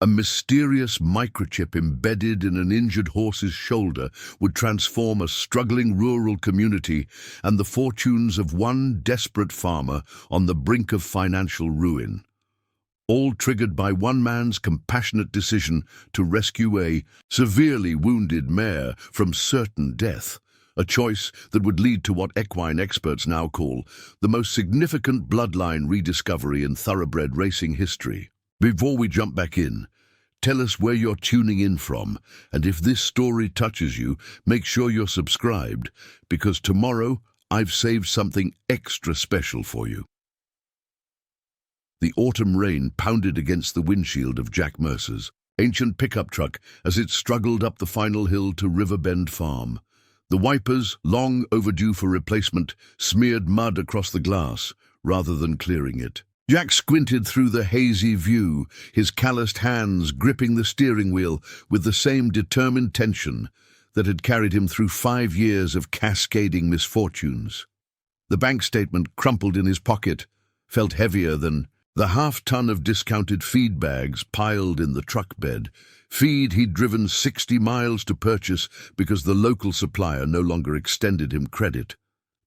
A mysterious microchip embedded in an injured horse's shoulder would transform a struggling rural community and the fortunes of one desperate farmer on the brink of financial ruin. All triggered by one man's compassionate decision to rescue a severely wounded mare from certain death, a choice that would lead to what equine experts now call the most significant bloodline rediscovery in thoroughbred racing history. Before we jump back in, tell us where you're tuning in from, and if this story touches you, make sure you're subscribed, because tomorrow I've saved something extra special for you. The autumn rain pounded against the windshield of Jack Mercer's ancient pickup truck as it struggled up the final hill to Riverbend farm. The wipers, long overdue for replacement, smeared mud across the glass rather than clearing it. Jack squinted through the hazy view, his calloused hands gripping the steering wheel with the same determined tension that had carried him through 5 years of cascading misfortunes. The bank statement crumpled in his pocket felt heavier than the half-ton of discounted feed bags piled in the truck bed, feed he'd driven 60 miles to purchase because the local supplier no longer extended him credit.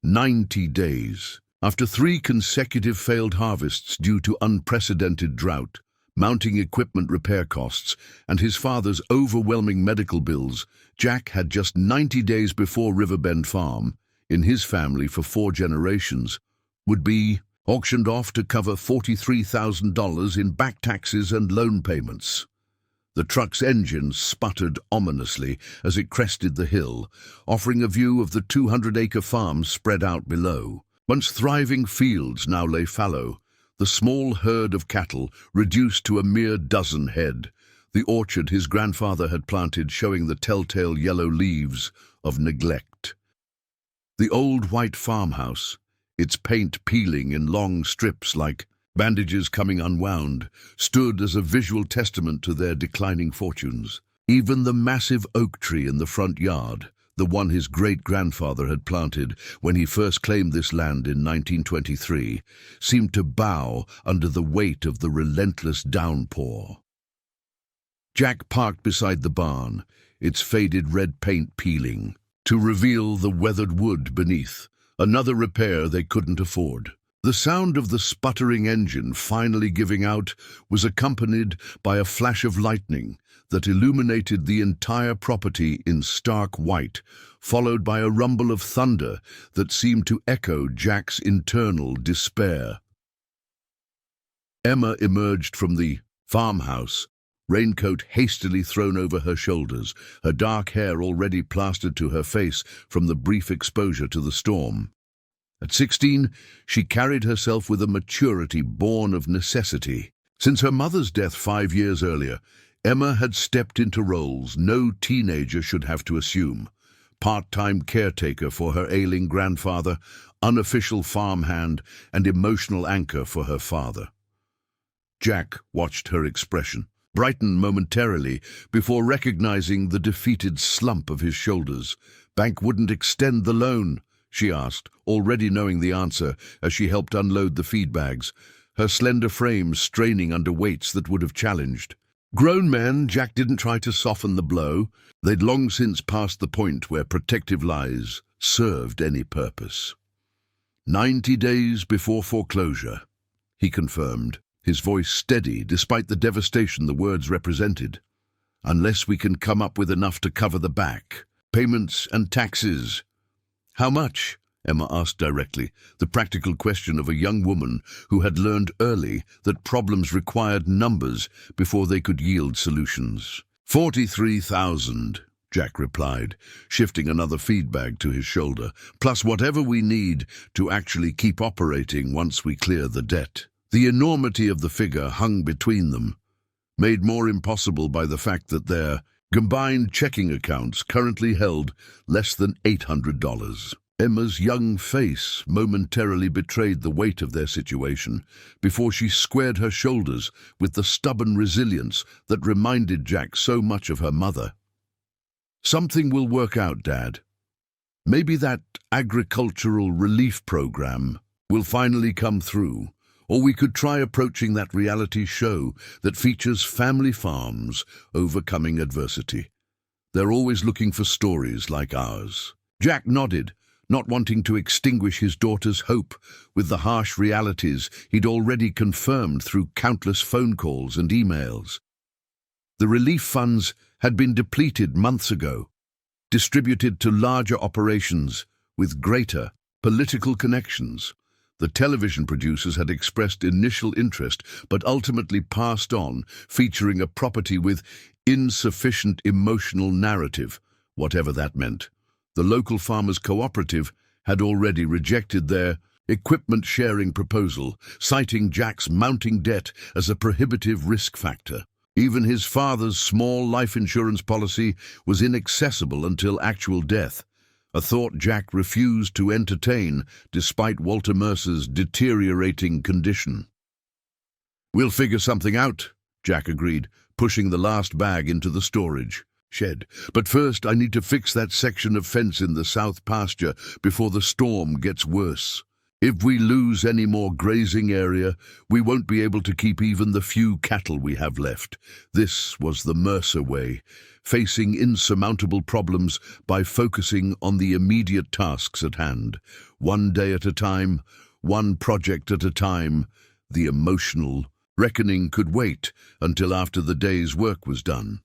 90 days. After 3 consecutive failed harvests due to unprecedented drought, mounting equipment repair costs, and his father's overwhelming medical bills, Jack had just 90 days before Riverbend Farm, in his family for 4 generations, would be auctioned off to cover $43,000 in back taxes and loan payments. The truck's engine sputtered ominously as it crested the hill, offering a view of the 200-acre farm spread out below. Once thriving fields now lay fallow, the small herd of cattle reduced to a mere dozen head, the orchard his grandfather had planted showing the telltale yellow leaves of neglect. The old white farmhouse, its paint peeling in long strips like bandages coming unwound, stood as a visual testament to their declining fortunes. Even the massive oak tree in the front yard, the one his great-grandfather had planted when he first claimed this land in 1923, seemed to bow under the weight of the relentless downpour. Jack parked beside the barn, its faded red paint peeling, to reveal the weathered wood beneath, another repair they couldn't afford. The sound of the sputtering engine finally giving out was accompanied by a flash of lightning that illuminated the entire property in stark white, followed by a rumble of thunder that seemed to echo Jack's internal despair. Emma emerged from the farmhouse, raincoat hastily thrown over her shoulders, her dark hair already plastered to her face from the brief exposure to the storm. At 16, she carried herself with a maturity born of necessity. Since her mother's death 5 years earlier, Emma had stepped into roles no teenager should have to assume. Part-time caretaker for her ailing grandfather, unofficial farmhand, and emotional anchor for her father. Jack watched her expression, brighten momentarily before recognizing the defeated slump of his shoulders. "Bank wouldn't extend the loan?" she asked, already knowing the answer as she helped unload the feed bags, her slender frame straining under weights that would have challenged. Grown men, Jack didn't try to soften the blow. They'd long since passed the point where protective lies served any purpose. 90 days before foreclosure, he confirmed, his voice steady despite the devastation the words represented. "Unless we can come up with enough to cover the back, payments and taxes." "How much?" Emma asked directly, the practical question of a young woman who had learned early that problems required numbers before they could yield solutions. $43,000, Jack replied, shifting another feed bag to his shoulder, "plus whatever we need to actually keep operating once we clear the debt." The enormity of the figure hung between them, made more impossible by the fact that their combined checking accounts currently held less than $800. Emma's young face momentarily betrayed the weight of their situation before she squared her shoulders with the stubborn resilience that reminded Jack so much of her mother. "Something will work out, Dad. Maybe that agricultural relief program will finally come through, Or we could try approaching that reality show that features family farms overcoming adversity. They're always looking for stories like ours. Jack nodded, not wanting to extinguish his daughter's hope with the harsh realities he'd already confirmed through countless phone calls and emails. The relief funds had been depleted months ago, distributed to larger operations with greater political connections. The television producers had expressed initial interest, but ultimately passed on, featuring a property with insufficient emotional narrative, whatever that meant. The local farmers' cooperative had already rejected their equipment-sharing proposal, citing Jack's mounting debt as a prohibitive risk factor. Even his father's small life insurance policy was inaccessible until actual death, a thought Jack refused to entertain despite Walter Mercer's deteriorating condition. "We'll figure something out," Jack agreed, pushing the last bag into the storage shed. "But first I need to fix that section of fence in the south pasture before the storm gets worse. If we lose any more grazing area, we won't be able to keep even the few cattle we have left." This was the Mercer way, facing insurmountable problems by focusing on the immediate tasks at hand. One day at a time, one project at a time. The emotional reckoning could wait until after the day's work was done.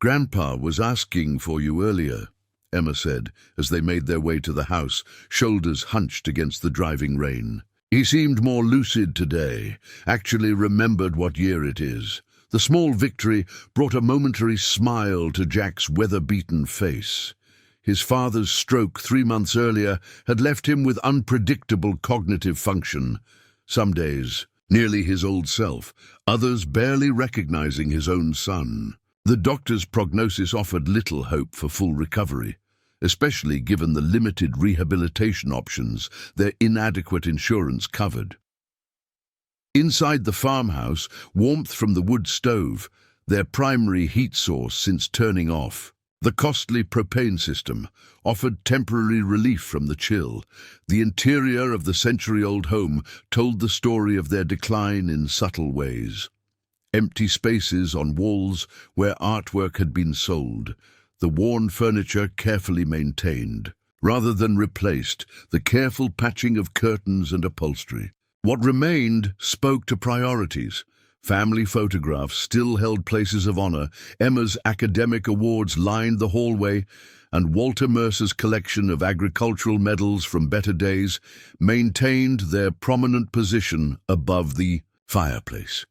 "Grandpa was asking for you earlier," Emma said, as they made their way to the house, shoulders hunched against the driving rain. "He seemed more lucid today, actually remembered what year it is." The small victory brought a momentary smile to Jack's weather-beaten face. His father's stroke 3 months earlier had left him with unpredictable cognitive function. Some days, nearly his old self, others barely recognizing his own son. The doctor's prognosis offered little hope for full recovery, especially given the limited rehabilitation options their inadequate insurance covered. Inside the farmhouse, warmth from the wood stove, their primary heat source since turning off. The costly propane system offered temporary relief from the chill. The interior of the century-old home told the story of their decline in subtle ways. Empty spaces on walls where artwork had been sold, the worn furniture carefully maintained, rather than replaced, the careful patching of curtains and upholstery. What remained spoke to priorities. Family photographs still held places of honor, Emma's academic awards lined the hallway, and Walter Mercer's collection of agricultural medals from better days maintained their prominent position above the fireplace.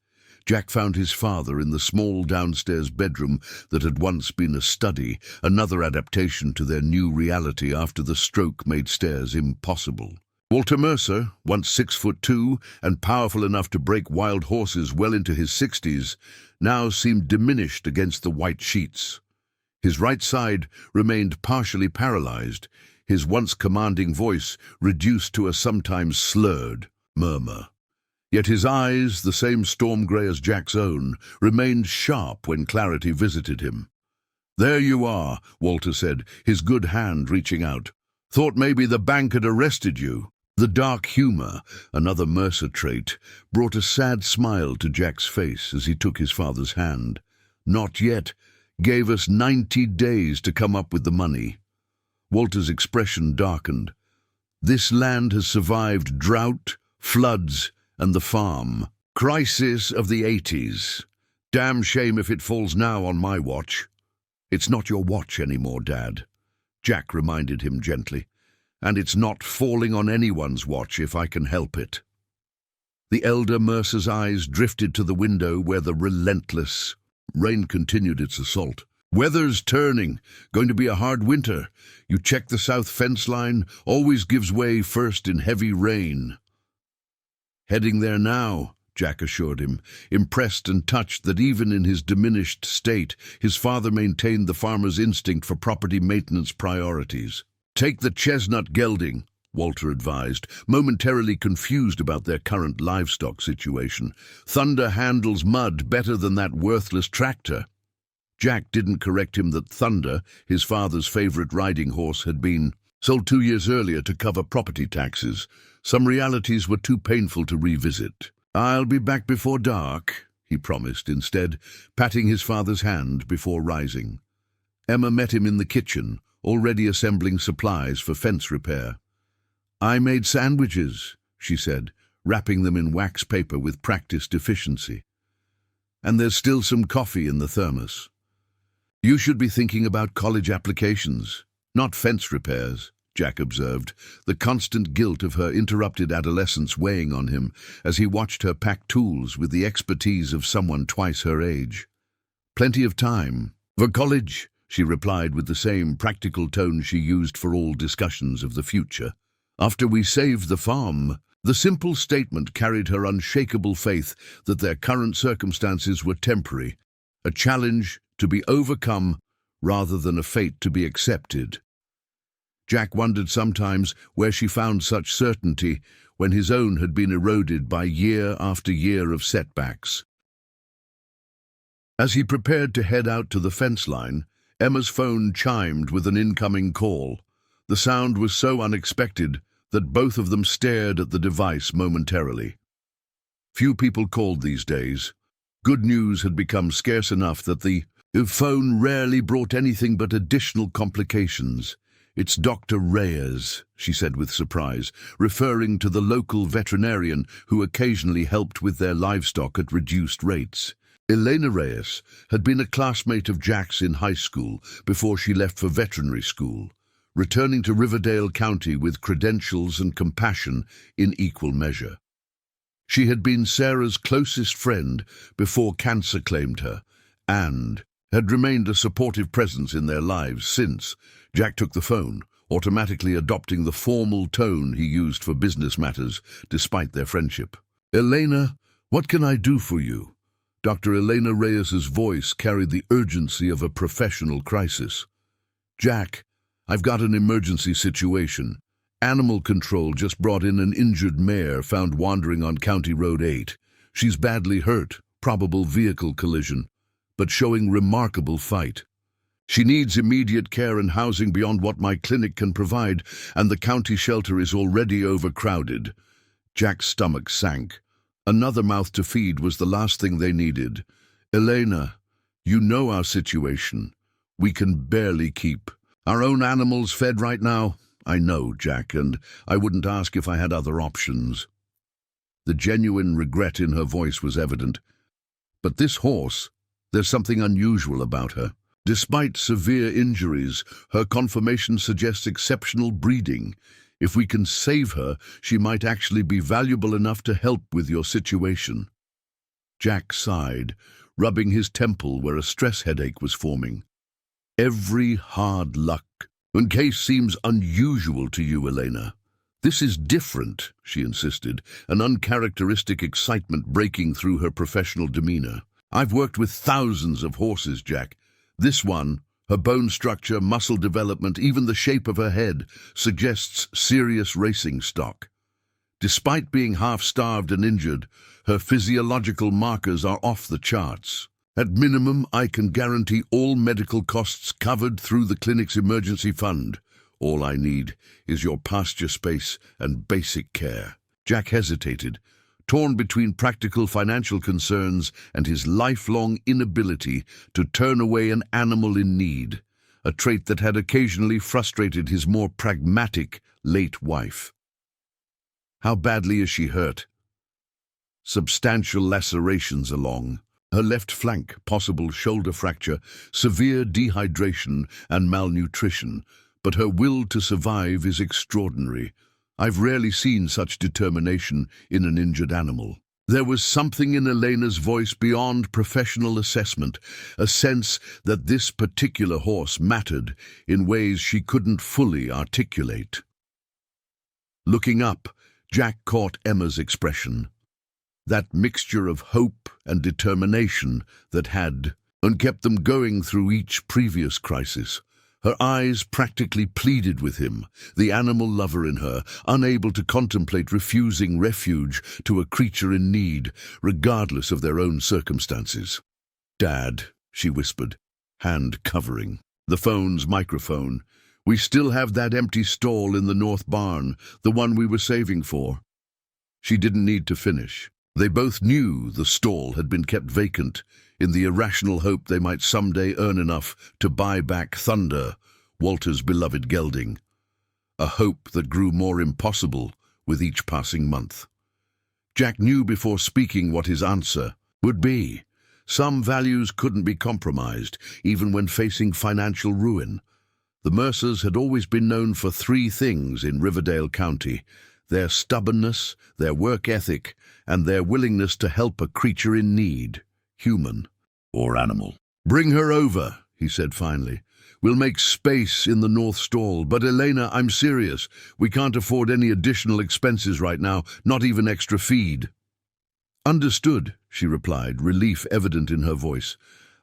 Jack found his father in the small downstairs bedroom that had once been a study, another adaptation to their new reality after the stroke made stairs impossible. Walter Mercer, once 6'2" and powerful enough to break wild horses well into his 60s, now seemed diminished against the white sheets. His right side remained partially paralyzed, his once commanding voice reduced to a sometimes slurred murmur. Yet his eyes, the same storm grey as Jack's own, remained sharp when clarity visited him. "There you are," Walter said, his good hand reaching out. "Thought maybe the bank had arrested you." The dark humor, another Mercer trait, brought a sad smile to Jack's face as he took his father's hand. "Not yet. Gave us 90 days to come up with the money." Walter's expression darkened. "This land has survived drought, floods, and the farm. Crisis of the 80s. Damn shame if it falls now on my watch." "It's not your watch anymore, Dad," Jack reminded him gently. "And it's not falling on anyone's watch if I can help it." The elder Mercer's eyes drifted to the window where the relentless rain continued its assault. "Weather's turning. Going to be a hard winter. You check the south fence line, always gives way first in heavy rain." "Heading there now," Jack assured him, impressed and touched that even in his diminished state, his father maintained the farmer's instinct for property maintenance priorities. "Take the chestnut gelding," Walter advised, momentarily confused about their current livestock situation. "Thunder handles mud better than that worthless tractor." Jack didn't correct him that Thunder, his father's favorite riding horse, had been Sold 2 years earlier to cover property taxes. Some realities were too painful to revisit. "I'll be back before dark," he promised, instead patting his father's hand before rising. Emma met him in the kitchen, already assembling supplies for fence repair. "I made sandwiches," she said, wrapping them in wax paper with practiced efficiency. "And there's still some coffee in the thermos." "You should be thinking about college applications, not fence repairs," Jack observed, the constant guilt of her interrupted adolescence weighing on him as he watched her pack tools with the expertise of someone twice her age. "Plenty of time." "For college," she replied with the same practical tone she used for all discussions of the future. "After we saved the farm." The simple statement carried her unshakable faith that their current circumstances were temporary, a challenge to be overcome rather than a fate to be accepted. Jack wondered sometimes where she found such certainty when his own had been eroded by year after year of setbacks. As he prepared to head out to the fence line, Emma's phone chimed with an incoming call. The sound was so unexpected that both of them stared at the device momentarily. Few people called these days. Good news had become scarce enough that the phone rarely brought anything but additional complications. "It's Dr. Reyes," she said with surprise, referring to the local veterinarian who occasionally helped with their livestock at reduced rates. Elena Reyes had been a classmate of Jack's in high school before she left for veterinary school, returning to Riverdale County with credentials and compassion in equal measure. She had been Sarah's closest friend before cancer claimed her, and had remained a supportive presence in their lives since. Jack took the phone, automatically adopting the formal tone he used for business matters, despite their friendship. "Elena, what can I do for you?" Dr. Elena Reyes's voice carried the urgency of a professional crisis. "Jack, I've got an emergency situation. Animal control just brought in an injured mare found wandering on County Road 8. She's badly hurt, probable vehicle collision, but showing remarkable fight. She needs immediate care and housing beyond what my clinic can provide, and the county shelter is already overcrowded." Jack's stomach sank. Another mouth to feed was the last thing they needed. "Elena, you know our situation. We can barely keep our own animals fed right now." "I know, Jack, and I wouldn't ask if I had other options." The genuine regret in her voice was evident. "But this horse, there's something unusual about her. Despite severe injuries, her conformation suggests exceptional breeding. If we can save her, she might actually be valuable enough to help with your situation." Jack sighed, rubbing his temple where a stress headache was forming. "Every hard luck. One case seems unusual to you, Elena." "This is different," she insisted, an uncharacteristic excitement breaking through her professional demeanor. "I've worked with thousands of horses, Jack. This one, her bone structure, muscle development, even the shape of her head, suggests serious racing stock. Despite being half-starved and injured, her physiological markers are off the charts. At minimum, I can guarantee all medical costs covered through the clinic's emergency fund. All I need is your pasture space and basic care." Jack hesitated, torn between practical financial concerns and his lifelong inability to turn away an animal in need, a trait that had occasionally frustrated his more pragmatic late wife. "How badly is she hurt?" "Substantial lacerations along her left flank, possible shoulder fracture, severe dehydration and malnutrition, but her will to survive is extraordinary. I've rarely seen such determination in an injured animal." There was something in Elena's voice beyond professional assessment, a sense that this particular horse mattered in ways she couldn't fully articulate. Looking up, Jack caught Emma's expression. That mixture of hope and determination that had and kept them going through each previous crisis. Her eyes practically pleaded with him, the animal lover in her, unable to contemplate refusing refuge to a creature in need, regardless of their own circumstances. "Dad," she whispered, hand covering the phone's microphone, We still have that empty stall in the north barn, the one we were saving for." She didn't need to finish. They both knew the stall had been kept vacant in the irrational hope they might someday earn enough to buy back Thunder, Walter's beloved gelding. A hope that grew more impossible with each passing month. Jack knew before speaking what his answer would be. Some values couldn't be compromised, even when facing financial ruin. The Mercers had always been known for three things in Riverdale County: their stubbornness, their work ethic, and their willingness to help a creature in need, human or animal. "Bring her over," he said finally. "We'll make space in the north stall, but Elena, I'm serious. We can't afford any additional expenses right now, not even extra feed." "Understood," she replied, relief evident in her voice.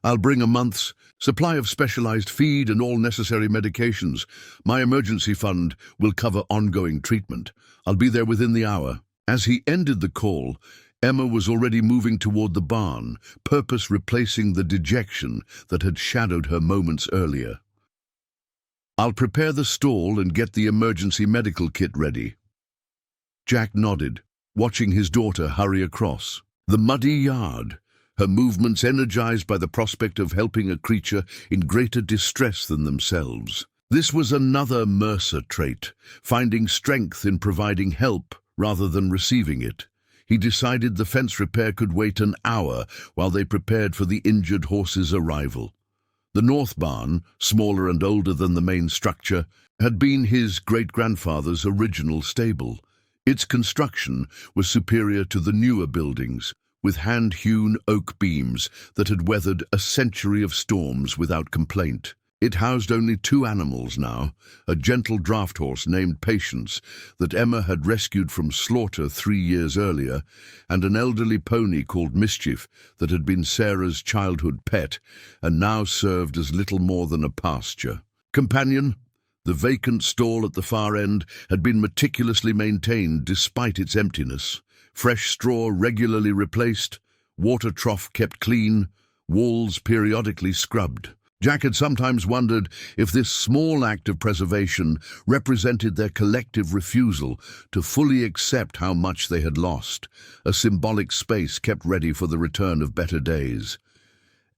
"I'll bring a month's supply of specialized feed and all necessary medications. My emergency fund will cover ongoing treatment. I'll be there within the hour." As he ended the call, Emma was already moving toward the barn, purpose replacing the dejection that had shadowed her moments earlier. "I'll prepare the stall and get the emergency medical kit ready." Jack nodded, watching his daughter hurry across the muddy yard, her movements energized by the prospect of helping a creature in greater distress than themselves. This was another Mercer trait, finding strength in providing help rather than receiving it. He decided the fence repair could wait an hour while they prepared for the injured horse's arrival. The north barn, smaller and older than the main structure, had been his great-grandfather's original stable. Its construction was superior to the newer buildings, with hand-hewn oak beams that had weathered a century of storms without complaint. It housed only two animals now, a gentle draft horse named Patience that Emma had rescued from slaughter 3 years earlier, and an elderly pony called Mischief that had been Sarah's childhood pet and now served as little more than a pasture companion. The vacant stall at the far end had been meticulously maintained despite its emptiness. Fresh straw regularly replaced, water trough kept clean, walls periodically scrubbed. Jack had sometimes wondered if this small act of preservation represented their collective refusal to fully accept how much they had lost, a symbolic space kept ready for the return of better days.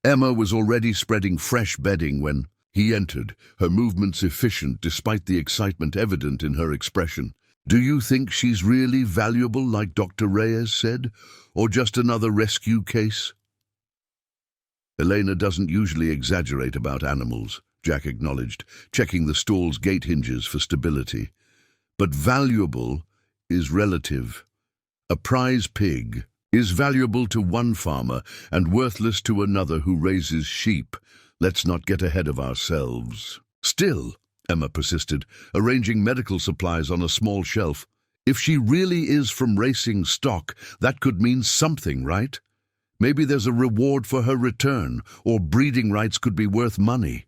Emma was already spreading fresh bedding when he entered, her movements efficient despite the excitement evident in her expression. "Do you think she's really valuable like Dr. Reyes said, or just another rescue case?" "Elena doesn't usually exaggerate about animals," Jack acknowledged, checking the stall's gate hinges for stability. "But valuable is relative. A prize pig is valuable to one farmer and worthless to another who raises sheep. Let's not get ahead of ourselves." "Still," Emma persisted, arranging medical supplies on a small shelf, "if she really is from racing stock, that could mean something, right? Maybe there's a reward for her return, or breeding rights could be worth money."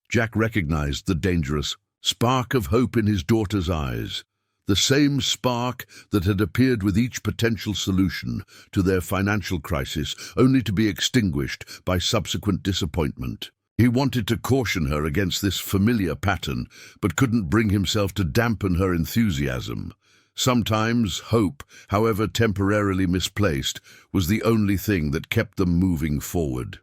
Jack recognized the dangerous spark of hope in his daughter's eyes, the same spark that had appeared with each potential solution to their financial crisis, only to be extinguished by subsequent disappointment. He wanted to caution her against this familiar pattern, but couldn't bring himself to dampen her enthusiasm. Sometimes hope, however temporarily misplaced, was the only thing that kept them moving forward.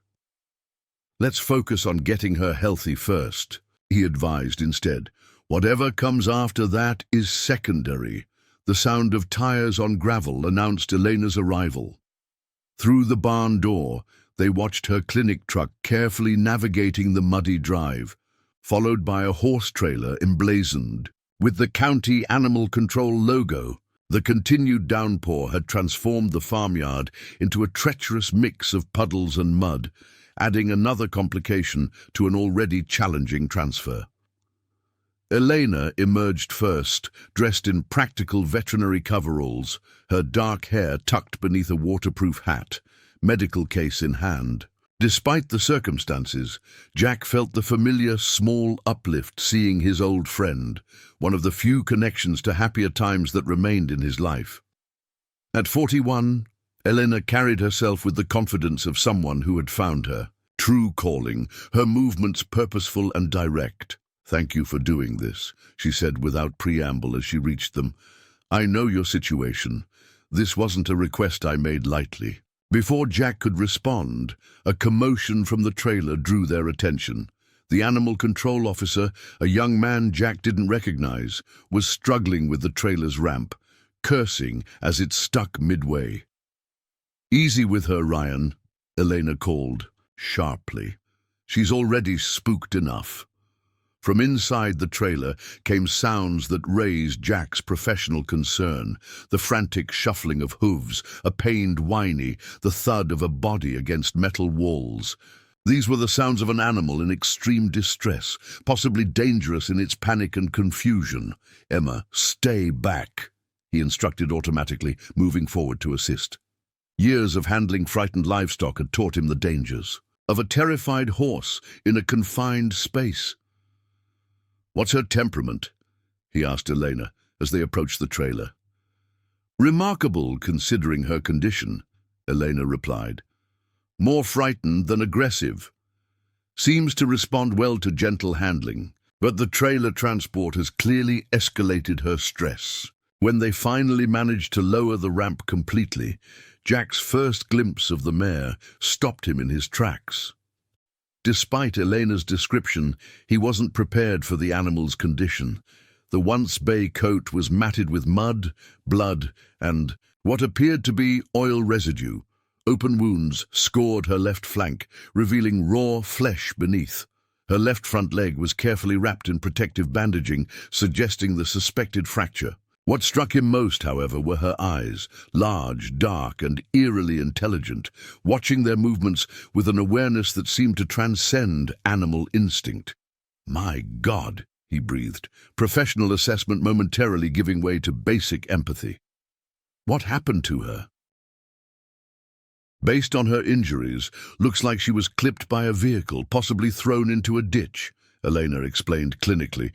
"Let's focus on getting her healthy first," he advised instead. "Whatever comes after that is secondary." The sound of tires on gravel announced Elena's arrival. Through the barn door, they watched her clinic truck carefully navigating the muddy drive, followed by a horse trailer emblazoned with the county animal control logo. The continued downpour had transformed the farmyard into a treacherous mix of puddles and mud, adding another complication to an already challenging transfer. Elena emerged first, dressed in practical veterinary coveralls, her dark hair tucked beneath a waterproof hat, medical case in hand. Despite the circumstances, Jack felt the familiar small uplift seeing his old friend, one of the few connections to happier times that remained in his life. At 41, Elena carried herself with the confidence of someone who had found her true calling, her movements purposeful and direct. "Thank you for doing this," she said without preamble as she reached them. "I know your situation. This wasn't a request I made lightly." Before Jack could respond, a commotion from the trailer drew their attention. The animal control officer, a young man Jack didn't recognize, was struggling with the trailer's ramp, cursing as it stuck midway. "Easy with her, Ryan," Elena called, sharply. "She's already spooked enough." From inside the trailer came sounds that raised Jack's professional concern, the frantic shuffling of hooves, a pained whiny, the thud of a body against metal walls. These were the sounds of an animal in extreme distress, possibly dangerous in its panic and confusion. "Emma, stay back," he instructed automatically, moving forward to assist. Years of handling frightened livestock had taught him the dangers of a terrified horse in a confined space. "What's her temperament?" he asked Elena as they approached the trailer. "Remarkable considering her condition," Elena replied. "More frightened than aggressive. Seems to respond well to gentle handling, but the trailer transport has clearly escalated her stress." When they finally managed to lower the ramp completely, Jack's first glimpse of the mare stopped him in his tracks. Despite Elena's description, he wasn't prepared for the animal's condition. The once bay coat was matted with mud, blood, and what appeared to be oil residue. Open wounds scored her left flank, revealing raw flesh beneath. Her left front leg was carefully wrapped in protective bandaging, suggesting the suspected fracture. What struck him most, however, were her eyes, large, dark, and eerily intelligent, watching their movements with an awareness that seemed to transcend animal instinct. "My God," he breathed, professional assessment momentarily giving way to basic empathy. "What happened to her?" "Based on her injuries, looks like she was clipped by a vehicle, possibly thrown into a ditch," Elena explained clinically,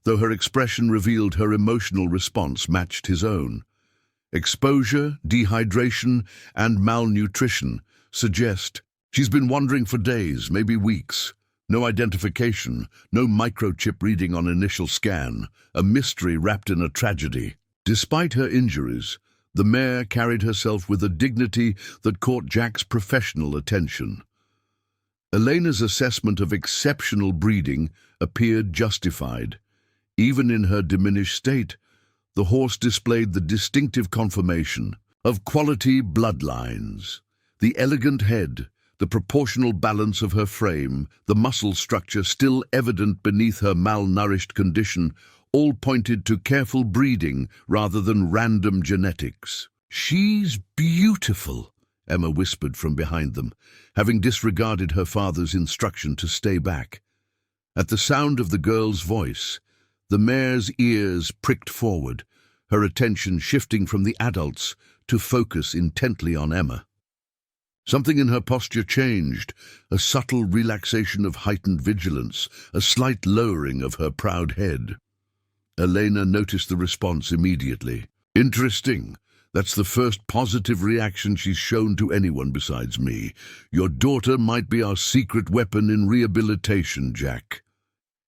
though her expression revealed her emotional response matched his own. "Exposure, dehydration, and malnutrition suggest she's been wandering for days, maybe weeks. No identification, no microchip reading on initial scan, a mystery wrapped in a tragedy." Despite her injuries, the mare carried herself with a dignity that caught Jack's professional attention. Elena's assessment of exceptional breeding appeared justified. Even in her diminished state, the horse displayed the distinctive confirmation of quality bloodlines. The elegant head, the proportional balance of her frame, the muscle structure still evident beneath her malnourished condition, all pointed to careful breeding rather than random genetics. "She's beautiful," Emma whispered from behind them, having disregarded her father's instruction to stay back. At the sound of the girl's voice, the mare's ears pricked forward, her attention shifting from the adults to focus intently on Emma. Something in her posture changed, a subtle relaxation of heightened vigilance, a slight lowering of her proud head. Elena noticed the response immediately. "Interesting. That's the first positive reaction she's shown to anyone besides me. Your daughter might be our secret weapon in rehabilitation, Jack."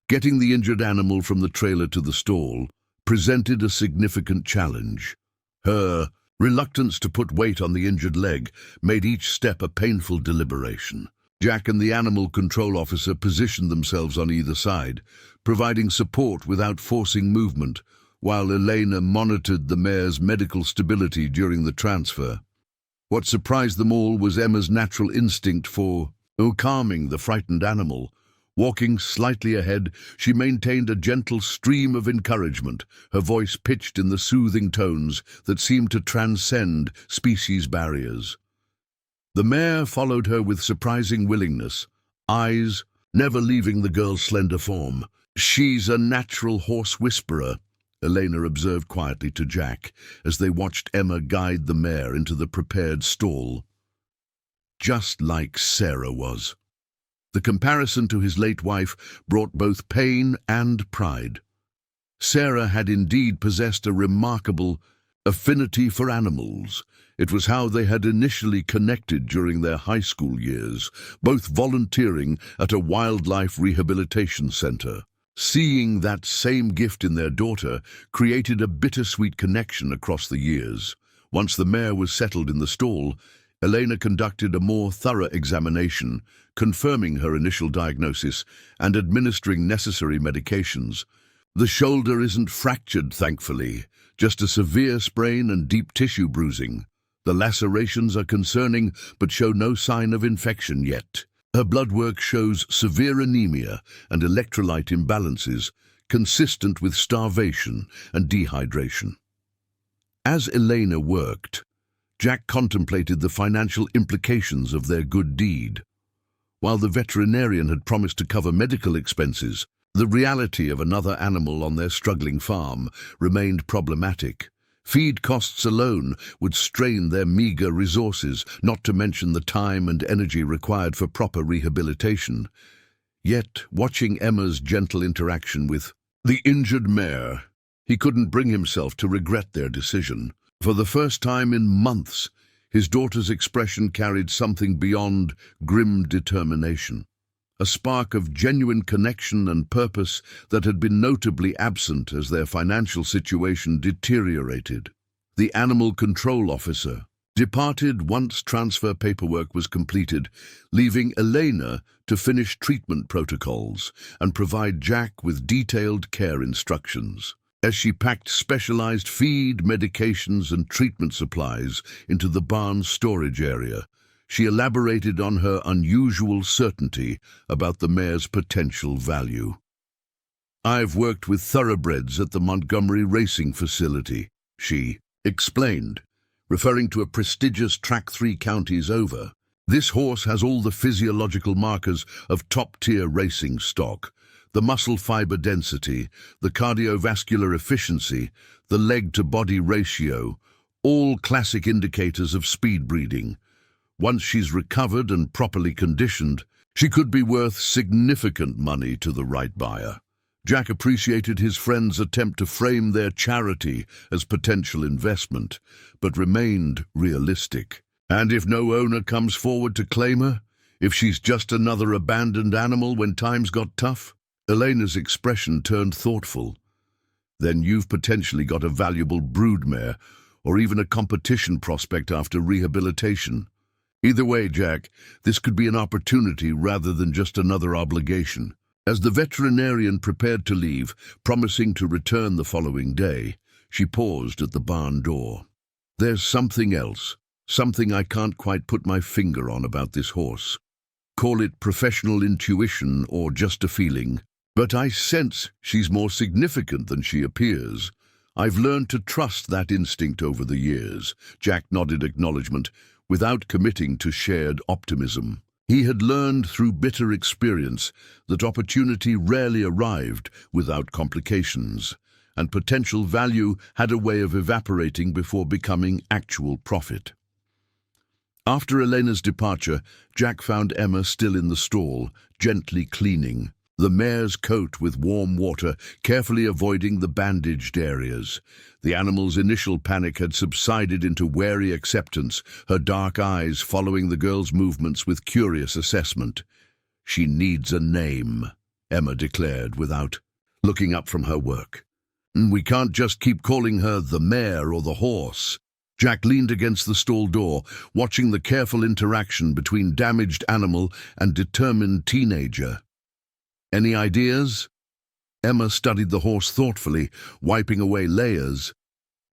Getting the injured animal from the trailer to the stall presented a significant challenge. Her reluctance to put weight on the injured leg made each step a painful deliberation. Jack and the animal control officer positioned themselves on either side, providing support without forcing movement, while Elena monitored the mare's medical stability during the transfer. What surprised them all was Emma's natural instinct for calming the frightened animal. Walking slightly ahead, she maintained a gentle stream of encouragement, her voice pitched in the soothing tones that seemed to transcend species barriers. The mare followed her with surprising willingness, eyes never leaving the girl's slender form. "She's a natural horse whisperer," Elena observed quietly to Jack as they watched Emma guide the mare into the prepared stall. "Just like Sarah was." The comparison to his late wife brought both pain and pride. Sarah had indeed possessed a remarkable affinity for animals. It was how they had initially connected during their high school years, both volunteering at a wildlife rehabilitation center. Seeing that same gift in their daughter created a bittersweet connection across the years. Once the mare was settled in the stall, Elena conducted a more thorough examination, confirming her initial diagnosis and administering necessary medications. The shoulder isn't fractured, thankfully, just a severe sprain and deep tissue bruising. The lacerations are concerning, but show no sign of infection yet. Her blood work shows severe anemia and electrolyte imbalances, consistent with starvation and dehydration. As Elena worked, Jack contemplated the financial implications of their good deed. While the veterinarian had promised to cover medical expenses, the reality of another animal on their struggling farm remained problematic. Feed costs alone would strain their meager resources, not to mention the time and energy required for proper rehabilitation. Yet, watching Emma's gentle interaction with the injured mare, he couldn't bring himself to regret their decision. For the first time in months, his daughter's expression carried something beyond grim determination. A spark of genuine connection and purpose that had been notably absent as their financial situation deteriorated. The animal control officer departed once transfer paperwork was completed, leaving Elena to finish treatment protocols and provide Jack with detailed care instructions. As she packed specialized feed, medications, and treatment supplies into the barn's storage area, she elaborated on her unusual certainty about the mare's potential value. "I've worked with thoroughbreds at the Montgomery racing facility," she explained, referring to a prestigious track 3 counties over. "This horse has all the physiological markers of top-tier racing stock. The muscle fiber density, the cardiovascular efficiency, the leg-to-body ratio, all classic indicators of speed breeding. Once she's recovered and properly conditioned, she could be worth significant money to the right buyer." Jack appreciated his friend's attempt to frame their charity as potential investment, but remained realistic. And if no owner comes forward to claim her? If she's just another abandoned animal when times got tough? Elena's expression turned thoughtful. "Then you've potentially got a valuable broodmare, or even a competition prospect after rehabilitation. Either way, Jack, this could be an opportunity rather than just another obligation." As the veterinarian prepared to leave, promising to return the following day, she paused at the barn door. "There's something else, something I can't quite put my finger on about this horse. Call it professional intuition or just a feeling, but I sense she's more significant than she appears. I've learned to trust that instinct over the years." Jack nodded acknowledgement, without committing to shared optimism. He had learned through bitter experience that opportunity rarely arrived without complications, and potential value had a way of evaporating before becoming actual profit. After Elena's departure, Jack found Emma still in the stall, gently cleaning the mare's coat with warm water, carefully avoiding the bandaged areas. The animal's initial panic had subsided into wary acceptance, her dark eyes following the girl's movements with curious assessment. "She needs a name," Emma declared without looking up from her work. "We can't just keep calling her the mare or the horse." Jack leaned against the stall door, watching the careful interaction between damaged animal and determined teenager. "Any ideas?" Emma studied the horse thoughtfully, wiping away layers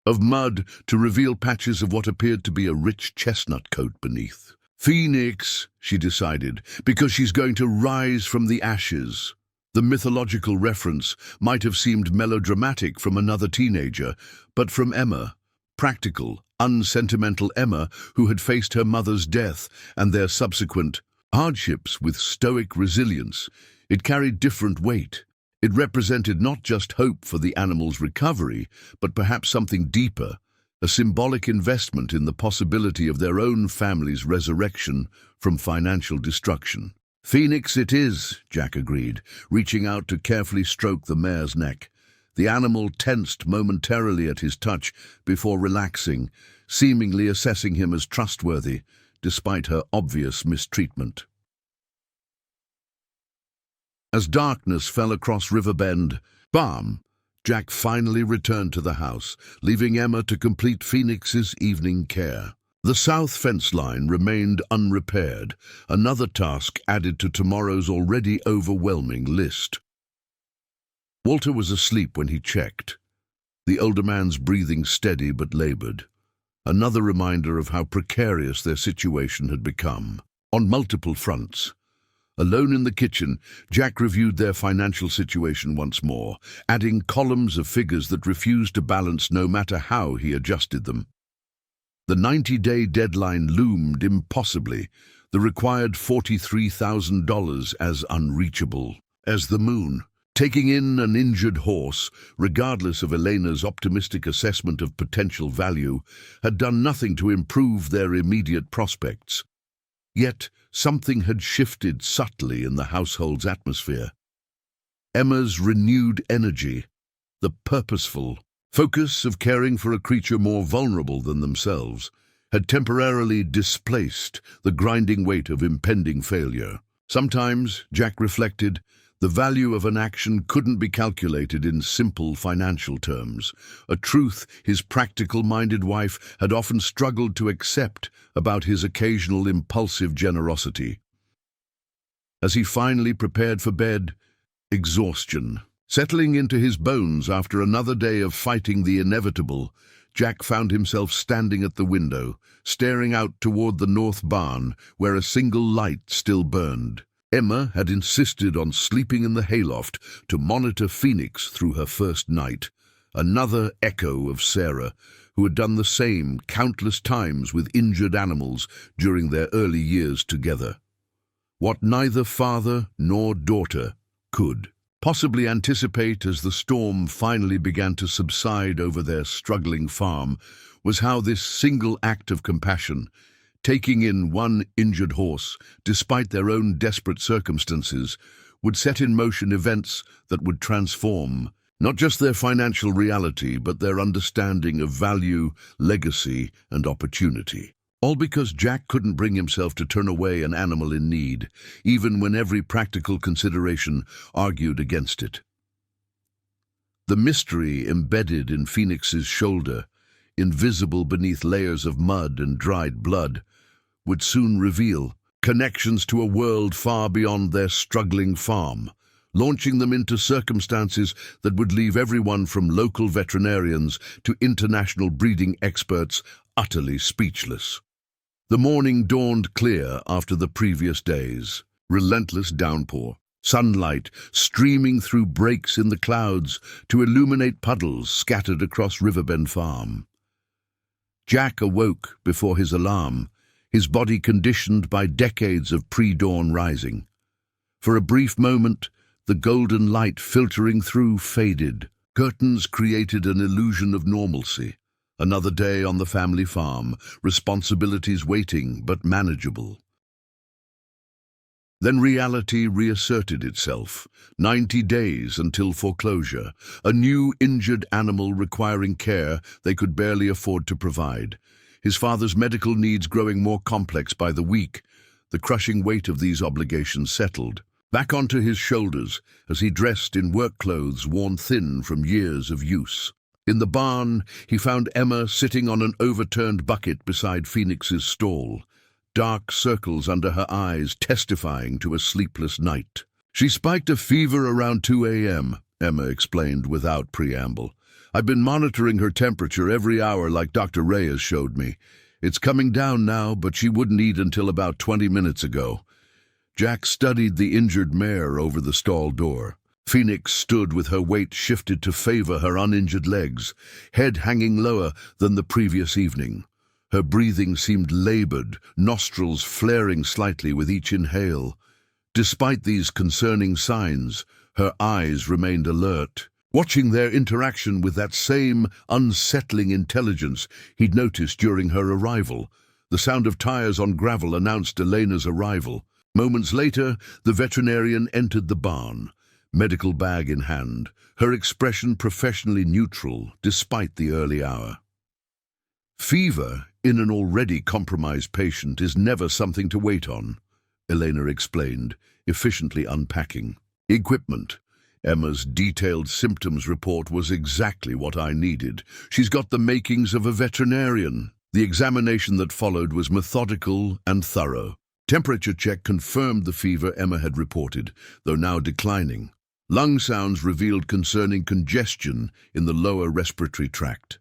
of mud to reveal patches of what appeared to be a rich chestnut coat beneath. "Phoenix," she decided, "because she's going to rise from the ashes." The mythological reference might have seemed melodramatic from another teenager, but from Emma, practical, unsentimental Emma, who had faced her mother's death and their subsequent hardships with stoic resilience, it carried different weight. It represented not just hope for the animal's recovery, but perhaps something deeper, a symbolic investment in the possibility of their own family's resurrection from financial destruction. "Phoenix it is," Jack agreed, reaching out to carefully stroke the mare's neck. The animal tensed momentarily at his touch before relaxing, seemingly assessing him as trustworthy, despite her obvious mistreatment. As darkness fell across Riverbend Farm, Jack finally returned to the house, leaving Emma to complete Phoenix's evening care. The south fence line remained unrepaired, another task added to tomorrow's already overwhelming list. Walter was asleep when he checked, the older man's breathing steady but labored, another reminder of how precarious their situation had become. On multiple fronts, alone in the kitchen, Jack reviewed their financial situation once more, adding columns of figures that refused to balance no matter how he adjusted them. The 90-day deadline loomed impossibly, the required $43,000 as unreachable as the moon. Taking in an injured horse, regardless of Elena's optimistic assessment of potential value, had done nothing to improve their immediate prospects. Yet something had shifted subtly in the household's atmosphere. Emma's renewed energy, the purposeful focus of caring for a creature more vulnerable than themselves, had temporarily displaced the grinding weight of impending failure. Sometimes, Jack reflected, the value of an action couldn't be calculated in simple financial terms, a truth his practical-minded wife had often struggled to accept about his occasional impulsive generosity. As he finally prepared for bed, exhaustion settling into his bones after another day of fighting the inevitable, Jack found himself standing at the window, staring out toward the north barn, where a single light still burned. Emma had insisted on sleeping in the hayloft to monitor Phoenix through her first night, another echo of Sarah, who had done the same countless times with injured animals during their early years together. What neither father nor daughter could possibly anticipate as the storm finally began to subside over their struggling farm was how this single act of compassion, taking in one injured horse despite their own desperate circumstances, would set in motion events that would transform not just their financial reality but their understanding of value, legacy, and opportunity. All because Jack couldn't bring himself to turn away an animal in need, even when every practical consideration argued against it. The mystery embedded in Phoenix's shoulder, invisible beneath layers of mud and dried blood, would soon reveal connections to a world far beyond their struggling farm, launching them into circumstances that would leave everyone from local veterinarians to international breeding experts utterly speechless. The morning dawned clear after the previous days. Relentless downpour, sunlight streaming through breaks in the clouds to illuminate puddles scattered across Riverbend Farm. Jack awoke before his alarm, his body conditioned by decades of pre-dawn rising. For a brief moment, the golden light filtering through faded. Curtains created an illusion of normalcy. Another day on the family farm, responsibilities waiting but manageable. Then reality reasserted itself. 90 days until foreclosure, a new injured animal requiring care they could barely afford to provide. His father's medical needs growing more complex by the week. The crushing weight of these obligations settled back onto his shoulders as he dressed in work clothes worn thin from years of use. In the barn, he found Emma sitting on an overturned bucket beside Phoenix's stall, dark circles under her eyes testifying to a sleepless night. She spiked a fever around 2 a.m., Emma explained without preamble. I've been monitoring her temperature every hour like Dr. Reyes showed me. It's coming down now, but she wouldn't eat until about 20 minutes ago. Jack studied the injured mare over the stall door. Phoenix stood with her weight shifted to favor her uninjured legs, head hanging lower than the previous evening. Her breathing seemed labored, nostrils flaring slightly with each inhale. Despite these concerning signs, her eyes remained alert, watching their interaction with that same unsettling intelligence he'd noticed during her arrival. The sound of tires on gravel announced Elena's arrival. Moments later, the veterinarian entered the barn, medical bag in hand, her expression professionally neutral despite the early hour. Fever in an already compromised patient is never something to wait on, Elena explained, efficiently unpacking. Equipment. Emma's detailed symptoms report was exactly what I needed. She's got the makings of a veterinarian. The examination that followed was methodical and thorough. Temperature check confirmed the fever Emma had reported, though now declining. Lung sounds revealed concerning congestion in the lower respiratory tract.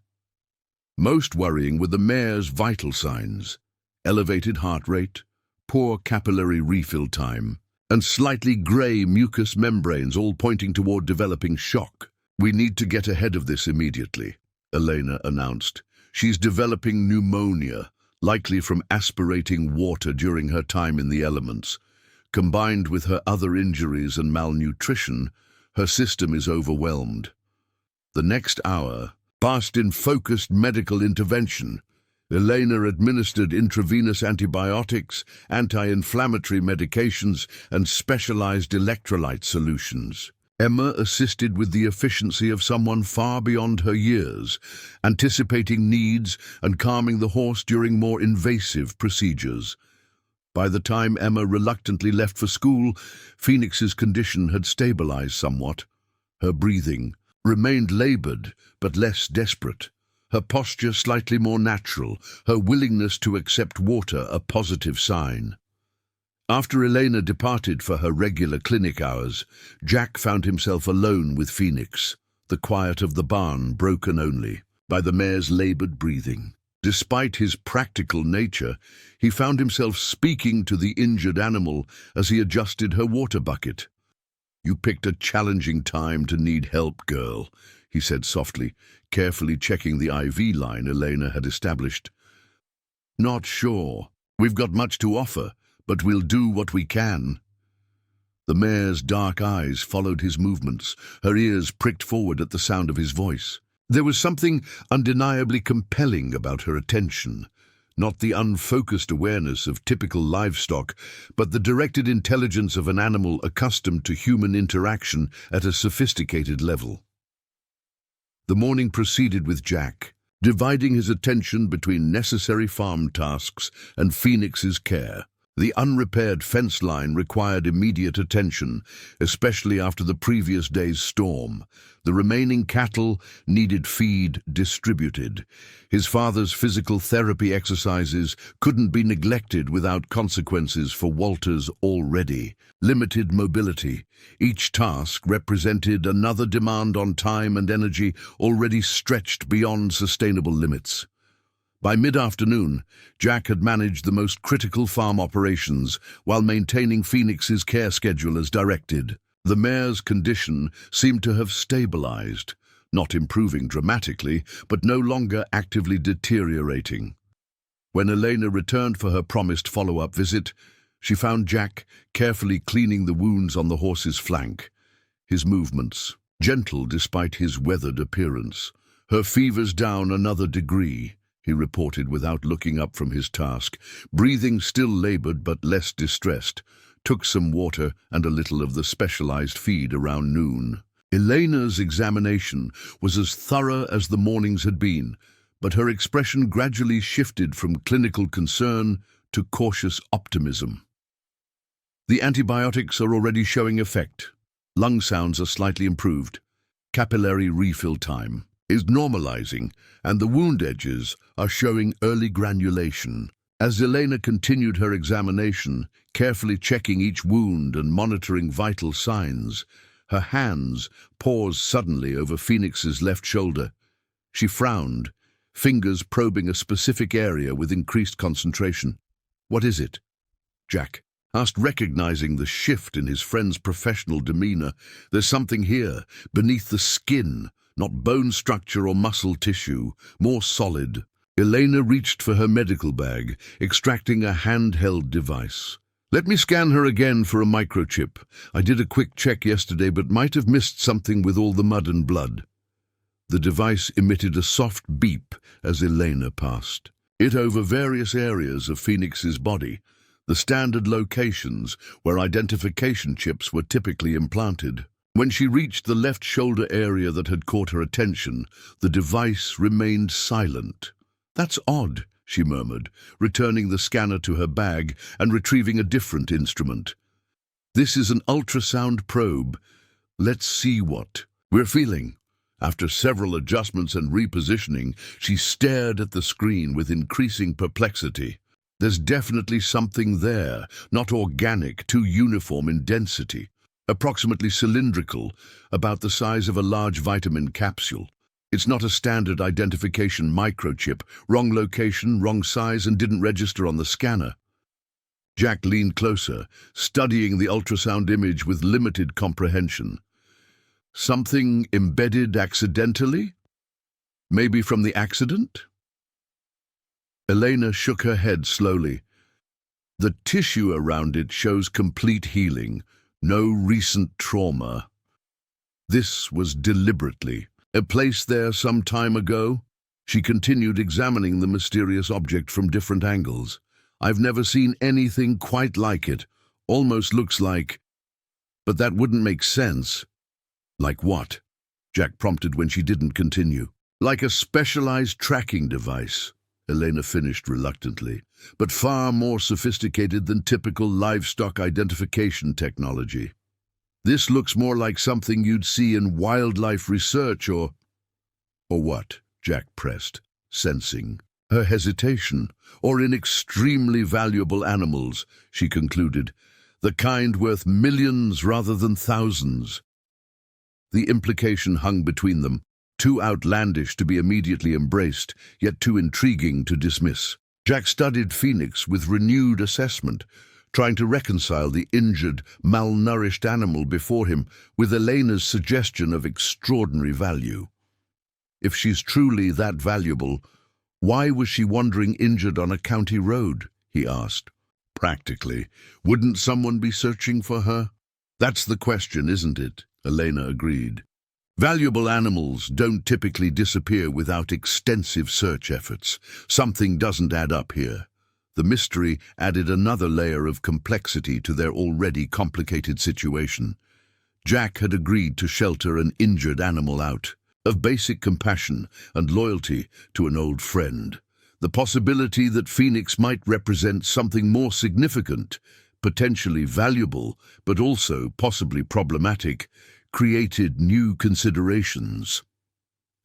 Most worrying were the mare's vital signs: elevated heart rate, poor capillary refill time, and slightly grey mucous membranes, all pointing toward developing shock. "We need to get ahead of this immediately," Elena announced. "She's developing pneumonia, likely from aspirating water during her time in the elements. Combined with her other injuries and malnutrition, her system is overwhelmed." The next hour passed in focused medical intervention. Elena administered intravenous antibiotics, anti-inflammatory medications, and specialized electrolyte solutions. Emma assisted with the efficiency of someone far beyond her years, anticipating needs and calming the horse during more invasive procedures. By the time Emma reluctantly left for school, Phoenix's condition had stabilized somewhat. Her breathing remained labored but less desperate. Her posture slightly more natural, her willingness to accept water a positive sign. After Elena departed for her regular clinic hours, Jack found himself alone with Phoenix, the quiet of the barn broken only by the mare's labored breathing. Despite his practical nature, he found himself speaking to the injured animal as he adjusted her water bucket. "You picked a challenging time to need help, girl," he said softly, carefully checking the IV line Elena had established. "Not sure. We've got much to offer, but we'll do what we can." The mare's dark eyes followed his movements, her ears pricked forward at the sound of his voice. There was something undeniably compelling about her attention, not the unfocused awareness of typical livestock, but the directed intelligence of an animal accustomed to human interaction at a sophisticated level. The morning proceeded with Jack, dividing his attention between necessary farm tasks and Phoenix's care. The unrepaired fence line required immediate attention, especially after the previous day's storm. The remaining cattle needed feed distributed. His father's physical therapy exercises couldn't be neglected without consequences for Walter's already limited mobility. Each task represented another demand on time and energy already stretched beyond sustainable limits. By mid-afternoon, Jack had managed the most critical farm operations while maintaining Phoenix's care schedule as directed. The mare's condition seemed to have stabilized, not improving dramatically, but no longer actively deteriorating. When Elena returned for her promised follow-up visit, she found Jack carefully cleaning the wounds on the horse's flank. His movements, gentle despite his weathered appearance. "Her fever's down another degree," he reported without looking up from his task. "Breathing still labored but less distressed. Took some water and a little of the specialized feed around noon." Elena's examination was as thorough as the morning's had been, but her expression gradually shifted from clinical concern to cautious optimism. "The antibiotics are already showing effect. Lung sounds are slightly improved. Capillary refill time is normalizing, and the wound edges are showing early granulation." As Elena continued her examination, carefully checking each wound and monitoring vital signs, her hands paused suddenly over Phoenix's left shoulder. She frowned, fingers probing a specific area with increased concentration. "What is it?" Jack asked, recognizing the shift in his friend's professional demeanor. "There's something here, beneath the skin. Not bone structure or muscle tissue, more solid." Elena reached for her medical bag, extracting a handheld device. "Let me scan her again for a microchip. I did a quick check yesterday, but might have missed something with all the mud and blood." The device emitted a soft beep as Elena passed. It over various areas of Phoenix's body, the standard locations where identification chips were typically implanted. When she reached the left shoulder area that had caught her attention, the device remained silent. "That's odd," she murmured, returning the scanner to her bag and retrieving a different instrument. This is an ultrasound probe. Let's see what we're feeling. After several adjustments and repositioning, she stared at the screen with increasing perplexity. There's definitely something there, not organic, too uniform in density. Approximately cylindrical, about the size of a large vitamin capsule. It's not a standard identification microchip, wrong location, wrong size, and didn't register on the scanner. Jack leaned closer, studying the ultrasound image with limited comprehension. Something embedded accidentally? Maybe from the accident? Elena shook her head slowly. The tissue around it shows complete healing, no recent trauma. This was deliberately placed there some time ago. She continued examining the mysterious object from different angles. I've never seen anything quite like it. Almost looks like... But that wouldn't make sense. Like what? Jack prompted when she didn't continue. Like a specialized tracking device, Elena finished reluctantly, but far more sophisticated than typical livestock identification technology. This looks more like something you'd see in wildlife research or what? Jack pressed, sensing her hesitation. Or in extremely valuable animals, she concluded, the kind worth millions rather than thousands. The implication hung between them, too outlandish to be immediately embraced, yet too intriguing to dismiss. Jack studied Phoenix with renewed assessment, trying to reconcile the injured, malnourished animal before him with Elena's suggestion of extraordinary value. If she's truly that valuable, why was she wandering injured on a county road? He asked. Practically, wouldn't someone be searching for her? That's the question, isn't it? Elena agreed. Valuable animals don't typically disappear without extensive search efforts. Something doesn't add up here. The mystery added another layer of complexity to their already complicated situation. Jack had agreed to shelter an injured animal out, of basic compassion and loyalty to an old friend. The possibility that Phoenix might represent something more significant, potentially valuable, but also possibly problematic, created new considerations.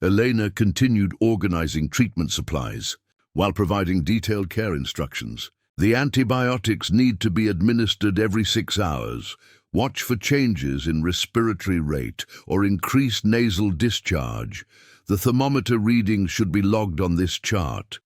Elena continued organizing treatment supplies, while providing detailed care instructions. The antibiotics need to be administered every 6 hours. Watch for changes in respiratory rate or increased nasal discharge. The thermometer reading should be logged on this chart.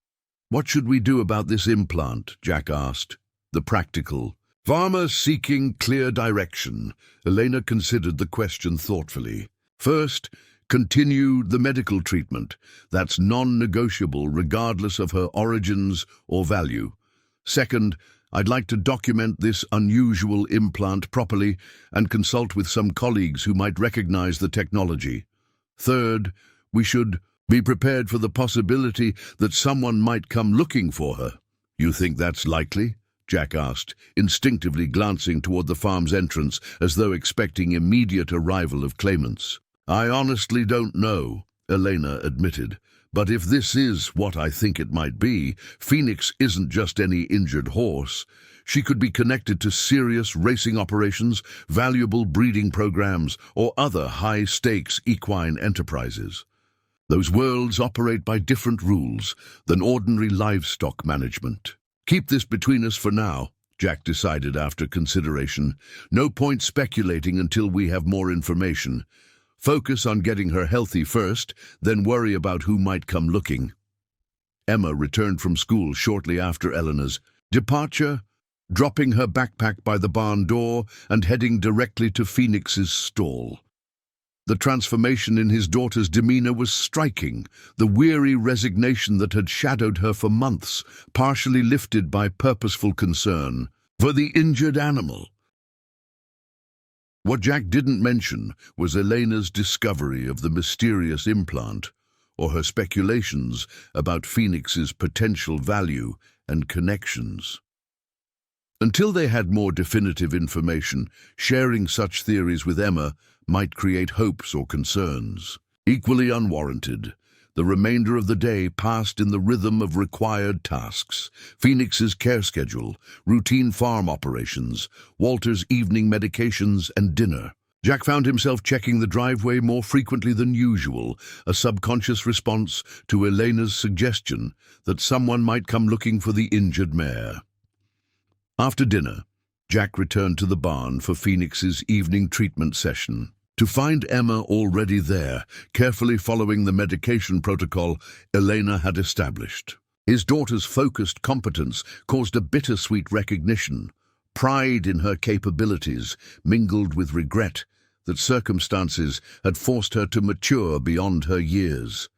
What should we do about this implant? Jack asked. The practical. Farmer seeking clear direction. Elena considered the question thoughtfully. First, continue the medical treatment. That's non-negotiable regardless of her origins or value. Second, I'd like to document this unusual implant properly and consult with some colleagues who might recognize the technology. Third, we should be prepared for the possibility that someone might come looking for her. You think that's likely? Jack asked, instinctively glancing toward the farm's entrance as though expecting immediate arrival of claimants. I honestly don't know, Elena admitted. But if this is what I think it might be, Phoenix isn't just any injured horse. She could be connected to serious racing operations, valuable breeding programs, or other high-stakes equine enterprises. Those worlds operate by different rules than ordinary livestock management. Keep this between us for now, Jack decided after consideration. No point speculating until we have more information. Focus on getting her healthy first, then worry about who might come looking. Emma returned from school shortly after Elena's departure, dropping her backpack by the barn door and heading directly to Phoenix's stall. The transformation in his daughter's demeanor was striking, the weary resignation that had shadowed her for months, partially lifted by purposeful concern for the injured animal. What Jack didn't mention was Elena's discovery of the mysterious implant, or her speculations about Phoenix's potential value and connections. Until they had more definitive information, sharing such theories with Emma might create hopes or concerns. Equally unwarranted, The remainder of the day passed in the rhythm of required tasks: Phoenix's care schedule, routine farm operations, Walter's evening medications, and dinner. Jack found himself checking the driveway more frequently than usual, a subconscious response to Elena's suggestion that someone might come looking for the injured mare. After dinner, Jack returned to the barn for Phoenix's evening treatment session. To find Emma already there, carefully following the medication protocol Elena had established. His daughter's focused competence caused a bittersweet recognition, pride in her capabilities mingled with regret that circumstances had forced her to mature beyond her years.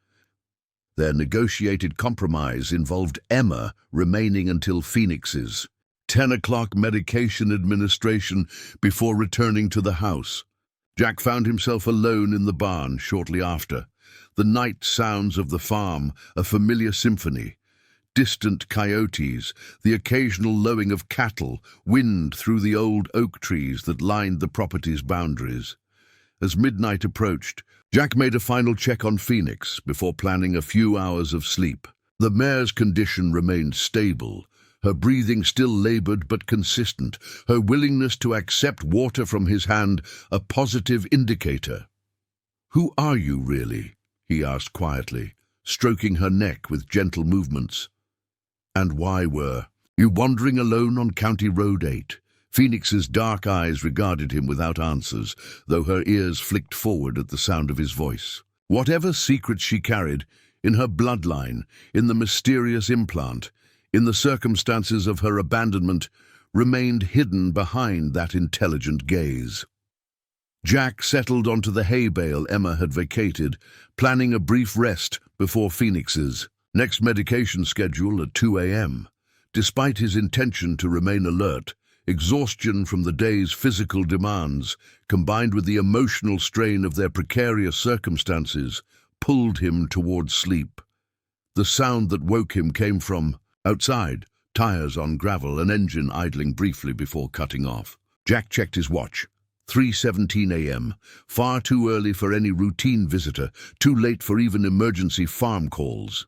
Their negotiated compromise involved Emma remaining until Phoenix's 10 o'clock medication administration before returning to the house. Jack found himself alone in the barn shortly after. The night sounds of the farm, a familiar symphony. Distant coyotes, the occasional lowing of cattle, wind through the old oak trees that lined the property's boundaries. As midnight approached, Jack made a final check on Phoenix before planning a few hours of sleep. The mare's condition remained stable, her breathing still labored but consistent, her willingness to accept water from his hand a positive indicator. "Who are you, really?" he asked quietly, stroking her neck with gentle movements. "And why were you wandering alone on County Road 8? Phoenix's dark eyes regarded him without answers, though her ears flicked forward at the sound of his voice. Whatever secrets she carried, in her bloodline, in the mysterious implant, in the circumstances of her abandonment, remained hidden behind that intelligent gaze. Jack settled onto the hay bale Emma had vacated, planning a brief rest before Phoenix's next medication schedule at 2 a.m. Despite his intention to remain alert, exhaustion from the day's physical demands, combined with the emotional strain of their precarious circumstances, pulled him towards sleep. The sound that woke him came from outside, tires on gravel, an engine idling briefly before cutting off. Jack checked his watch. 3:17 a.m., far too early for any routine visitor, too late for even emergency farm calls.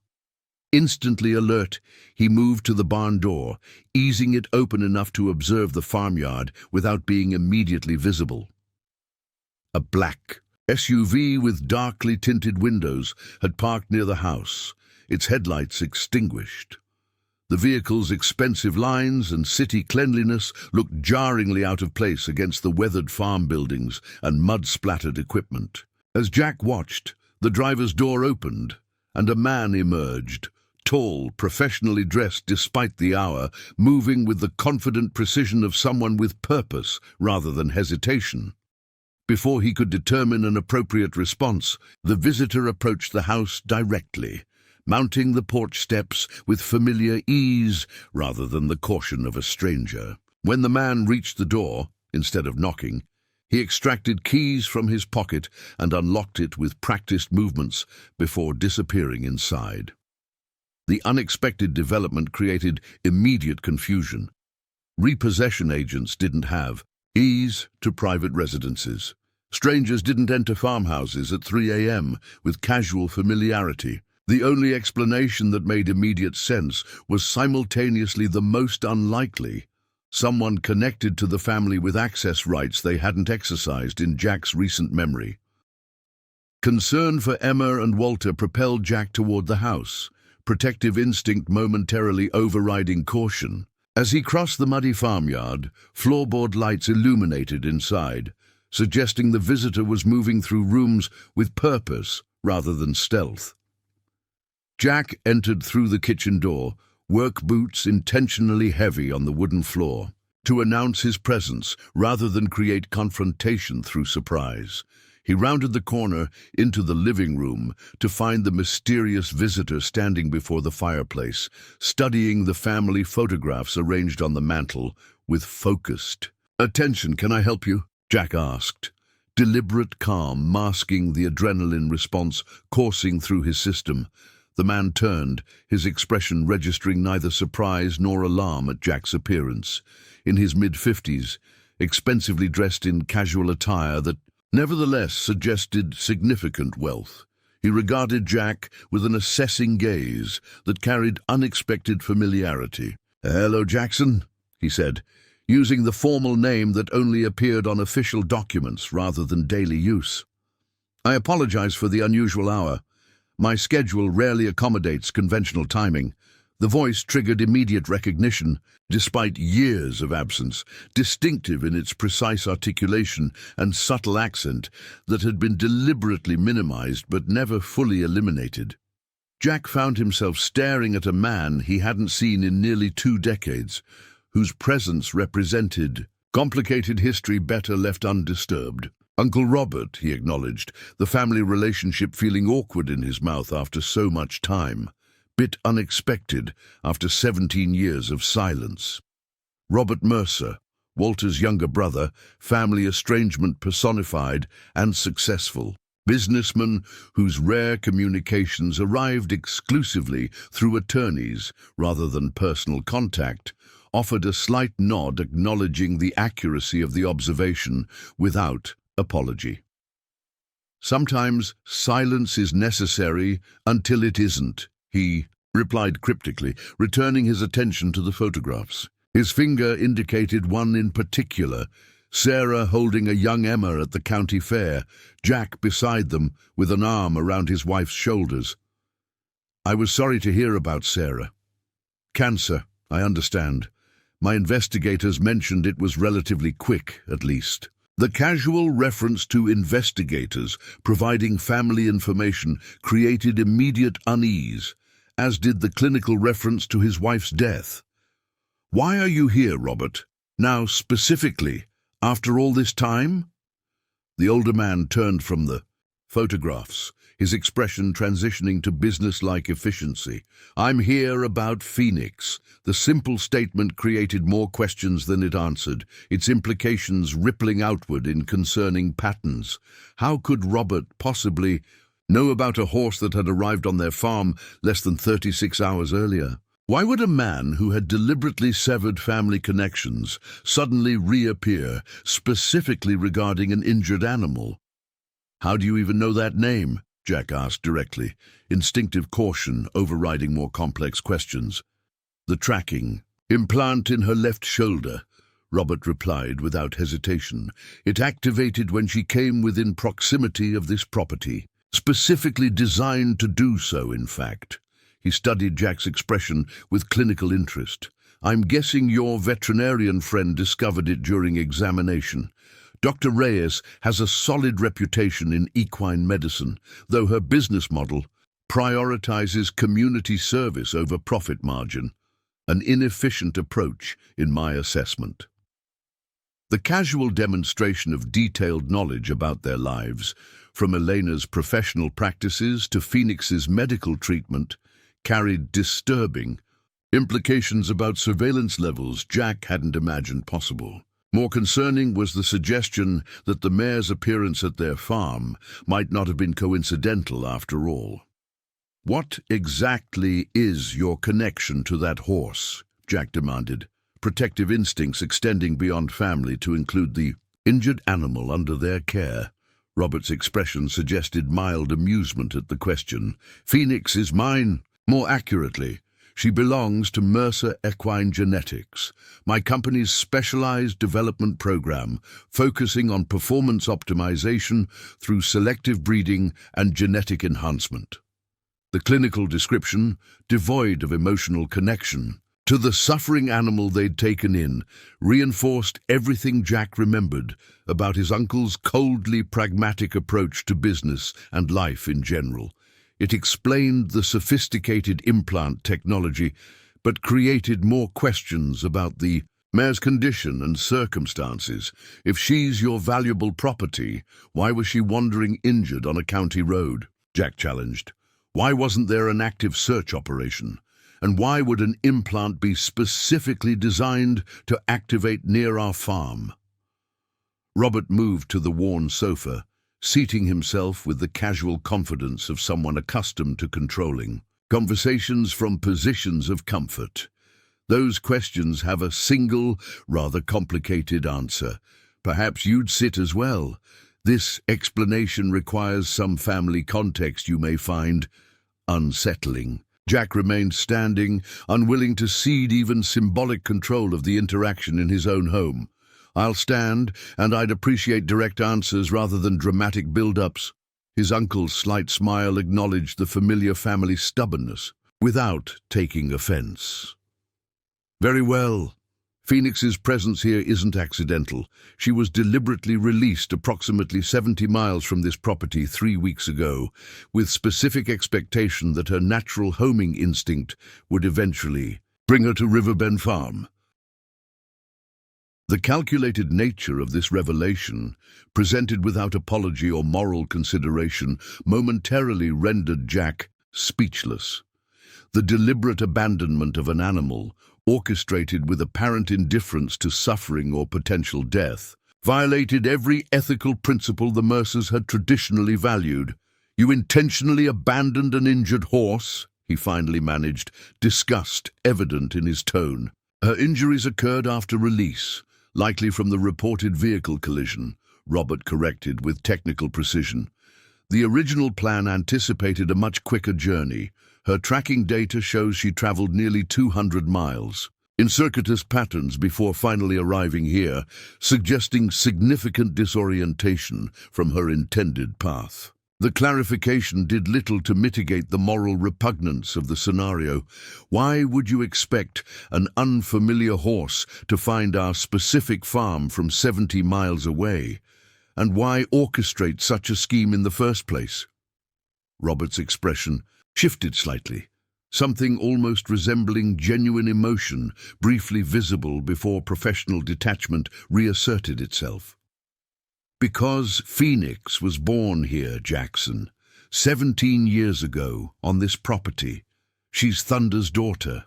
Instantly alert, he moved to the barn door, easing it open enough to observe the farmyard without being immediately visible. A black SUV with darkly tinted windows had parked near the house, its headlights extinguished. The vehicle's expensive lines and city cleanliness looked jarringly out of place against the weathered farm buildings and mud-splattered equipment. As Jack watched, the driver's door opened, and a man emerged, tall, professionally dressed despite the hour, moving with the confident precision of someone with purpose rather than hesitation. Before he could determine an appropriate response, the visitor approached the house directly, mounting the porch steps with familiar ease rather than the caution of a stranger. When the man reached the door, instead of knocking, he extracted keys from his pocket and unlocked it with practiced movements before disappearing inside. The unexpected development created immediate confusion. Repossession agents didn't have keys to private residences. Strangers didn't enter farmhouses at 3 a.m. with casual familiarity. The only explanation that made immediate sense was simultaneously the most unlikely: someone connected to the family with access rights they hadn't exercised in Jack's recent memory. Concern for Emma and Walter propelled Jack toward the house, protective instinct momentarily overriding caution. As he crossed the muddy farmyard, floorboard lights illuminated inside, suggesting the visitor was moving through rooms with purpose rather than stealth. Jack entered through the kitchen door, work boots intentionally heavy on the wooden floor, to announce his presence rather than create confrontation through surprise. He rounded the corner into the living room to find the mysterious visitor standing before the fireplace, studying the family photographs arranged on the mantel with focused attention. "Can I help you?" Jack asked, deliberate calm masking the adrenaline response coursing through his system. The man turned, his expression registering neither surprise nor alarm at Jack's appearance. In his mid-50s, expensively dressed in casual attire that nevertheless suggested significant wealth, He regarded Jack with an assessing gaze that carried unexpected familiarity. "Hello, Jackson," he said, using the formal name that only appeared on official documents rather than daily use. "I apologize for the unusual hour. My schedule rarely accommodates conventional timing." The voice triggered immediate recognition, despite years of absence, distinctive in its precise articulation and subtle accent that had been deliberately minimized but never fully eliminated. Jack found himself staring at a man he hadn't seen in nearly 2 decades, whose presence represented complicated history better left undisturbed. "Uncle Robert," he acknowledged, the family relationship feeling awkward in his mouth after so much time. Bit unexpected after 17 years of silence. Robert Mercer, Walter's younger brother, family estrangement personified and successful. Businessman whose rare communications arrived exclusively through attorneys rather than personal contact, offered a slight nod acknowledging the accuracy of the observation without apology. "Sometimes silence is necessary until it isn't," he replied cryptically, returning his attention to the photographs. His finger indicated one in particular, Sarah holding a young Emma at the county fair, Jack beside them with an arm around his wife's shoulders. "I was sorry to hear about Sarah. Cancer, I understand. My investigators mentioned it was relatively quick, at least." The casual reference to investigators providing family information created immediate unease, as did the clinical reference to his wife's death. "Why are you here, Robert? Now, specifically, after all this time?" The older man turned from the photographs, his expression transitioning to business-like efficiency. "I'm here about Phoenix." The simple statement created more questions than it answered, its implications rippling outward in concerning patterns. How could Robert possibly know about a horse that had arrived on their farm less than 36 hours earlier? Why would a man who had deliberately severed family connections suddenly reappear, specifically regarding an injured animal? "How do you even know that name?" Jack asked directly, instinctive caution overriding more complex questions. "The tracking implant in her left shoulder," Robert replied without hesitation. "It activated when she came within proximity of this property. Specifically designed to do so, in fact." He studied Jack's expression with clinical interest. "I'm guessing your veterinarian friend discovered it during examination. Dr. Reyes has a solid reputation in equine medicine, though her business model prioritizes community service over profit margin, an inefficient approach in my assessment." The casual demonstration of detailed knowledge about their lives, from Elena's professional practices to Phoenix's medical treatment, carried disturbing implications about surveillance levels Jack hadn't imagined possible. More concerning was the suggestion that the mare's appearance at their farm might not have been coincidental after all. "What exactly is your connection to that horse?" Jack demanded, protective instincts extending beyond family to include the injured animal under their care. Robert's expression suggested mild amusement at the question. "Phoenix is mine. More accurately, she belongs to Mercer Equine Genetics, my company's specialized development program focusing on performance optimization through selective breeding and genetic enhancement." The clinical description, devoid of emotional connection to the suffering animal they'd taken in, reinforced everything Jack remembered about his uncle's coldly pragmatic approach to business and life in general. It explained the sophisticated implant technology, but created more questions about the mare's condition and circumstances. If she's your valuable property, why was she wandering injured on a county road? Jack challenged. Why wasn't there an active search operation? And why would an implant be specifically designed to activate near our farm? Robert moved to the worn sofa, seating himself with the casual confidence of someone accustomed to controlling conversations from positions of comfort. Those questions have a single, rather complicated answer. Perhaps you'd sit as well. This explanation requires some family context you may find unsettling. Jack remained standing, unwilling to cede even symbolic control of the interaction in his own home. "I'll stand, and I'd appreciate direct answers rather than dramatic build-ups." His uncle's slight smile acknowledged the familiar family stubbornness, without taking offense. "Very well. Phoenix's presence here isn't accidental. She was deliberately released approximately 70 miles from this property 3 weeks ago, with specific expectation that her natural homing instinct would eventually bring her to Riverbend Farm." The calculated nature of this revelation, presented without apology or moral consideration, momentarily rendered Jack speechless. The deliberate abandonment of an animal, orchestrated with apparent indifference to suffering or potential death, violated every ethical principle the Mercers had traditionally valued. "You intentionally abandoned an injured horse?" he finally managed, disgust evident in his tone. "Her injuries occurred after release, likely from the reported vehicle collision," Robert corrected with technical precision. "The original plan anticipated a much quicker journey. Her tracking data shows she traveled nearly 200 miles, in circuitous patterns before finally arriving here, suggesting significant disorientation from her intended path." The clarification did little to mitigate the moral repugnance of the scenario. Why would you expect an unfamiliar horse to find our specific farm from 70 miles away? And why orchestrate such a scheme in the first place? Robert's expression shifted slightly, something almost resembling genuine emotion briefly visible before professional detachment reasserted itself. "Because Phoenix was born here, Jackson, 17 years ago, on this property. She's Thunder's daughter."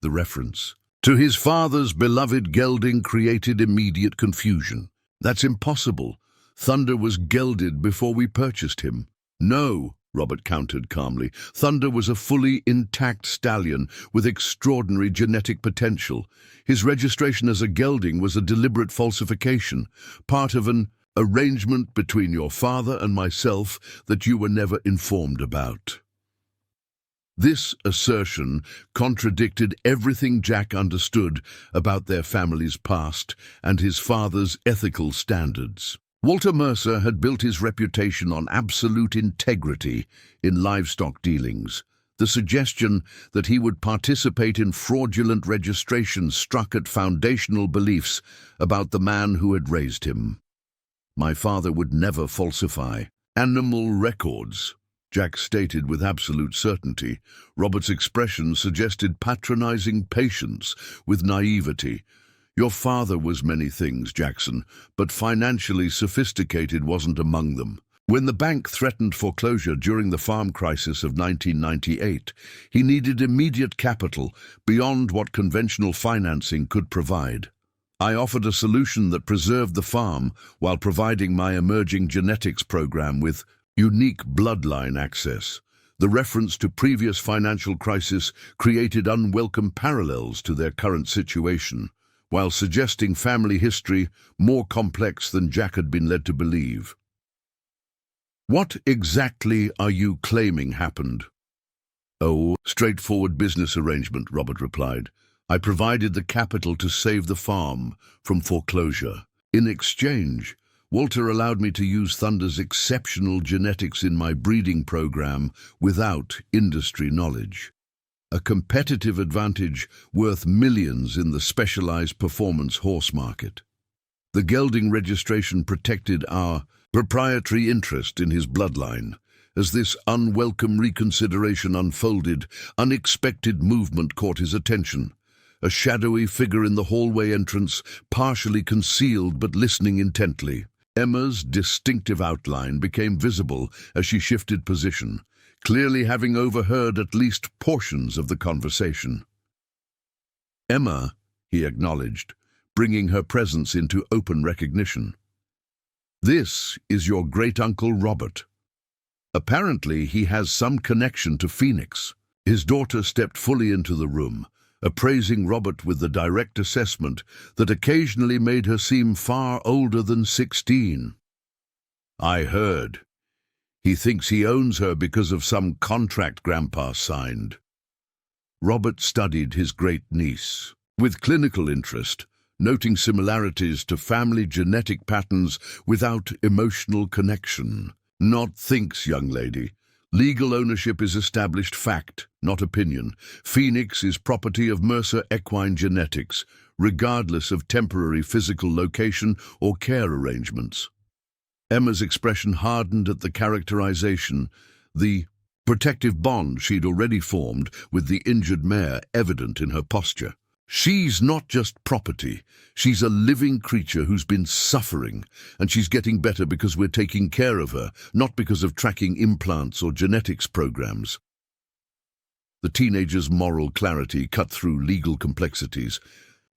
The reference to his father's beloved gelding created immediate confusion. "That's impossible. Thunder was gelded before we purchased him." "No," Robert countered calmly. "Thunder was a fully intact stallion with extraordinary genetic potential. His registration as a gelding was a deliberate falsification, part of an arrangement between your father and myself that you were never informed about." This assertion contradicted everything Jack understood about their family's past and his father's ethical standards. Walter Mercer had built his reputation on absolute integrity in livestock dealings. The suggestion that he would participate in fraudulent registration struck at foundational beliefs about the man who had raised him. "My father would never falsify animal records," Jack stated with absolute certainty. Robert's expression suggested patronizing patience with naivety. "Your father was many things, Jackson, but financially sophisticated wasn't among them. When the bank threatened foreclosure during the farm crisis of 1998, he needed immediate capital beyond what conventional financing could provide. I offered a solution that preserved the farm while providing my emerging genetics program with unique bloodline access. The reference to previous financial crisis created unwelcome parallels to their current situation, while suggesting family history more complex than Jack had been led to believe." "What exactly are you claiming happened?" "Oh, straightforward business arrangement," Robert replied. "I provided the capital to save the farm from foreclosure. In exchange, Walter allowed me to use Thunder's exceptional genetics in my breeding program without industry knowledge. A competitive advantage worth millions in the specialized performance horse market. The gelding registration protected our proprietary interest in his bloodline. As this unwelcome reconsideration unfolded, unexpected movement caught his attention. A shadowy figure in the hallway entrance, partially concealed but listening intently. Emma's distinctive outline became visible as she shifted position, clearly having overheard at least portions of the conversation. "Emma," he acknowledged, bringing her presence into open recognition. "This is your great-uncle Robert. Apparently he has some connection to Phoenix." His daughter stepped fully into the room, appraising Robert with the direct assessment that occasionally made her seem far older than 16. I heard. He thinks he owns her because of some contract Grandpa signed. Robert studied his great-niece with clinical interest, noting similarities to family genetic patterns without emotional connection. Not thinks, young lady. Legal ownership is established fact, not opinion. Phoenix is property of Mercer equine genetics, regardless of temporary physical location or care arrangements. Emma's expression hardened at the characterization, the protective bond she'd already formed with the injured mare evident in her posture. She's not just property. She's a living creature who's been suffering, and she's getting better because we're taking care of her, not because of tracking implants or genetics programs. The teenager's moral clarity cut through legal complexities.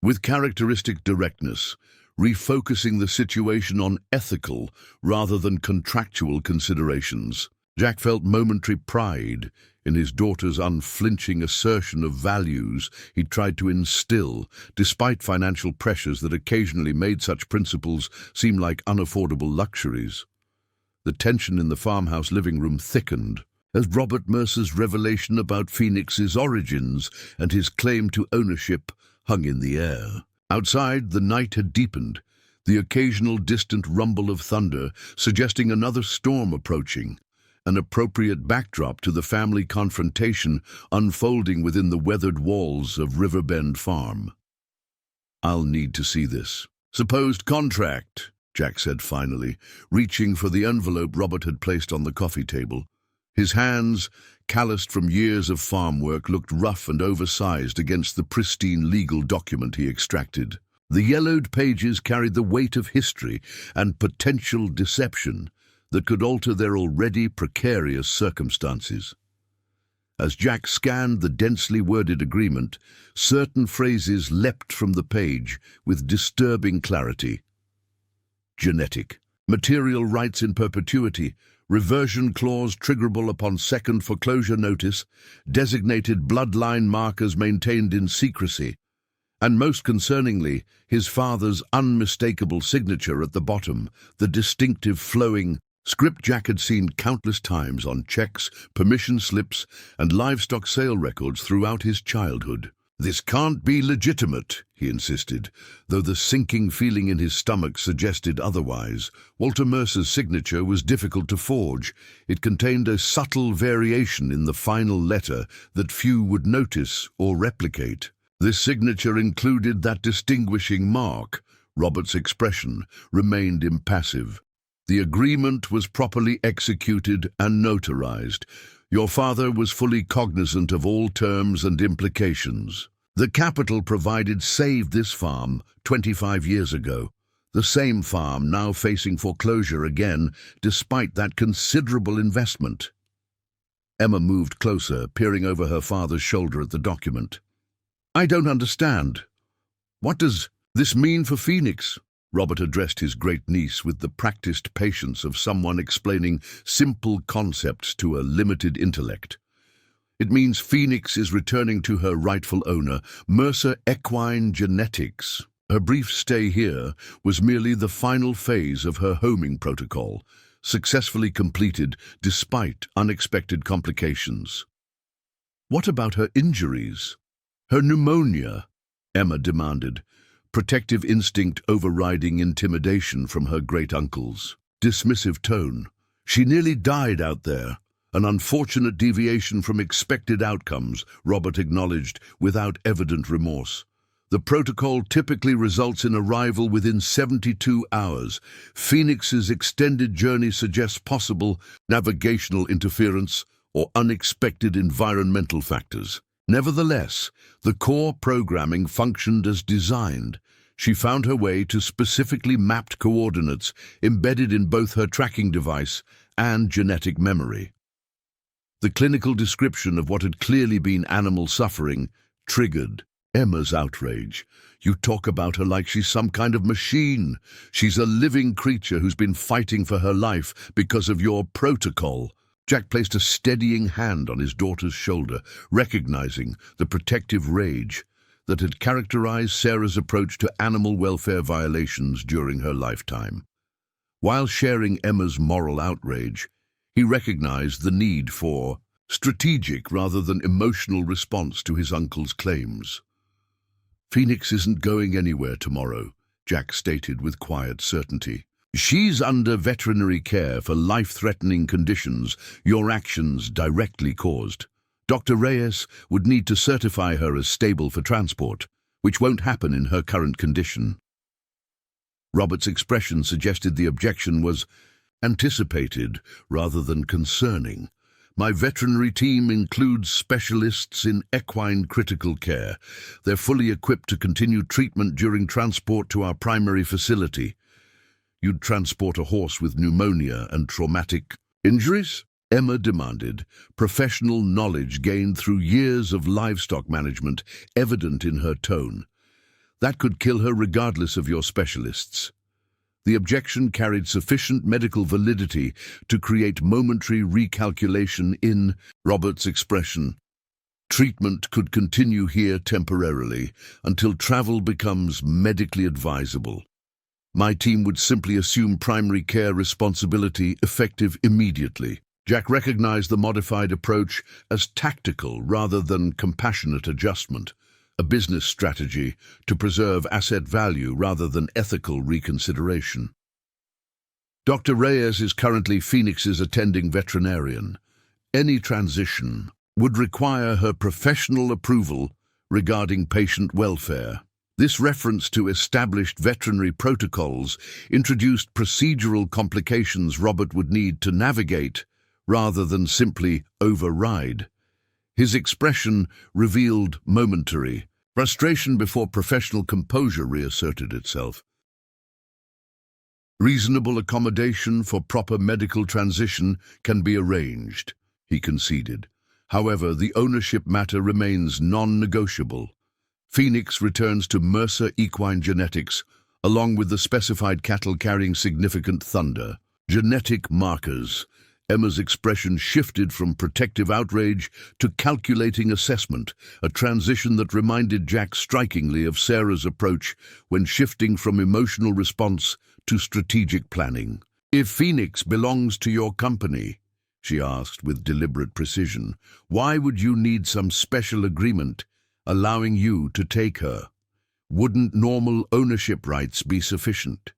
With characteristic directness, refocusing the situation on ethical rather than contractual considerations. Jack felt momentary pride in his daughter's unflinching assertion of values he'd tried to instill, despite financial pressures that occasionally made such principles seem like unaffordable luxuries. The tension in the farmhouse living room thickened as Robert Mercer's revelation about Phoenix's origins and his claim to ownership hung in the air. Outside, the night had deepened, the occasional distant rumble of thunder suggesting another storm approaching, an appropriate backdrop to the family confrontation unfolding within the weathered walls of Riverbend Farm. "I'll need to see this. Supposed contract," Jack said finally, reaching for the envelope Robert had placed on the coffee table. His hands, calloused from years of farm work, looked rough and oversized against the pristine legal document he extracted. The yellowed pages carried the weight of history and potential deception that could alter their already precarious circumstances. As Jack scanned the densely worded agreement, certain phrases leapt from the page with disturbing clarity. Genetic. Material rights in perpetuity. Reversion clause triggerable upon second foreclosure notice. Designated bloodline markers maintained in secrecy. And most concerningly, his father's unmistakable signature at the bottom, the distinctive flowing script Jack had seen countless times on checks, permission slips, and livestock sale records throughout his childhood. "This can't be legitimate," he insisted, though the sinking feeling in his stomach suggested otherwise. Walter Mercer's signature was difficult to forge. It contained a subtle variation in the final letter that few would notice or replicate. This signature included that distinguishing mark. Robert's expression remained impassive. "The agreement was properly executed and notarized. Your father was fully cognizant of all terms and implications. The capital provided saved this farm 25 years ago. The same farm now facing foreclosure again, despite that considerable investment." Emma moved closer, peering over her father's shoulder at the document. "I don't understand. What does this mean for Phoenix?" Robert addressed his great-niece with the practiced patience of someone explaining simple concepts to a limited intellect. "It means Phoenix is returning to her rightful owner, Mercer Equine Genetics. Her brief stay here was merely the final phase of her homing protocol, successfully completed despite unexpected complications." "What about her injuries? Her pneumonia?" Emma demanded, protective instinct overriding intimidation from her great-uncle's dismissive tone. "She nearly died out there. An unfortunate deviation from expected outcomes," Robert acknowledged without evident remorse. "The protocol typically results in arrival within 72 hours. Phoenix's extended journey suggests possible navigational interference or unexpected environmental factors. Nevertheless, the core programming functioned as designed. She found her way to specifically mapped coordinates embedded in both her tracking device and genetic memory." The clinical description of what had clearly been animal suffering triggered Emma's outrage. "You talk about her like she's some kind of machine. She's a living creature who's been fighting for her life because of your protocol." Jack placed a steadying hand on his daughter's shoulder, recognizing the protective rage that had characterized Sarah's approach to animal welfare violations during her lifetime. While sharing Emma's moral outrage, he recognized the need for strategic rather than emotional response to his uncle's claims. "Phoenix isn't going anywhere tomorrow," Jack stated with quiet certainty. "She's under veterinary care for life-threatening conditions your actions directly caused. Dr. Reyes would need to certify her as stable for transport, which won't happen in her current condition." Robert's expression suggested the objection was anticipated rather than concerning. "My veterinary team includes specialists in equine critical care. They're fully equipped to continue treatment during transport to our primary facility." "You'd transport a horse with pneumonia and traumatic injuries?" Emma demanded, professional knowledge gained through years of livestock management evident in her tone. "That could kill her regardless of your specialists." The objection carried sufficient medical validity to create momentary recalculation in Robert's expression. "Treatment could continue here temporarily until travel becomes medically advisable. My team would simply assume primary care responsibility effective immediately." Jack recognized the modified approach as tactical rather than compassionate adjustment, a business strategy to preserve asset value rather than ethical reconsideration. "Dr. Reyes is currently Phoenix's attending veterinarian. Any transition would require her professional approval regarding patient welfare." This reference to established veterinary protocols introduced procedural complications Robert would need to navigate rather than simply override. His expression revealed momentary frustration before professional composure reasserted itself. "Reasonable accommodation for proper medical transition can be arranged," he conceded. "However, the ownership matter remains non-negotiable. Phoenix returns to Mercer equine genetics, along with the specified cattle carrying significant thunder. Genetic markers." Emma's expression shifted from protective outrage to calculating assessment, a transition that reminded Jack strikingly of Sarah's approach when shifting from emotional response to strategic planning. "If Phoenix belongs to your company," she asked with deliberate precision, "why would you need some special agreement allowing you to take her? Wouldn't normal ownership rights be sufficient?"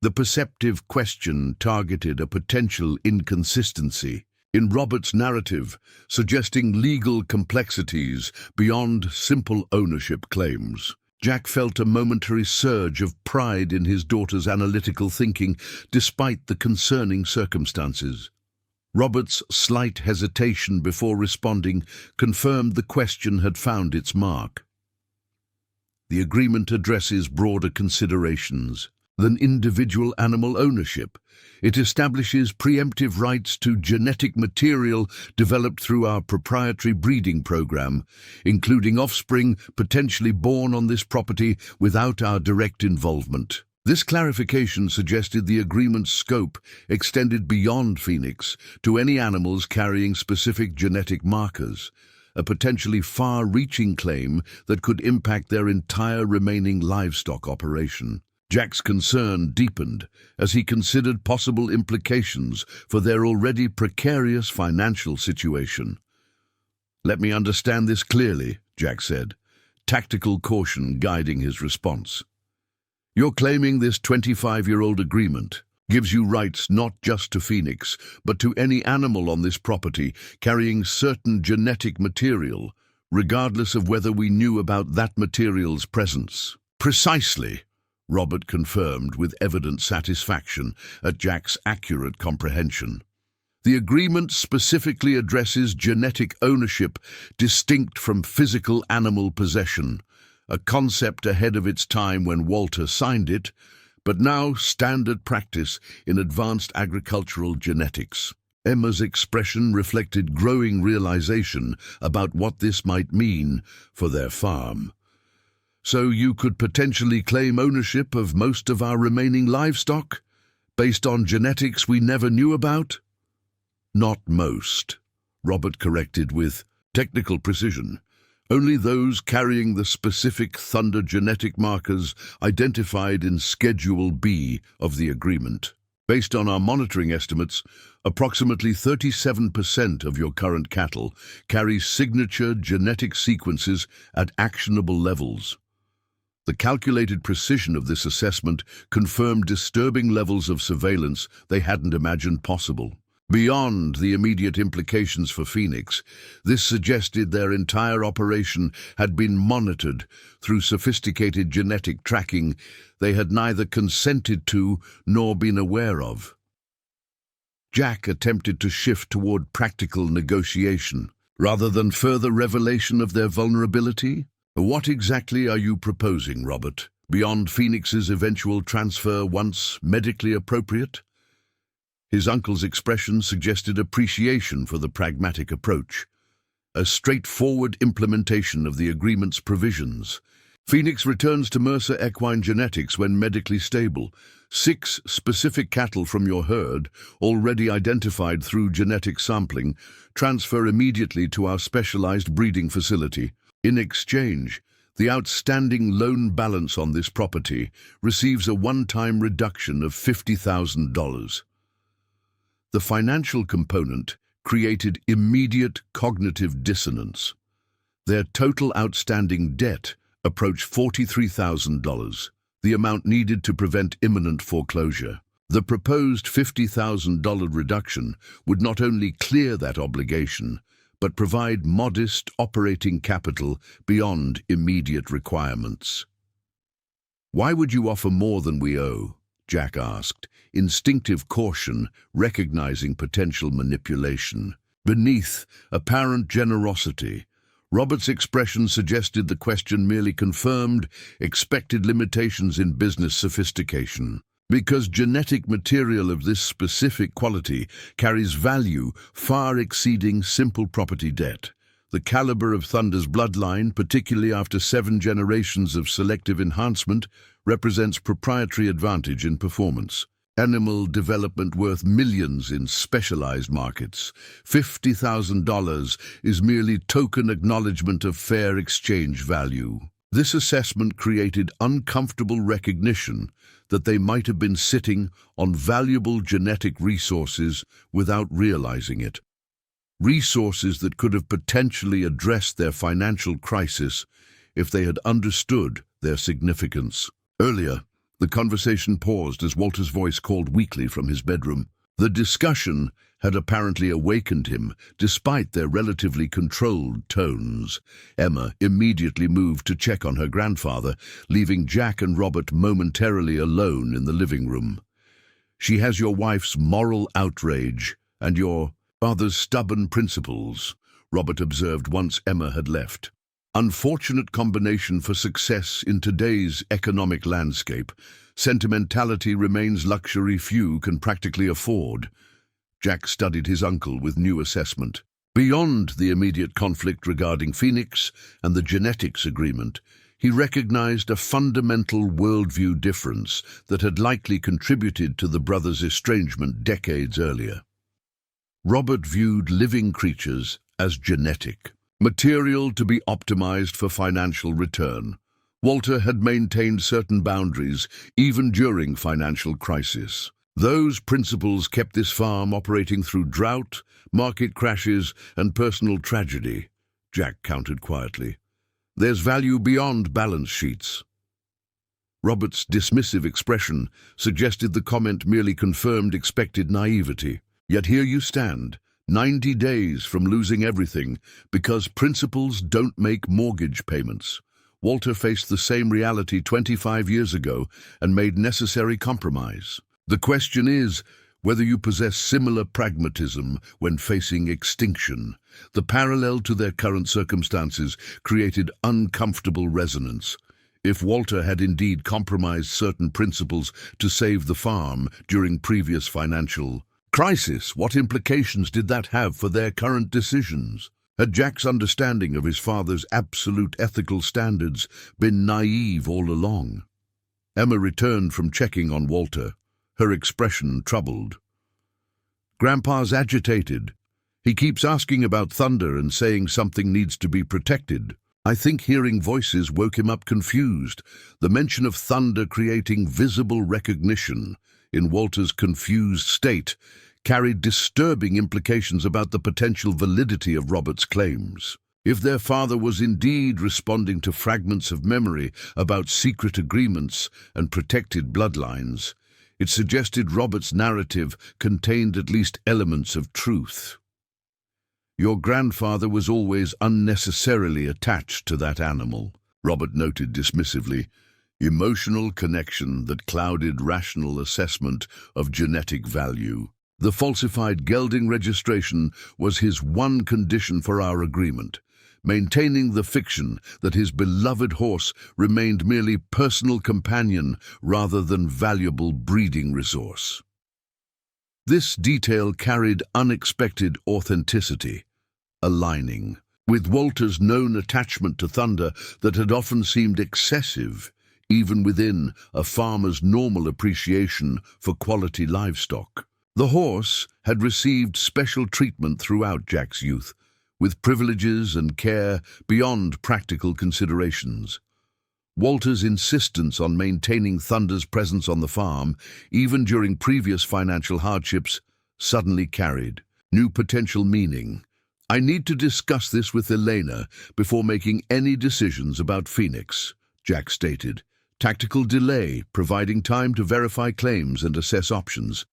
The perceptive question targeted a potential inconsistency in Robert's narrative, suggesting legal complexities beyond simple ownership claims. Jack felt a momentary surge of pride in his daughter's analytical thinking, despite the concerning circumstances. Robert's slight hesitation before responding confirmed the question had found its mark. The agreement addresses broader considerations than individual animal ownership. It establishes preemptive rights to genetic material developed through our proprietary breeding program, including offspring potentially born on this property without our direct involvement. This clarification suggested the agreement's scope extended beyond Phoenix to any animals carrying specific genetic markers, a potentially far-reaching claim that could impact their entire remaining livestock operation. Jack's concern deepened as he considered possible implications for their already precarious financial situation. "Let me understand this clearly," Jack said, tactical caution guiding his response. "You're claiming this 25-year-old agreement gives you rights not just to Phoenix, but to any animal on this property carrying certain genetic material, regardless of whether we knew about that material's presence." "Precisely," Robert confirmed with evident satisfaction at Jack's accurate comprehension. "The agreement specifically addresses genetic ownership distinct from physical animal possession, a concept ahead of its time when Walter signed it, but now standard practice in advanced agricultural genetics." Emma's expression reflected growing realization about what this might mean for their farm. "So you could potentially claim ownership of most of our remaining livestock, based on genetics we never knew about?" "Not most," Robert corrected with technical precision. Only those carrying the specific Thunder genetic markers identified in Schedule B of the agreement. Based on our monitoring estimates, approximately 37% of your current cattle carry signature genetic sequences at actionable levels. The calculated precision of this assessment confirmed disturbing levels of surveillance they hadn't imagined possible. Beyond the immediate implications for Phoenix, this suggested their entire operation had been monitored through sophisticated genetic tracking they had neither consented to nor been aware of. Jack attempted to shift toward practical negotiation, rather than further revelation of their vulnerability. What exactly are you proposing, Robert, beyond Phoenix's eventual transfer once medically appropriate? His uncle's expression suggested appreciation for the pragmatic approach, a straightforward implementation of the agreement's provisions. Phoenix returns to Mercer equine genetics when medically stable. 6 specific cattle from your herd, already identified through genetic sampling, transfer immediately to our specialized breeding facility. In exchange, the outstanding loan balance on this property receives a one-time reduction of $50,000. The financial component created immediate cognitive dissonance. Their total outstanding debt approached $43,000, the amount needed to prevent imminent foreclosure. The proposed $50,000 reduction would not only clear that obligation, but provide modest operating capital beyond immediate requirements. "Why would you offer more than we owe?" Jack asked, instinctive caution recognizing potential manipulation. Beneath apparent generosity, Robert's expression suggested the question merely confirmed expected limitations in business sophistication. Because genetic material of this specific quality carries value far exceeding simple property debt. The caliber of Thunder's bloodline, particularly after 7 generations of selective enhancement, represents proprietary advantage in performance. Animal development worth millions in specialized markets. $50,000 is merely token acknowledgement of fair exchange value. This assessment created uncomfortable recognition that they might have been sitting on valuable genetic resources without realizing it. Resources that could have potentially addressed their financial crisis if they had understood their significance. Earlier, the conversation paused as Walter's voice called weakly from his bedroom. The discussion had apparently awakened him, despite their relatively controlled tones. Emma immediately moved to check on her grandfather, leaving Jack and Robert momentarily alone in the living room. "She has your wife's moral outrage and your father's stubborn principles," Robert observed once Emma had left. "Unfortunate combination for success in today's economic landscape. Sentimentality remains luxury few can practically afford." Jack studied his uncle with new assessment. Beyond the immediate conflict regarding Phoenix and the genetics agreement, he recognized a fundamental worldview difference that had likely contributed to the brothers' estrangement decades earlier. Robert viewed living creatures as genetic, material to be optimized for financial return. Walter had maintained certain boundaries even during financial crisis. Those principles kept this farm operating through drought, market crashes, and personal tragedy, Jack countered quietly. "There's value beyond balance sheets." Robert's dismissive expression suggested the comment merely confirmed expected naivety. "Yet here you stand, 90 days from losing everything because principals don't make mortgage payments." Walter faced the same reality 25 years ago and made necessary compromise. The question is whether you possess similar pragmatism when facing extinction. The parallel to their current circumstances created uncomfortable resonance. If Walter had indeed compromised certain principles to save the farm during previous financial crisis, what implications did that have for their current decisions? Had Jack's understanding of his father's absolute ethical standards been naive all along? Emma returned from checking on Walter, her expression troubled. "Grandpa's agitated. He keeps asking about Thunder and saying something needs to be protected." I think hearing voices woke him up confused, the mention of thunder creating visible recognition in Walter's confused state carried disturbing implications about the potential validity of Robert's claims. If their father was indeed responding to fragments of memory about secret agreements and protected bloodlines, it suggested Robert's narrative contained at least elements of truth. "Your grandfather was always unnecessarily attached to that animal," Robert noted dismissively, emotional connection that clouded rational assessment of genetic value. The falsified gelding registration was his one condition for our agreement, maintaining the fiction that his beloved horse remained merely personal companion rather than valuable breeding resource. This detail carried unexpected authenticity, aligning with Walter's known attachment to thunder that had often seemed excessive, even within a farmer's normal appreciation for quality livestock. The horse had received special treatment throughout Jack's youth, with privileges and care beyond practical considerations. Walter's insistence on maintaining Thunder's presence on the farm, even during previous financial hardships, suddenly carried new potential meaning. "I need to discuss this with Elena before making any decisions about Phoenix," Jack stated. "Tactical delay, providing time to verify claims and assess options.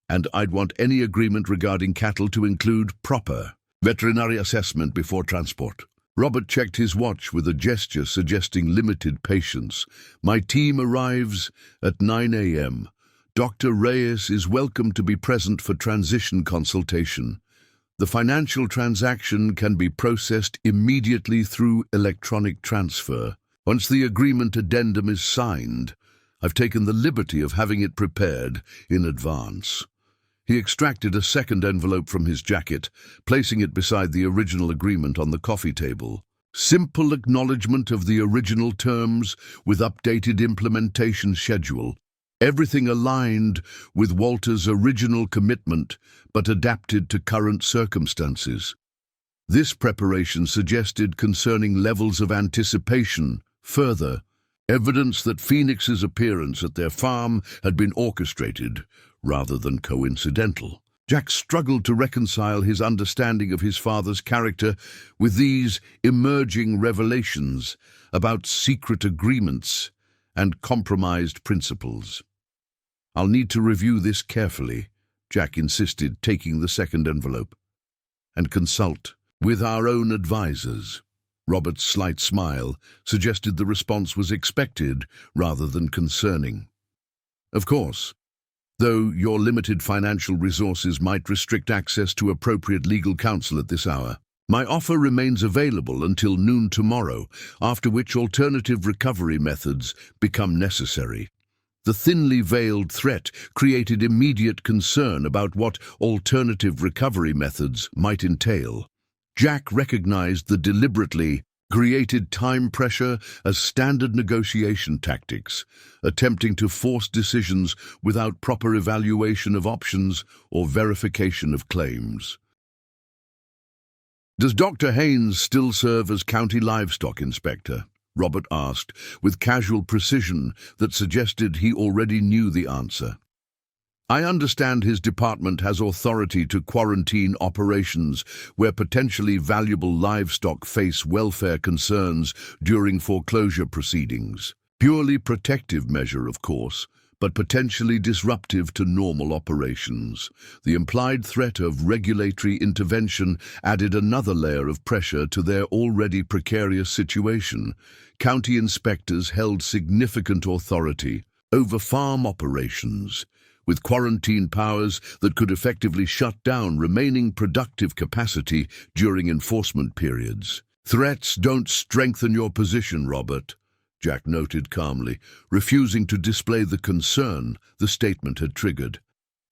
And I'd want any agreement regarding cattle to include proper veterinary assessment before transport." Robert checked his watch with a gesture suggesting limited patience. "My team arrives at 9 a.m. Dr. Reyes is welcome to be present for transition consultation. The financial transaction can be processed immediately through electronic transfer. Once the agreement addendum is signed, I've taken the liberty of having it prepared in advance." He extracted a second envelope from his jacket, placing it beside the original agreement on the coffee table. "Simple acknowledgement of the original terms with updated implementation schedule. Everything aligned with Walter's original commitment, but adapted to current circumstances." This preparation suggested concerning levels of anticipation. Further, evidence that Phoenix's appearance at their farm had been orchestrated rather than coincidental. Jack struggled to reconcile his understanding of his father's character with these emerging revelations about secret agreements and compromised principles. "I'll need to review this carefully," Jack insisted, taking the second envelope, "and consult with our own advisors." Robert's slight smile suggested the response was expected rather than concerning. "Of course, though your limited financial resources might restrict access to appropriate legal counsel at this hour. My offer remains available until noon tomorrow, after which alternative recovery methods become necessary." The thinly veiled threat created immediate concern about what alternative recovery methods might entail. Jack recognized the deliberately created time pressure as standard negotiation tactics, attempting to force decisions without proper evaluation of options or verification of claims. "Does Dr. Haynes still serve as county livestock inspector?" Robert asked, with casual precision that suggested he already knew the answer. "I understand his department has authority to quarantine operations where potentially valuable livestock face welfare concerns during foreclosure proceedings. Purely protective measure, of course, but potentially disruptive to normal operations." The implied threat of regulatory intervention added another layer of pressure to their already precarious situation. County inspectors held significant authority over farm operations, with quarantine powers that could effectively shut down remaining productive capacity during enforcement periods. "Threats don't strengthen your position, Robert," Jack noted calmly, refusing to display the concern the statement had triggered.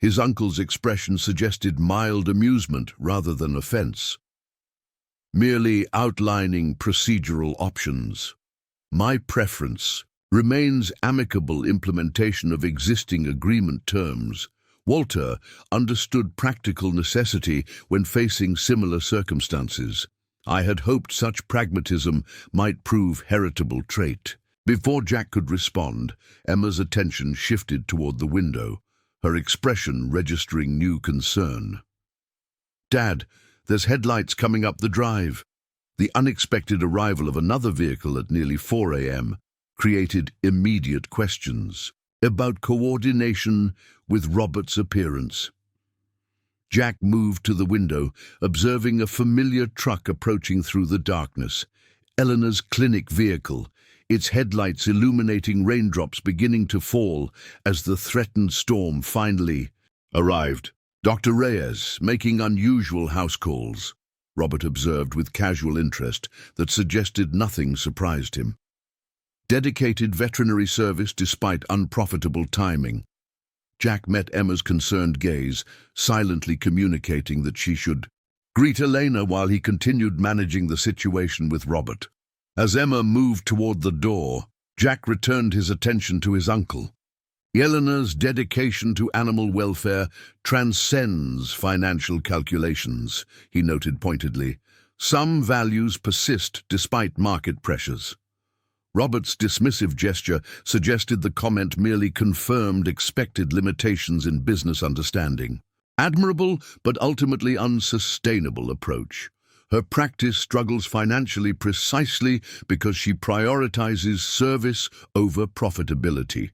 His uncle's expression suggested mild amusement rather than offense. "Merely outlining procedural options. My preference remains amicable implementation of existing agreement terms." Walter understood practical necessity when facing similar circumstances. I had hoped such pragmatism might prove heritable trait. Before Jack could respond, Emma's attention shifted toward the window, her expression registering new concern. "Dad, there's headlights coming up the drive." The unexpected arrival of another vehicle at nearly 4 a.m. created immediate questions about coordination with Robert's appearance. Jack moved to the window, observing a familiar truck approaching through the darkness. Elena's clinic vehicle, its headlights illuminating raindrops beginning to fall as the threatened storm finally arrived. "Dr. Reyes, making unusual house calls," Robert observed with casual interest that suggested nothing surprised him. "Dedicated veterinary service despite unprofitable timing." Jack met Emma's concerned gaze, silently communicating that she should greet Elena while he continued managing the situation with Robert. As Emma moved toward the door, Jack returned his attention to his uncle. Elena's dedication to animal welfare transcends financial calculations, he noted pointedly. Some values persist despite market pressures. Robert's dismissive gesture suggested the comment merely confirmed expected limitations in business understanding. Admirable, but ultimately unsustainable approach. Her practice struggles financially precisely because she prioritizes service over profitability.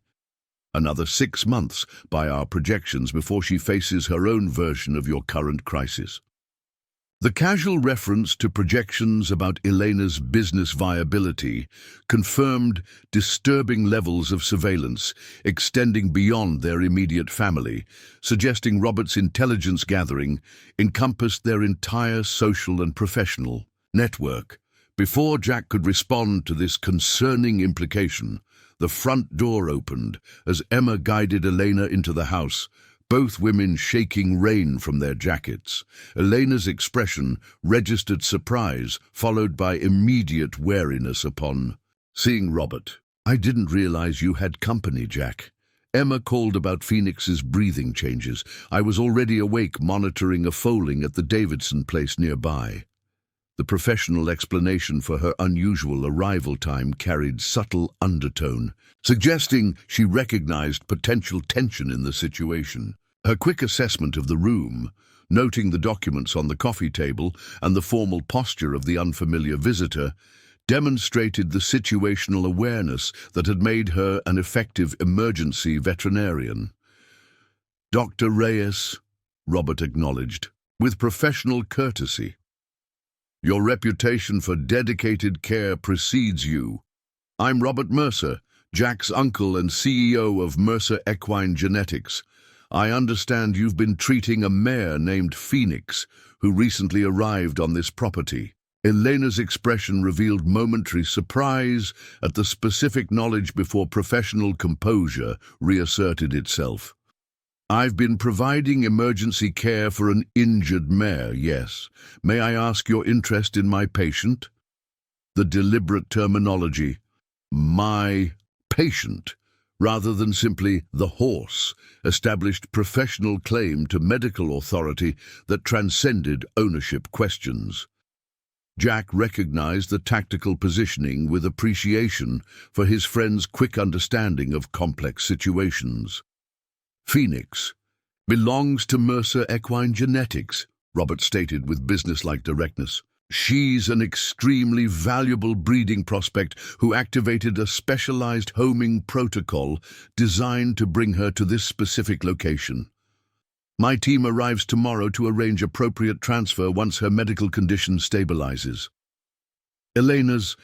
Another 6 months by our projections before she faces her own version of your current crisis. The casual reference to projections about Elena's business viability confirmed disturbing levels of surveillance extending beyond their immediate family, suggesting Robert's intelligence gathering encompassed their entire social and professional network. Before Jack could respond to this concerning implication, the front door opened as Emma guided Elena into the house, both women shaking rain from their jackets. Elena's expression registered surprise, followed by immediate wariness upon seeing Robert. "I didn't realize you had company, Jack." Emma called about Phoenix's breathing changes. "I was already awake monitoring a foaling at the Davidson place nearby." The professional explanation for her unusual arrival time carried subtle undertone, suggesting she recognized potential tension in the situation. Her quick assessment of the room, noting the documents on the coffee table and the formal posture of the unfamiliar visitor, demonstrated the situational awareness that had made her an effective emergency veterinarian. "Dr. Reyes," Robert acknowledged, with professional courtesy. "Your reputation for dedicated care precedes you. I'm Robert Mercer, Jack's uncle and CEO of Mercer Equine Genetics. I understand you've been treating a mare named Phoenix, who recently arrived on this property." Elena's expression revealed momentary surprise at the specific knowledge before professional composure reasserted itself. "I've been providing emergency care for an injured mare, yes. May I ask your interest in my patient?" The deliberate terminology, "my patient," rather than simply "the horse," established professional claim to medical authority that transcended ownership questions. Jack recognized the tactical positioning with appreciation for his friend's quick understanding of complex situations. "Phoenix belongs to Mercer Equine Genetics," Robert stated with businesslike directness. "She's an extremely valuable breeding prospect who activated a specialized homing protocol designed to bring her to this specific location. My team arrives tomorrow to arrange appropriate transfer once her medical condition stabilizes." Elena's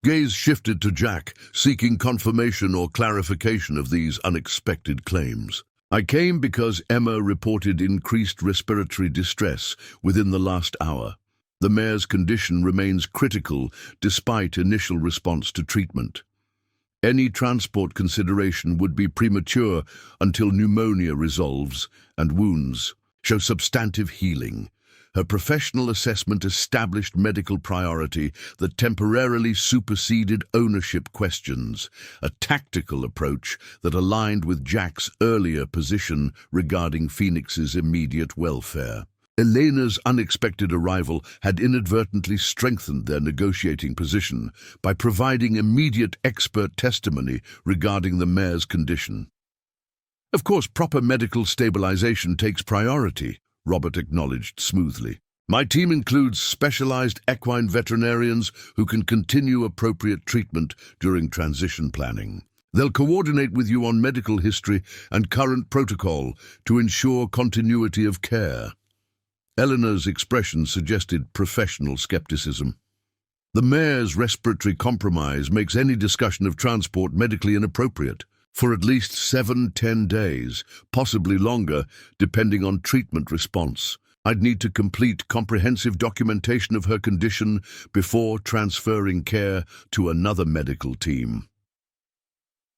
gaze shifted to Jack, seeking confirmation or clarification of these unexpected claims. "I came because Emma reported increased respiratory distress within the last hour. The mare's condition remains critical despite initial response to treatment. Any transport consideration would be premature until pneumonia resolves and wounds show substantive healing." Her professional assessment established medical priority that temporarily superseded ownership questions, a tactical approach that aligned with Jack's earlier position regarding Phoenix's immediate welfare. Elena's unexpected arrival had inadvertently strengthened their negotiating position by providing immediate expert testimony regarding the mare's condition. Of course, proper medical stabilization takes priority, Robert acknowledged smoothly. My team includes specialized equine veterinarians who can continue appropriate treatment during transition planning. They'll coordinate with you on medical history and current protocol to ensure continuity of care. Elena's expression suggested professional skepticism. The mare's respiratory compromise makes any discussion of transport medically inappropriate for at least 7-10 days, possibly longer, depending on treatment response. I'd need to complete comprehensive documentation of her condition before transferring care to another medical team.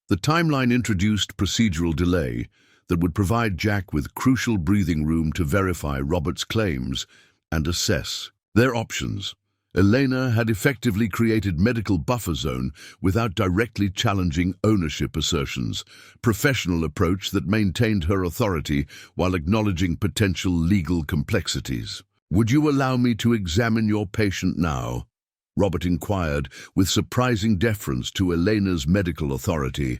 The timeline introduced procedural delay that would provide Jack with crucial breathing room to verify Robert's claims and assess their options. Elena had effectively created medical buffer zone without directly challenging ownership assertions, professional approach that maintained her authority while acknowledging potential legal complexities. Would you allow me to examine your patient now? Robert inquired with surprising deference to Elena's medical authority.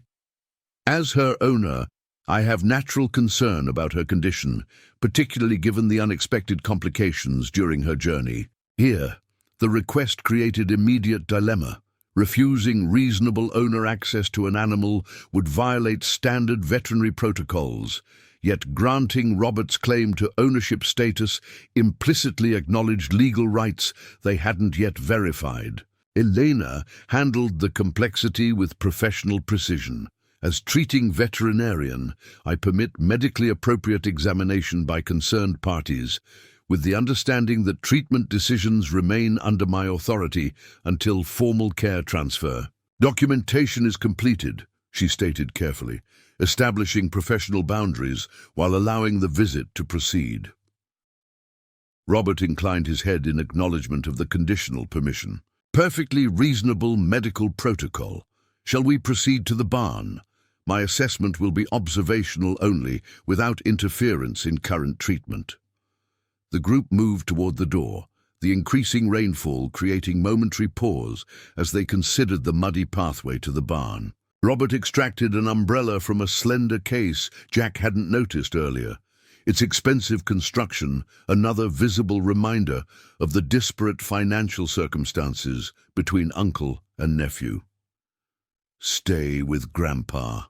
As her owner, I have natural concern about her condition, particularly given the unexpected complications during her journey. Here, the request created immediate dilemma. Refusing reasonable owner access to an animal would violate standard veterinary protocols, yet granting Robert's claim to ownership status implicitly acknowledged legal rights they hadn't yet verified. Elena handled the complexity with professional precision. As treating veterinarian, I permit medically appropriate examination by concerned parties, with the understanding that treatment decisions remain under my authority until formal care transfer. Documentation is completed, she stated carefully, establishing professional boundaries while allowing the visit to proceed. Robert inclined his head in acknowledgement of the conditional permission. Perfectly reasonable medical protocol. Shall we proceed to the barn? My assessment will be observational only, without interference in current treatment. The group moved toward the door, the increasing rainfall creating momentary pause as they considered the muddy pathway to the barn. Robert extracted an umbrella from a slender case Jack hadn't noticed earlier. Its expensive construction, another visible reminder of the disparate financial circumstances between uncle and nephew. Stay with Grandpa,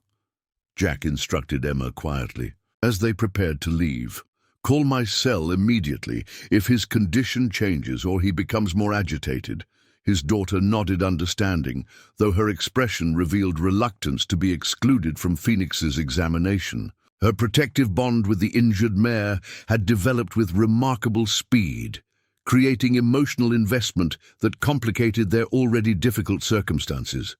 Jack instructed Emma quietly, as they prepared to leave. Call my cell immediately if his condition changes or he becomes more agitated. His daughter nodded understanding, though her expression revealed reluctance to be excluded from Phoenix's examination. Her protective bond with the injured mare had developed with remarkable speed, creating emotional investment that complicated their already difficult circumstances.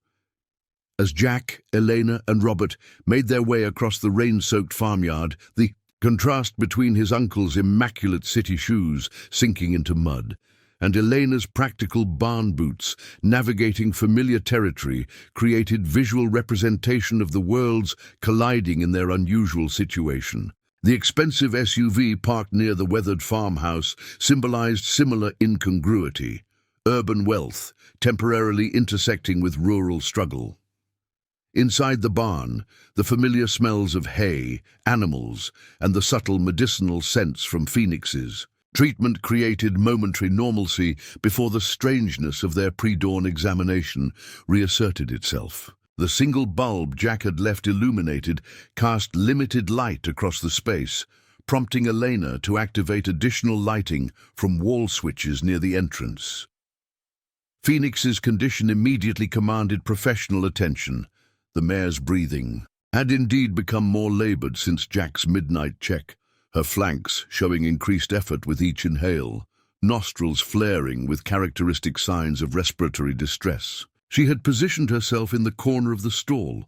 As Jack, Elena, and Robert made their way across the rain-soaked farmyard, the contrast between his uncle's immaculate city shoes sinking into mud and Elena's practical barn boots navigating familiar territory created visual representation of the worlds colliding in their unusual situation. The expensive SUV parked near the weathered farmhouse symbolized similar incongruity, urban wealth temporarily intersecting with rural struggle. Inside the barn, the familiar smells of hay, animals, and the subtle medicinal scents from phoenixes. Treatment created momentary normalcy before the strangeness of their pre-dawn examination reasserted itself. The single bulb Jack had left illuminated cast limited light across the space, prompting Elena to activate additional lighting from wall switches near the entrance. Phoenix's condition immediately commanded professional attention. The mare's breathing had indeed become more labored since Jack's midnight check, her flanks showing increased effort with each inhale, nostrils flaring with characteristic signs of respiratory distress. She had positioned herself in the corner of the stall,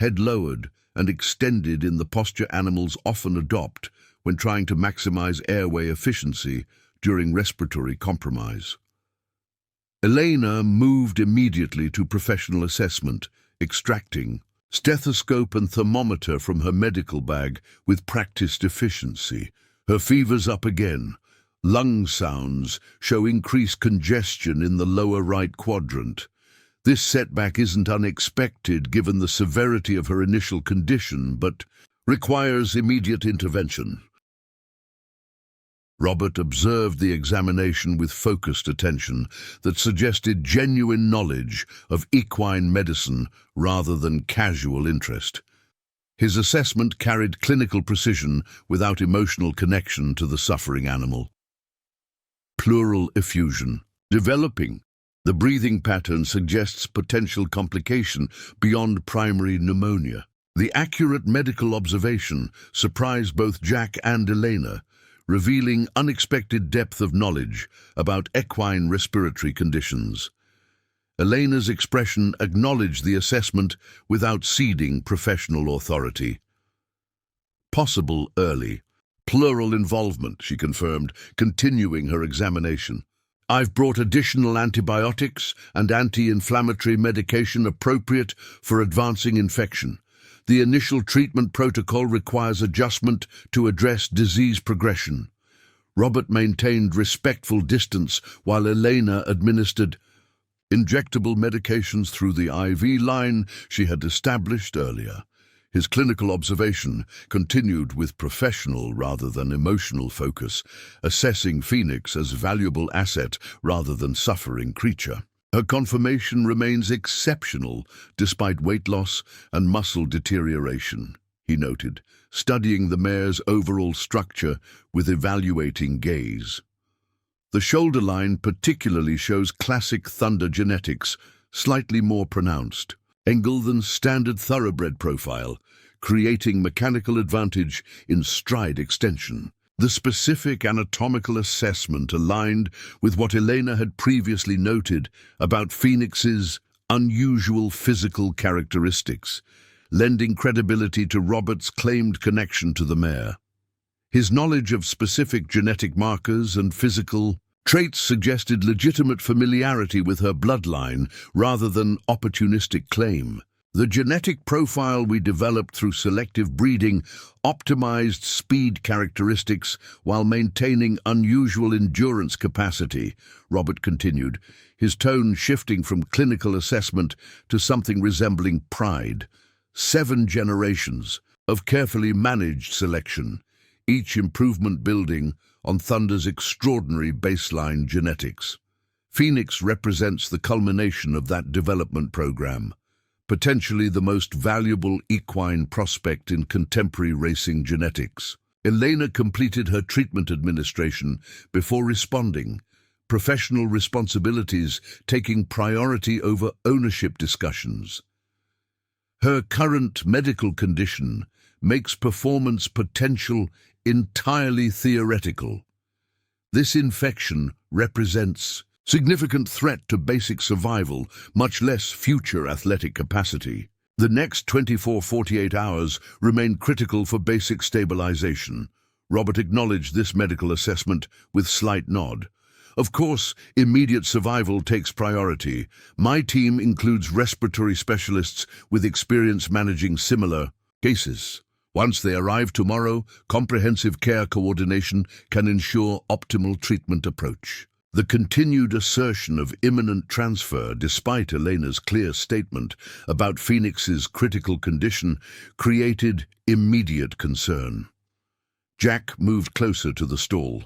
head lowered and extended in the posture animals often adopt when trying to maximize airway efficiency during respiratory compromise. Elena moved immediately to professional assessment, extracting stethoscope and thermometer from her medical bag with practiced efficiency. Her fever's up again, Lung sounds show increased congestion in the lower right quadrant. This setback isn't unexpected given the severity of her initial condition, but requires immediate intervention. Robert observed the examination with focused attention that suggested genuine knowledge of equine medicine rather than casual interest. His assessment carried clinical precision without emotional connection to the suffering animal. Pleural effusion. Developing. The breathing pattern suggests potential complication beyond primary pneumonia. The accurate medical observation surprised both Jack and Elena, revealing unexpected depth of knowledge about equine respiratory conditions. Elena's expression acknowledged the assessment without ceding professional authority. Possible early. Pleural involvement, she confirmed, continuing her examination. I've brought additional antibiotics and anti-inflammatory medication appropriate for advancing infection. The initial treatment protocol requires adjustment to address disease progression. Robert maintained respectful distance while Elena administered injectable medications through the IV line she had established earlier. His clinical observation continued with professional rather than emotional focus, assessing Phoenix as valuable asset rather than suffering creature. Her conformation remains exceptional despite weight loss and muscle deterioration, he noted, studying the mare's overall structure with evaluating gaze. The shoulder line particularly shows classic Thunder genetics, slightly more pronounced, angle than standard Thoroughbred profile, creating mechanical advantage in stride extension. The specific anatomical assessment aligned with what Elena had previously noted about Phoenix's unusual physical characteristics, lending credibility to Robert's claimed connection to the mare. His knowledge of specific genetic markers and physical traits suggested legitimate familiarity with her bloodline rather than opportunistic claim. The genetic profile we developed through selective breeding optimized speed characteristics while maintaining unusual endurance capacity, Robert continued, his tone shifting from clinical assessment to something resembling pride. 7 generations of carefully managed selection, each improvement building on Thunder's extraordinary baseline genetics. Phoenix represents the culmination of that development program, potentially the most valuable equine prospect in contemporary racing genetics. Elena completed her treatment administration before responding, professional responsibilities taking priority over ownership discussions. Her current medical condition makes performance potential entirely theoretical. This infection represents significant threat to basic survival, much less future athletic capacity. The next 24-48 hours remain critical for basic stabilization. Robert acknowledged this medical assessment with slight nod. Of course, immediate survival takes priority. My team includes respiratory specialists with experience managing similar cases. Once they arrive tomorrow, comprehensive care coordination can ensure optimal treatment approach. The continued assertion of imminent transfer, despite Elena's clear statement about Phoenix's critical condition, created immediate concern. Jack moved closer to the stall,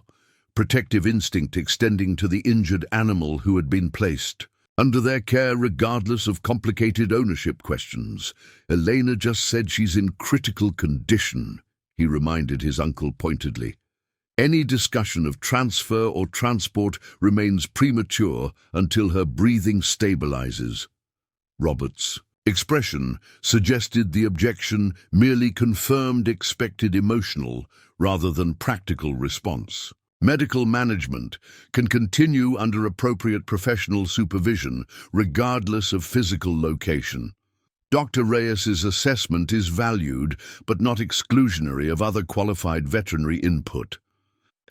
protective instinct extending to the injured animal who had been placed under their care regardless of complicated ownership questions. Elena just said she's in critical condition, he reminded his uncle pointedly. Any discussion of transfer or transport remains premature until her breathing stabilizes. Robert's expression suggested the objection merely confirmed expected emotional rather than practical response. Medical management can continue under appropriate professional supervision, regardless of physical location. Dr. Reyes's assessment is valued, but not exclusionary of other qualified veterinary input.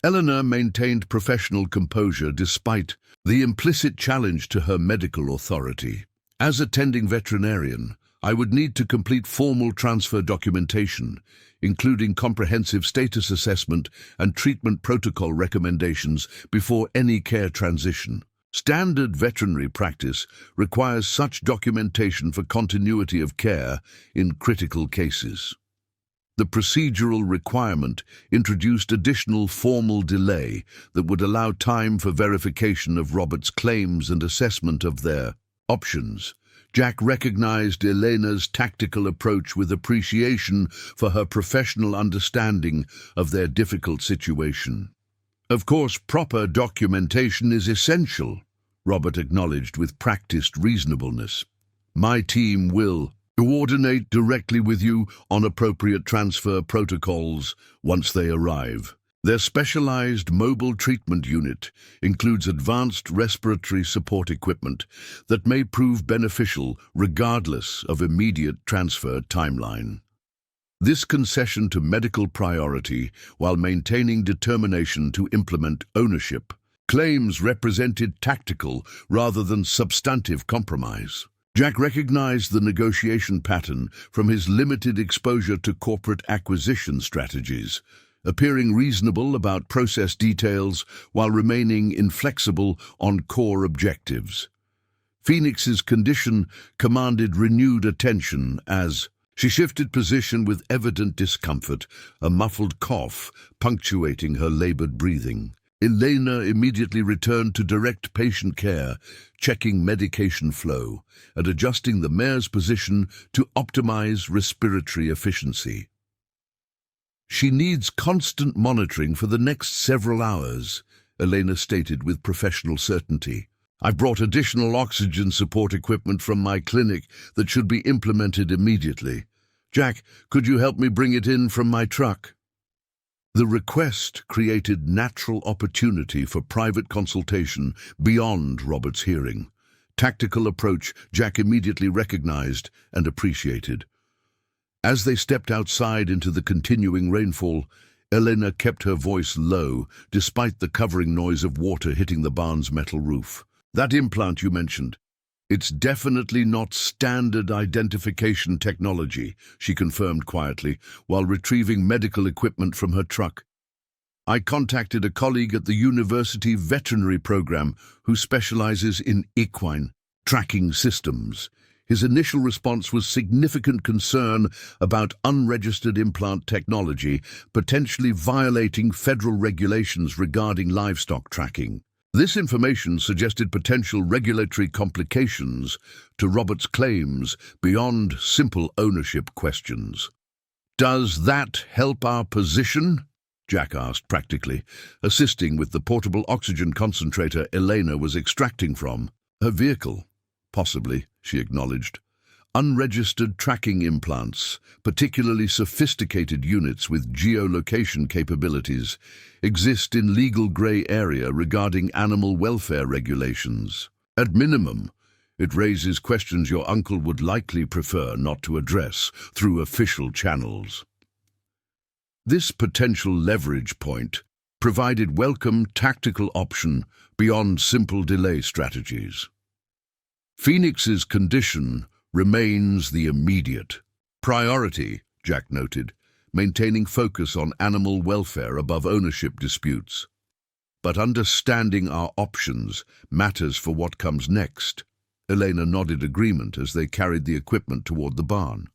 Elena maintained professional composure despite the implicit challenge to her medical authority. As attending veterinarian, I would need to complete formal transfer documentation, including comprehensive status assessment and treatment protocol recommendations before any care transition. Standard veterinary practice requires such documentation for continuity of care in critical cases. The procedural requirement introduced additional formal delay that would allow time for verification of Robert's claims and assessment of their options. Jack recognized Elena's tactical approach with appreciation for her professional understanding of their difficult situation. Of course, proper documentation is essential, Robert acknowledged with practiced reasonableness. My team will coordinate directly with you on appropriate transfer protocols once they arrive. Their specialized mobile treatment unit includes advanced respiratory support equipment that may prove beneficial regardless of immediate transfer timeline. This concession to medical priority while maintaining determination to implement ownership claims represented tactical rather than substantive compromise. Jack recognized the negotiation pattern from his limited exposure to corporate acquisition strategies, appearing reasonable about process details while remaining inflexible on core objectives. Phoenix's condition commanded renewed attention as she shifted position with evident discomfort, a muffled cough punctuating her labored breathing. Elena immediately returned to direct patient care, checking medication flow and adjusting the mare's position to optimize respiratory efficiency. She needs constant monitoring for the next several hours, Elena stated with professional certainty. I've brought additional oxygen support equipment from my clinic that should be implemented immediately. Jack, could you help me bring it in from my truck? The request created natural opportunity for private consultation beyond Robert's hearing. Tactical approach Jack immediately recognized and appreciated. As they stepped outside into the continuing rainfall, Elena kept her voice low despite the covering noise of water hitting the barn's metal roof. That implant you mentioned, it's definitely not standard identification technology, she confirmed quietly, while retrieving medical equipment from her truck. I contacted a colleague at the university veterinary program who specializes in equine tracking systems. His initial response was significant concern about unregistered implant technology potentially violating federal regulations regarding livestock tracking. This information suggested potential regulatory complications to Robert's claims beyond simple ownership questions. Does that help our position? Jack asked practically, assisting with the portable oxygen concentrator Elena was extracting from her vehicle. Possibly, she acknowledged. Unregistered tracking implants, particularly sophisticated units with geolocation capabilities, exist in legal grey area regarding animal welfare regulations. At minimum, it raises questions your uncle would likely prefer not to address through official channels. This potential leverage point provided welcome tactical option beyond simple delay strategies. Phoenix's condition remains the immediate priority, Jack noted, maintaining focus on animal welfare above ownership disputes. But understanding our options matters for what comes next. Elena nodded agreement as they carried the equipment toward the barn.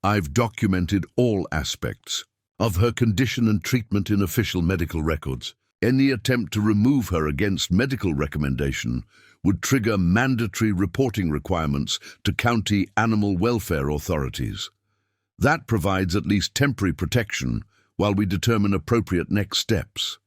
I've documented all aspects of her condition and treatment in official medical records. Any attempt to remove her against medical recommendation would trigger mandatory reporting requirements to county animal welfare authorities. That provides at least temporary protection while we determine appropriate next steps.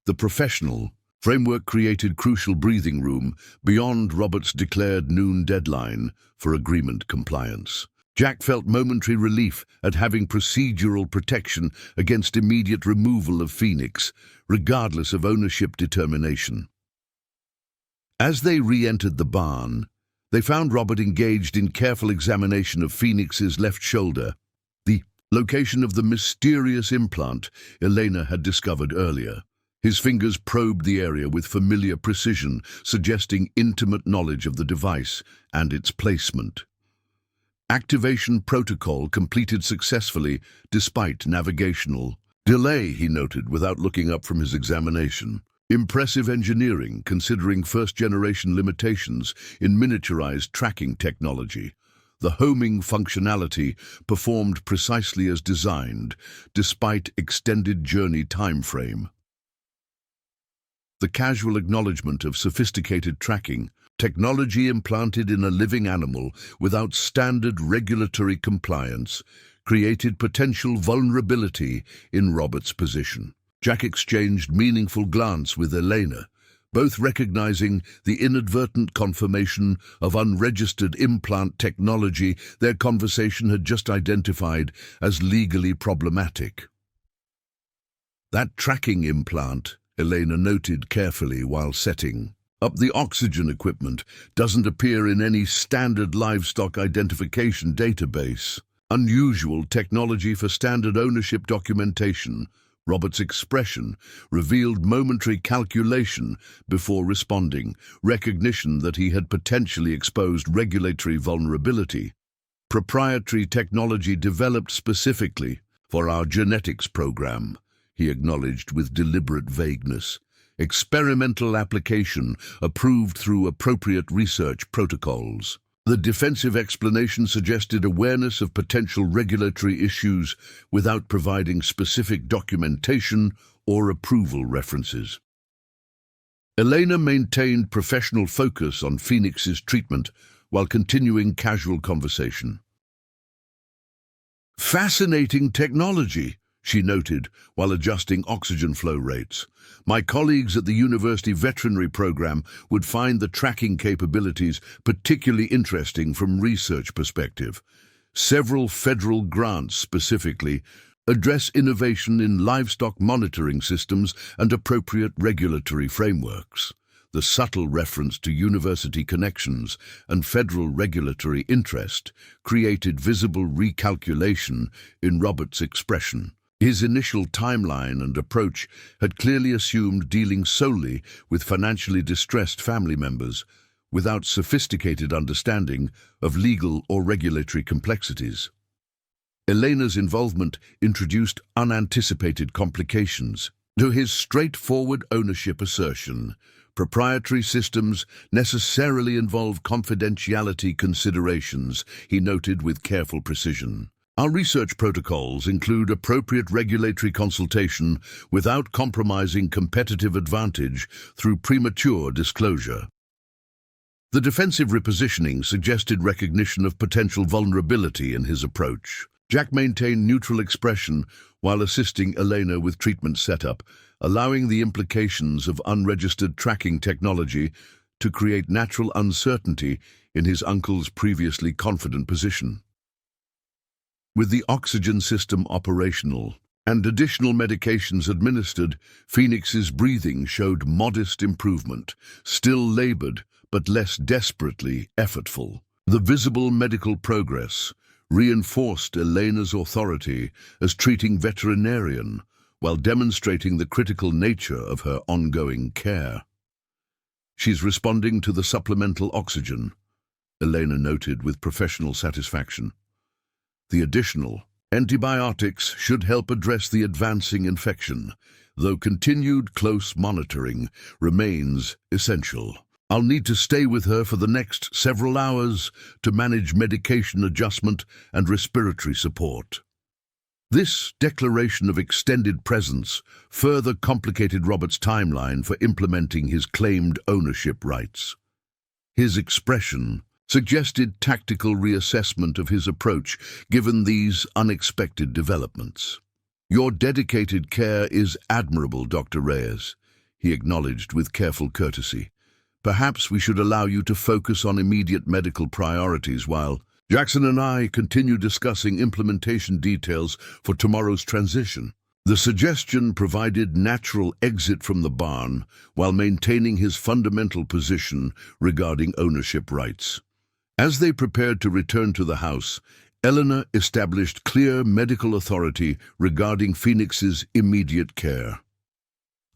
The professional framework created crucial breathing room beyond Robert's declared noon deadline for agreement compliance. Jack felt momentary relief at having procedural protection against immediate removal of Phoenix, regardless of ownership determination. As they re-entered the barn, they found Robert engaged in careful examination of Phoenix's left shoulder, the location of the mysterious implant Elena had discovered earlier. His fingers probed the area with familiar precision, suggesting intimate knowledge of the device and its placement. Activation protocol completed successfully despite navigational delay, he noted without looking up from his examination. Impressive engineering considering first-generation limitations in miniaturized tracking technology. The homing functionality performed precisely as designed, despite extended journey time frame. The casual acknowledgement of sophisticated tracking, technology implanted in a living animal without standard regulatory compliance, created potential vulnerability in Robert's position. Jack exchanged meaningful glance with Elena, both recognizing the inadvertent confirmation of unregistered implant technology their conversation had just identified as legally problematic. That tracking implant, Elena noted carefully while setting up the oxygen equipment, doesn't appear in any standard livestock identification database. Unusual technology for standard ownership documentation. Robert's expression revealed momentary calculation before responding, recognition that he had potentially exposed regulatory vulnerability. Proprietary technology developed specifically for our genetics program, he acknowledged with deliberate vagueness. Experimental application approved through appropriate research protocols. The defensive explanation suggested awareness of potential regulatory issues without providing specific documentation or approval references. Elena maintained professional focus on Phoenix's treatment while continuing casual conversation. Fascinating technology, she noted while adjusting oxygen flow rates. My colleagues at the University Veterinary Program would find the tracking capabilities particularly interesting from research perspective. Several federal grants specifically address innovation in livestock monitoring systems and appropriate regulatory frameworks. The subtle reference to university connections and federal regulatory interest created visible recalculation in Robert's expression. His initial timeline and approach had clearly assumed dealing solely with financially distressed family members, without sophisticated understanding of legal or regulatory complexities. Elena's involvement introduced unanticipated complications to his straightforward ownership assertion. Proprietary systems necessarily involve confidentiality considerations, he noted with careful precision. Our research protocols include appropriate regulatory consultation without compromising competitive advantage through premature disclosure. The defensive repositioning suggested recognition of potential vulnerability in his approach. Jack maintained neutral expression while assisting Elena with treatment setup, allowing the implications of unregistered tracking technology to create natural uncertainty in his uncle's previously confident position. With the oxygen system operational and additional medications administered, Phoenix's breathing showed modest improvement, still labored but less desperately effortful. The visible medical progress reinforced Elena's authority as treating veterinarian while demonstrating the critical nature of her ongoing care. She's responding to the supplemental oxygen, Elena noted with professional satisfaction. The additional antibiotics should help address the advancing infection, though continued close monitoring remains essential. I'll need to stay with her for the next several hours to manage medication adjustment and respiratory support. This declaration of extended presence further complicated Robert's timeline for implementing his claimed ownership rights. His expression suggested tactical reassessment of his approach given these unexpected developments. Your dedicated care is admirable, Dr. Reyes, he acknowledged with careful courtesy. Perhaps we should allow you to focus on immediate medical priorities while Jackson and I continue discussing implementation details for tomorrow's transition. The suggestion provided natural exit from the barn while maintaining his fundamental position regarding ownership rights. As they prepared to return to the house, Elena established clear medical authority regarding Phoenix's immediate care.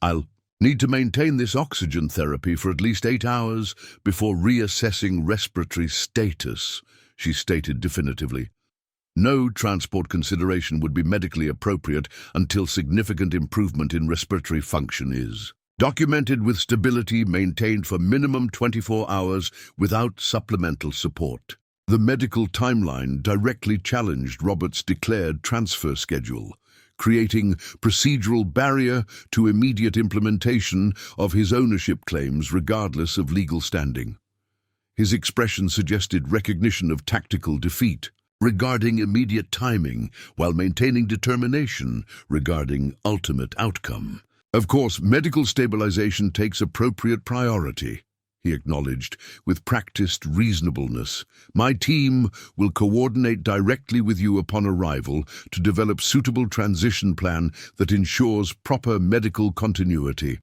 I'll need to maintain this oxygen therapy for at least 8 hours before reassessing respiratory status, she stated definitively. No transport consideration would be medically appropriate until significant improvement in respiratory function is documented with stability maintained for minimum 24 hours without supplemental support. The medical timeline directly challenged Robert's declared transfer schedule, creating procedural barrier to immediate implementation of his ownership claims regardless of legal standing. His expression suggested recognition of tactical defeat regarding immediate timing while maintaining determination regarding ultimate outcome. Of course, medical stabilization takes appropriate priority, he acknowledged, with practiced reasonableness. My team will coordinate directly with you upon arrival to develop suitable transition plan that ensures proper medical continuity.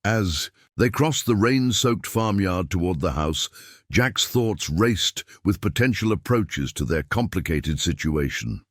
As they crossed the rain-soaked farmyard toward the house, Jack's thoughts raced with potential approaches to their complicated situation.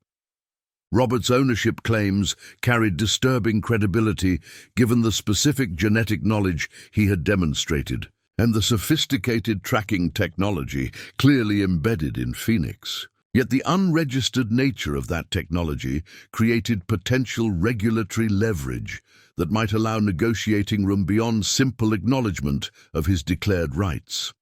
Robert's ownership claims carried disturbing credibility given the specific genetic knowledge he had demonstrated, and the sophisticated tracking technology clearly embedded in Phoenix. Yet the unregistered nature of that technology created potential regulatory leverage that might allow negotiating room beyond simple acknowledgement of his declared rights.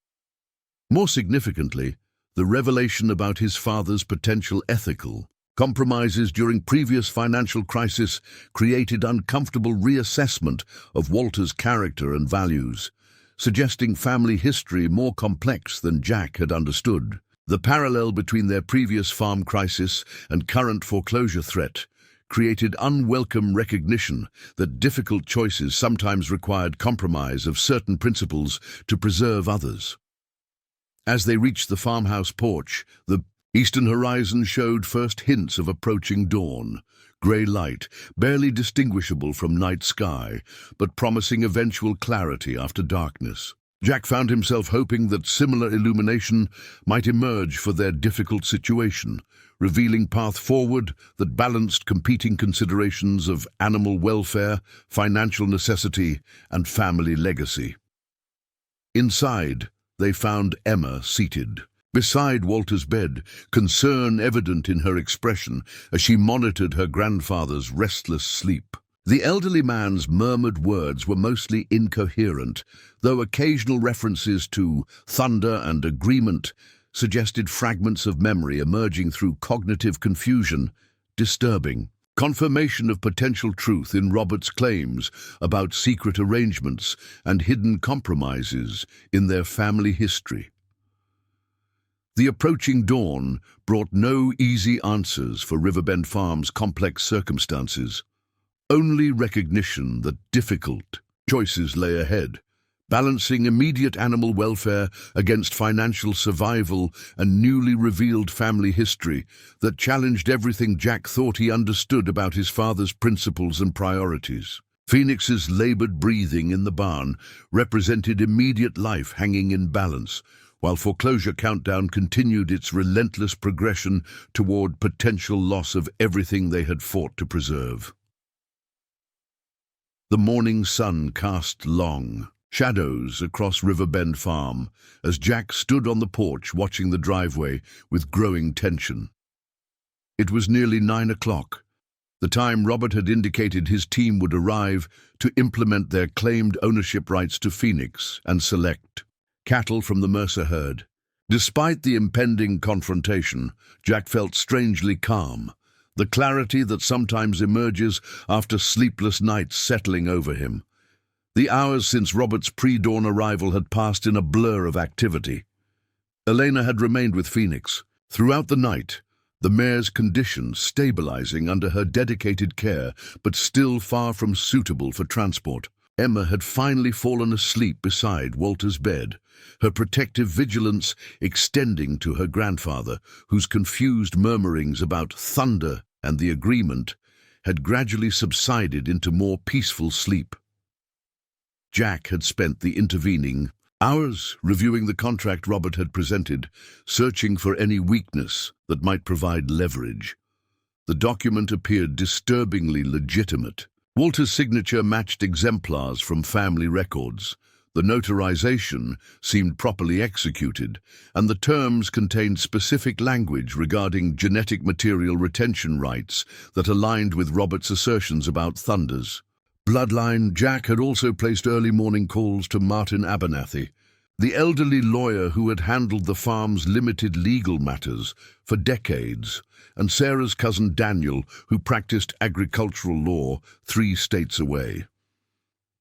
More significantly, the revelation about his father's potential ethical compromises during previous financial crisis created uncomfortable reassessment of Walter's character and values, suggesting family history more complex than Jack had understood. The parallel between their previous farm crisis and current foreclosure threat created unwelcome recognition that difficult choices sometimes required compromise of certain principles to preserve others. As they reached the farmhouse porch, the eastern horizon showed first hints of approaching dawn, grey light, barely distinguishable from night sky, but promising eventual clarity after darkness. Jack found himself hoping that similar illumination might emerge for their difficult situation, revealing path forward that balanced competing considerations of animal welfare, financial necessity, and family legacy. Inside, they found Emma seated beside Walter's bed, concern evident in her expression as she monitored her grandfather's restless sleep. The elderly man's murmured words were mostly incoherent, though occasional references to thunder and agreement suggested fragments of memory emerging through cognitive confusion, disturbing. Confirmation of potential truth in Robert's claims about secret arrangements and hidden compromises in their family history. The approaching dawn brought no easy answers for Riverbend Farm's complex circumstances. Only recognition that difficult choices lay ahead, balancing immediate animal welfare against financial survival and newly revealed family history that challenged everything Jack thought he understood about his father's principles and priorities. Phoenix's labored breathing in the barn represented immediate life hanging in balance, while foreclosure countdown continued its relentless progression toward potential loss of everything they had fought to preserve. The morning sun cast long shadows across Riverbend Farm as Jack stood on the porch watching the driveway with growing tension. It was nearly 9 o'clock, the time Robert had indicated his team would arrive to implement their claimed ownership rights to Phoenix and select cattle from the Mercer herd. Despite the impending confrontation, Jack felt strangely calm, the clarity that sometimes emerges after sleepless nights settling over him. The hours since Robert's pre-dawn arrival had passed in a blur of activity. Elena had remained with Phoenix. Throughout the night, the mare's condition stabilizing under her dedicated care, but still far from suitable for transport. Emma had finally fallen asleep beside Walter's bed, her protective vigilance extending to her grandfather, whose confused murmurings about thunder and the agreement had gradually subsided into more peaceful sleep. Jack had spent the intervening hours reviewing the contract Robert had presented, searching for any weakness that might provide leverage. The document appeared disturbingly legitimate. Walter's signature matched exemplars from family records, The notarization seemed properly executed, and the terms contained specific language regarding genetic material retention rights that aligned with Robert's assertions about Thunder's bloodline. Jack had also placed early morning calls to Martin Abernathy, the elderly lawyer who had handled the farm's limited legal matters for decades, and Sarah's cousin Daniel, who practiced agricultural law 3 states away.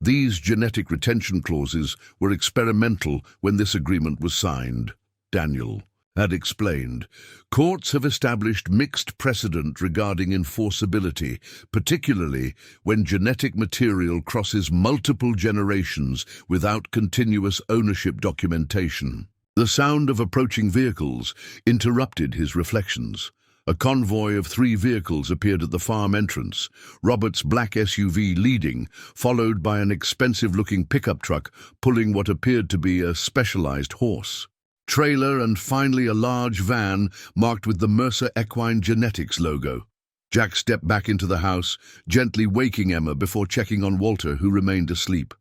These genetic retention clauses were experimental when this agreement was signed, Daniel had explained. Courts have established mixed precedent regarding enforceability, particularly when genetic material crosses multiple generations without continuous ownership documentation. The sound of approaching vehicles interrupted his reflections. A convoy of 3 vehicles appeared at the farm entrance, Robert's black SUV leading, followed by an expensive-looking pickup truck pulling what appeared to be a specialized horse trailer, and finally a large van marked with the Mercer Equine Genetics logo. Jack stepped back into the house, gently waking Emma before checking on Walter, who remained asleep.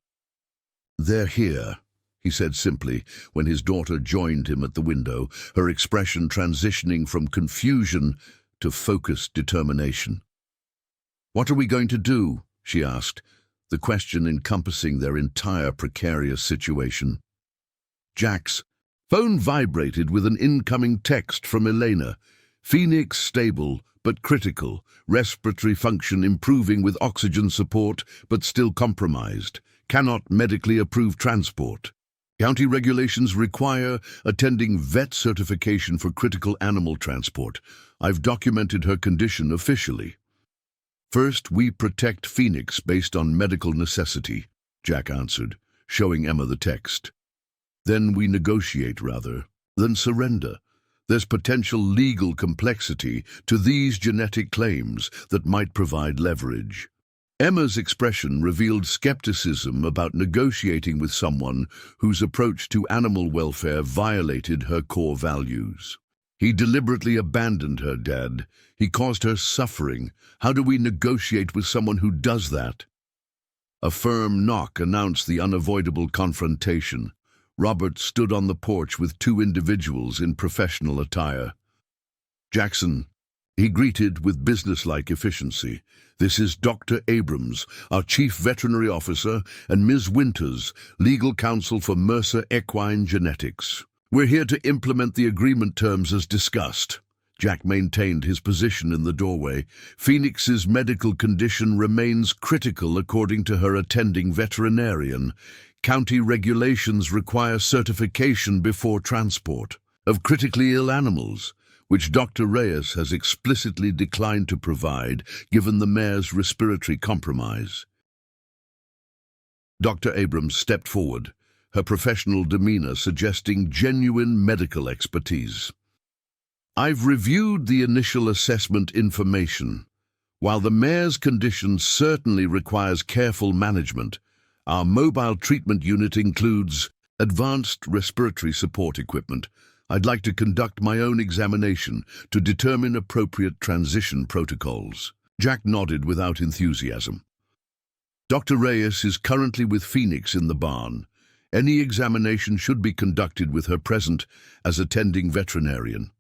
"They're here," he said simply when his daughter joined him at the window, her expression transitioning from confusion to focused determination. "What are we going to do?" she asked, the question encompassing their entire precarious situation. Jack's phone vibrated with an incoming text from Elena. "Phoenix stable but critical. Respiratory function improving with oxygen support but still compromised. Cannot medically approve transport. County regulations require attending vet certification for critical animal transport. I've documented her condition officially." "First, we protect Phoenix based on medical necessity," Jack answered, showing Emma the text. "Then we negotiate rather than surrender. There's potential legal complexity to these genetic claims that might provide leverage." Emma's expression revealed skepticism about negotiating with someone whose approach to animal welfare violated her core values. "He deliberately abandoned her, Dad. He caused her suffering. How do we negotiate with someone who does that?" A firm knock announced the unavoidable confrontation. Robert stood on the porch with 2 individuals in professional attire. "Jackson," he greeted with businesslike efficiency. "This is Dr. Abrams, our Chief Veterinary Officer, and Ms. Winters, Legal Counsel for Mercer Equine Genetics. We're here to implement the agreement terms as discussed." Jack maintained his position in the doorway. "Phoenix's medical condition remains critical according to her attending veterinarian. County regulations require certification before transport of critically ill animals, which Dr. Reyes has explicitly declined to provide given the mare's respiratory compromise." Dr. Abrams stepped forward, her professional demeanor suggesting genuine medical expertise. "I've reviewed the initial assessment information. While the mare's condition certainly requires careful management, our mobile treatment unit includes advanced respiratory support equipment. I'd like to conduct my own examination to determine appropriate transition protocols." Jack nodded without enthusiasm. "Dr. Reyes is currently with Phoenix in the barn. Any examination should be conducted with her present as attending veterinarian."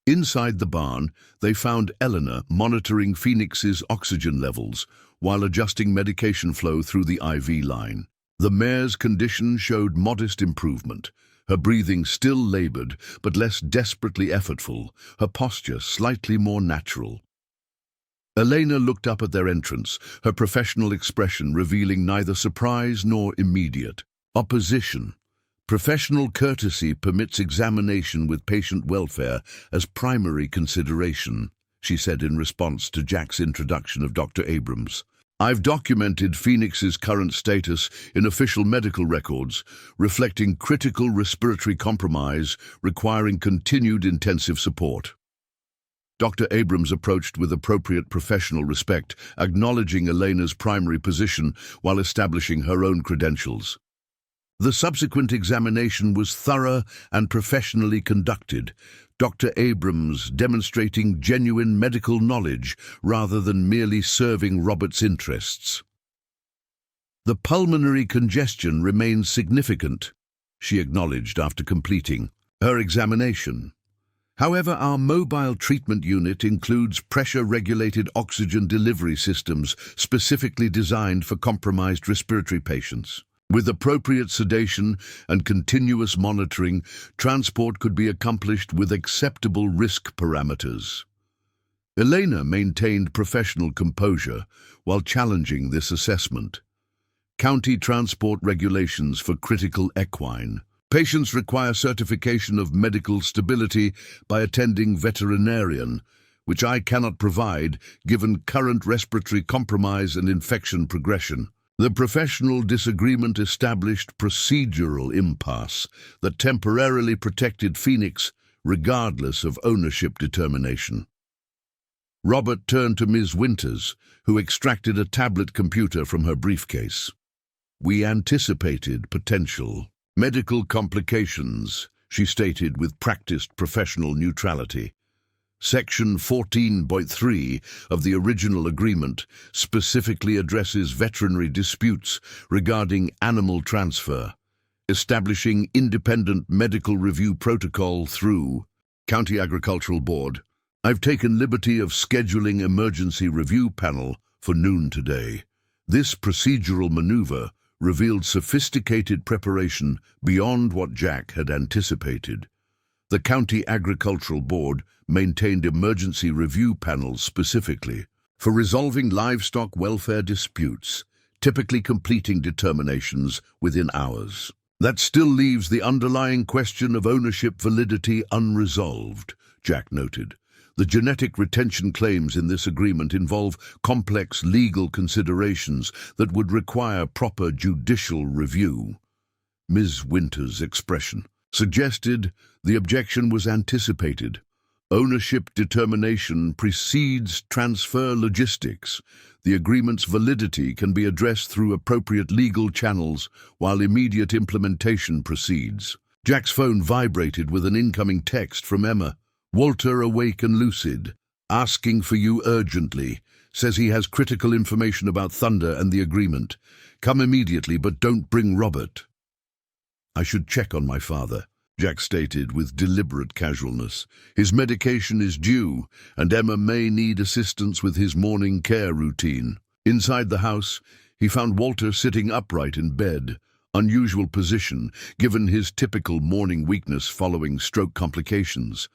Inside the barn, they found Elena monitoring Phoenix's oxygen levels while adjusting medication flow through the IV line. The mare's condition showed modest improvement, her breathing still labored but less desperately effortful, her posture slightly more natural. Elena looked up at their entrance, her professional expression revealing neither surprise nor immediate opposition. "Professional courtesy permits examination with patient welfare as primary consideration," she said in response to Jack's introduction of Dr. Abrams. "I've documented Phoenix's current status in official medical records, reflecting critical respiratory compromise requiring continued intensive support." Dr. Abrams approached with appropriate professional respect, acknowledging Elena's primary position while establishing her own credentials. The subsequent examination was thorough and professionally conducted, Dr. Abrams demonstrating genuine medical knowledge rather than merely serving Robert's interests. The pulmonary congestion remains significant, she acknowledged after completing her examination. However, our mobile treatment unit includes pressure-regulated oxygen delivery systems specifically designed for compromised respiratory patients. With appropriate sedation and continuous monitoring, transport could be accomplished with acceptable risk parameters. Elena maintained professional composure while challenging this assessment. County transport regulations for critical equine. Patients require certification of medical stability by attending veterinarian, which I cannot provide given current respiratory compromise and infection progression. The professional disagreement established procedural impasse that temporarily protected Phoenix regardless of ownership determination. Robert turned to Ms. Winters, who extracted a tablet computer from her briefcase. We anticipated potential medical complications, she stated with practiced professional neutrality. Section 14.3 of the original agreement specifically addresses veterinary disputes regarding animal transfer, establishing independent medical review protocol through County Agricultural Board. I've taken liberty of scheduling emergency review panel for noon today. This procedural maneuver revealed sophisticated preparation beyond what Jack had anticipated. The County Agricultural Board maintained emergency review panels specifically for resolving livestock welfare disputes, typically completing determinations within hours. That still leaves the underlying question of ownership validity unresolved, Jack noted. The genetic retention claims in this agreement involve complex legal considerations that would require proper judicial review. Ms. Winters' expression suggested the objection was anticipated. Ownership determination precedes transfer logistics. The agreement's validity can be addressed through appropriate legal channels while immediate implementation proceeds. Jack's phone vibrated with an incoming text from Emma. Walter, awake and lucid, asking for you urgently. Says he has critical information about Thunder and the agreement. Come immediately, but don't bring Robert. I should check on my father, Jack stated with deliberate casualness. His medication is due, and Emma may need assistance with his morning care routine. Inside the house, he found Walter sitting upright in bed, unusual position given his typical morning weakness following stroke complications.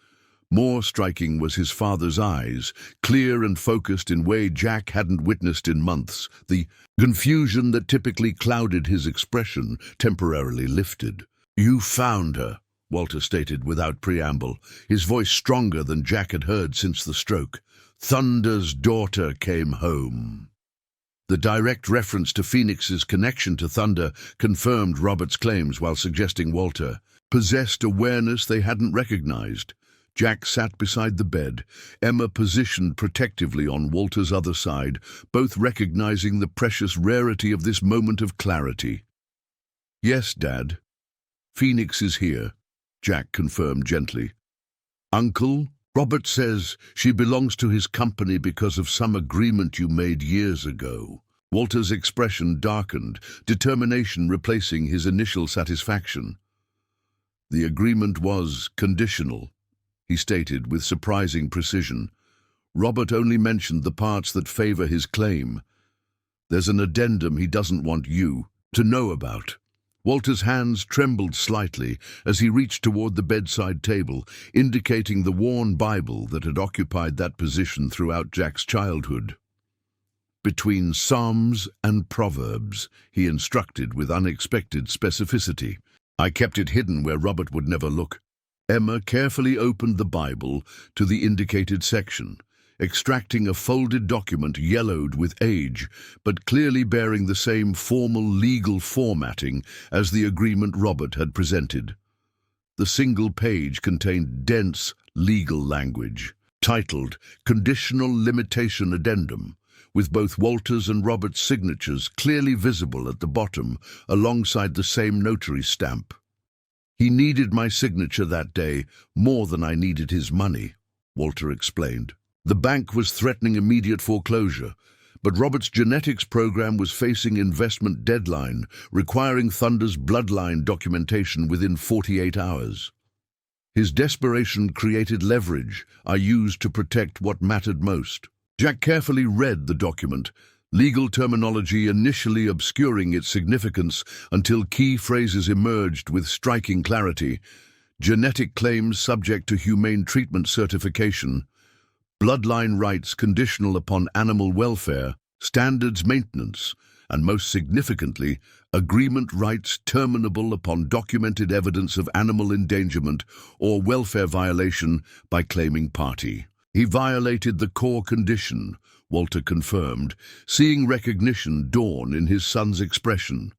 More striking was his father's eyes, clear and focused in a way Jack hadn't witnessed in months. The confusion that typically clouded his expression temporarily lifted. You found her, Walter stated without preamble, his voice stronger than Jack had heard since the stroke. Thunder's daughter came home. The direct reference to Phoenix's connection to Thunder confirmed Robert's claims while suggesting Walter possessed awareness they hadn't recognized. Jack sat beside the bed, Emma positioned protectively on Walter's other side, both recognizing the precious rarity of this moment of clarity. Yes, Dad. Phoenix is here, Jack confirmed gently. Uncle, Robert says she belongs to his company because of some agreement you made years ago. Walter's expression darkened, determination replacing his initial satisfaction. The agreement was conditional, he stated with surprising precision. Robert only mentioned the parts that favor his claim. There's an addendum he doesn't want you to know about. Walter's hands trembled slightly as he reached toward the bedside table, indicating the worn Bible that had occupied that position throughout Jack's childhood. Between Psalms and Proverbs, he instructed with unexpected specificity. I kept it hidden where Robert would never look. Emma carefully opened the Bible to the indicated section, extracting a folded document yellowed with age, but clearly bearing the same formal legal formatting as the agreement Robert had presented. The single page contained dense legal language, titled Conditional Limitation Addendum, with both Walter's and Robert's signatures clearly visible at the bottom, alongside the same notary stamp. He needed my signature that day more than I needed his money, Walter explained. The bank was threatening immediate foreclosure, But Robert's genetics program was facing investment deadline, requiring Thunder's bloodline documentation within 48 hours. His desperation created leverage I used to protect what mattered most. Jack carefully read the document, legal terminology initially obscuring its significance until key phrases emerged with striking clarity. Genetic claims subject to humane treatment certification, bloodline rights conditional upon animal welfare, standards maintenance, and most significantly, agreement rights terminable upon documented evidence of animal endangerment or welfare violation by claiming party. He violated the core condition, Walter confirmed, seeing recognition dawn in his son's expression.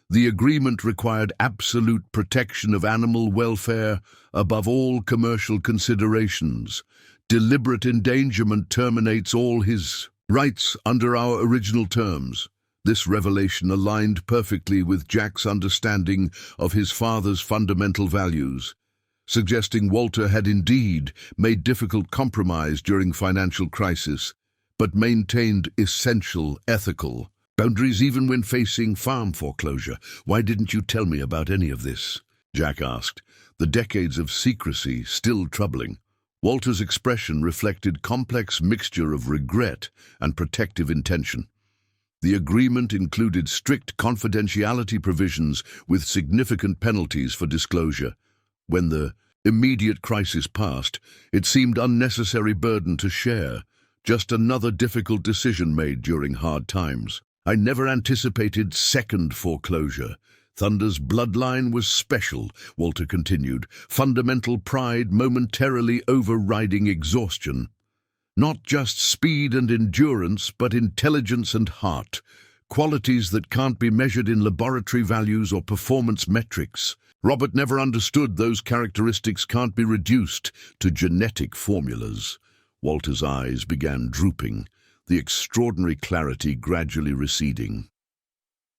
The agreement required absolute protection of animal welfare above all commercial considerations. Deliberate endangerment terminates all his rights under our original terms. This revelation aligned perfectly with Jack's understanding of his father's fundamental values, suggesting Walter had indeed made difficult compromise during financial crisis, but maintained essential ethical boundaries even when facing farm foreclosure. "Why didn't you tell me about any of this?" Jack asked, the decades of secrecy still troubling. Walter's expression reflected complex mixture of regret and protective intention. The agreement included strict confidentiality provisions with significant penalties for disclosure. When the immediate crisis passed, it seemed unnecessary burden to share, just another difficult decision made during hard times. "I never anticipated second foreclosure. Thunder's bloodline was special," Walter continued, fundamental pride momentarily overriding exhaustion. "Not just speed and endurance, but intelligence and heart, qualities that can't be measured in laboratory values or performance metrics. Robert never understood those characteristics can't be reduced to genetic formulas." Walter's eyes began drooping, the extraordinary clarity gradually receding.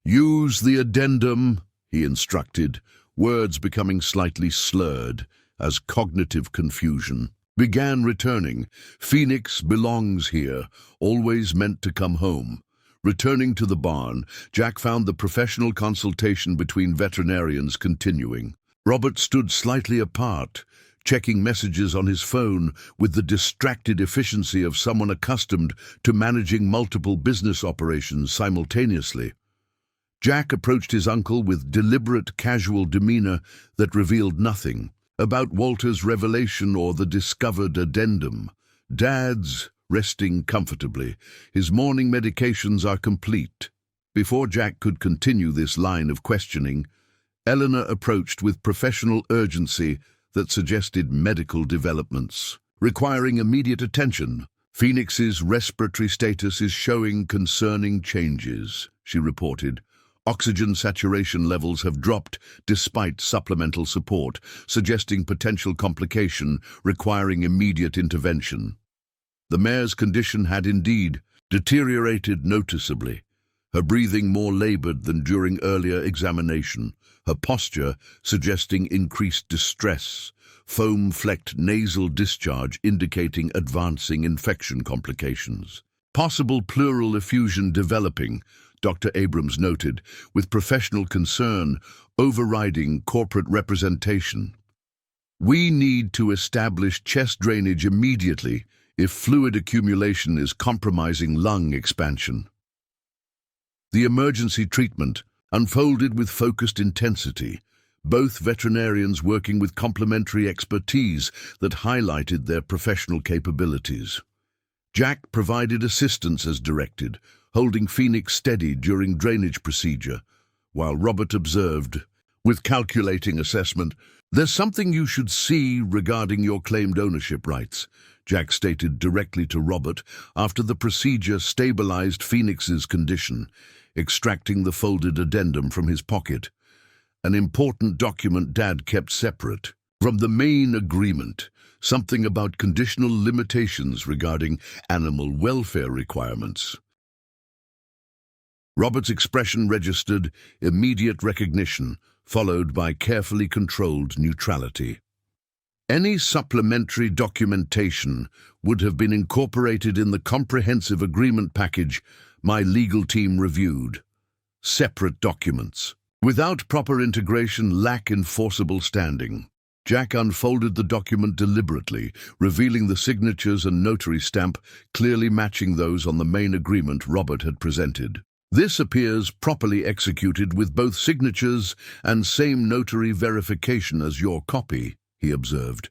"Use the addendum," he instructed, words becoming slightly slurred as cognitive confusion began returning. "Phoenix belongs here, always meant to come home." Returning to the barn, Jack found the professional consultation between veterinarians continuing. Robert stood slightly apart, checking messages on his phone with the distracted efficiency of someone accustomed to managing multiple business operations simultaneously. Jack approached his uncle with deliberate, casual demeanor that revealed nothing about Walter's revelation or the discovered addendum. "Dad's resting comfortably. His morning medications are complete." Before Jack could continue this line of questioning, Elena approached with professional urgency that suggested medical developments requiring immediate attention. "Phoenix's respiratory status is showing concerning changes," she reported. "Oxygen saturation levels have dropped despite supplemental support, suggesting potential complication requiring immediate intervention." The mare's condition had indeed deteriorated noticeably, her breathing more labored than during earlier examination, her posture suggesting increased distress, foam-flecked nasal discharge indicating advancing infection complications. "Possible pleural effusion developing," Dr. Abrams noted, with professional concern overriding corporate representation. "We need to establish chest drainage immediately if fluid accumulation is compromising lung expansion." The emergency treatment unfolded with focused intensity, both veterinarians working with complementary expertise that highlighted their professional capabilities. Jack provided assistance as directed, holding Phoenix steady during drainage procedure, while Robert observed, with calculating assessment. "There's something you should see regarding your claimed ownership rights," Jack stated directly to Robert after the procedure stabilized Phoenix's condition, extracting the folded addendum from his pocket. An important document Dad kept separate from the main agreement, something about conditional limitations regarding animal welfare requirements. Robert's expression registered immediate recognition, followed by carefully controlled neutrality. Any supplementary documentation would have been incorporated in the comprehensive agreement package, My legal team reviewed. Separate documents. Without proper integration, lack enforceable standing. Jack unfolded the document deliberately, revealing the signatures and notary stamp clearly matching those on the main agreement Robert had presented. This appears properly executed with both signatures and same notary verification as your copy, he observed.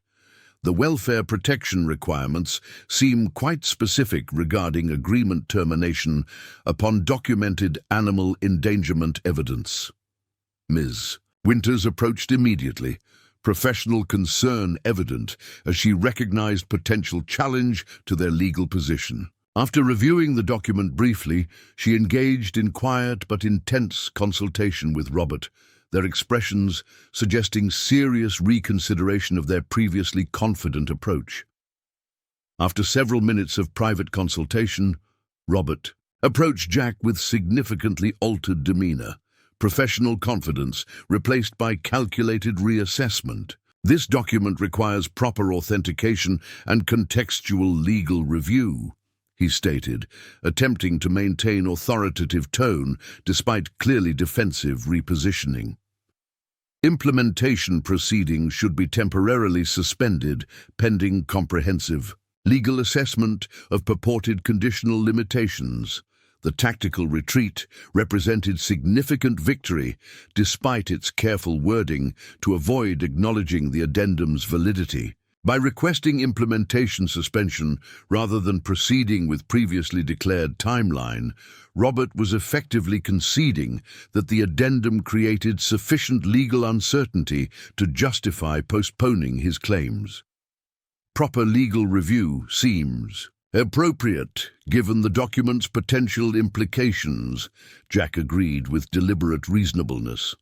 The welfare protection requirements seem quite specific regarding agreement termination upon documented animal endangerment evidence. Ms. Winters approached immediately, professional concern evident as she recognized potential challenge to their legal position. After reviewing the document briefly, she engaged in quiet but intense consultation with Robert, their expressions suggesting serious reconsideration of their previously confident approach. After several minutes of private consultation, Robert approached Jack with significantly altered demeanor, professional confidence replaced by calculated reassessment. This document requires proper authentication and contextual legal review, he stated, attempting to maintain authoritative tone despite clearly defensive repositioning. Implementation proceedings should be temporarily suspended pending comprehensive legal assessment of purported conditional limitations. The tactical retreat represented significant victory despite its careful wording to avoid acknowledging the addendum's validity. By requesting implementation suspension rather than proceeding with previously declared timeline, Robert was effectively conceding that the addendum created sufficient legal uncertainty to justify postponing his claims. Proper legal review seems appropriate, given the document's potential implications, Jack agreed with deliberate reasonableness.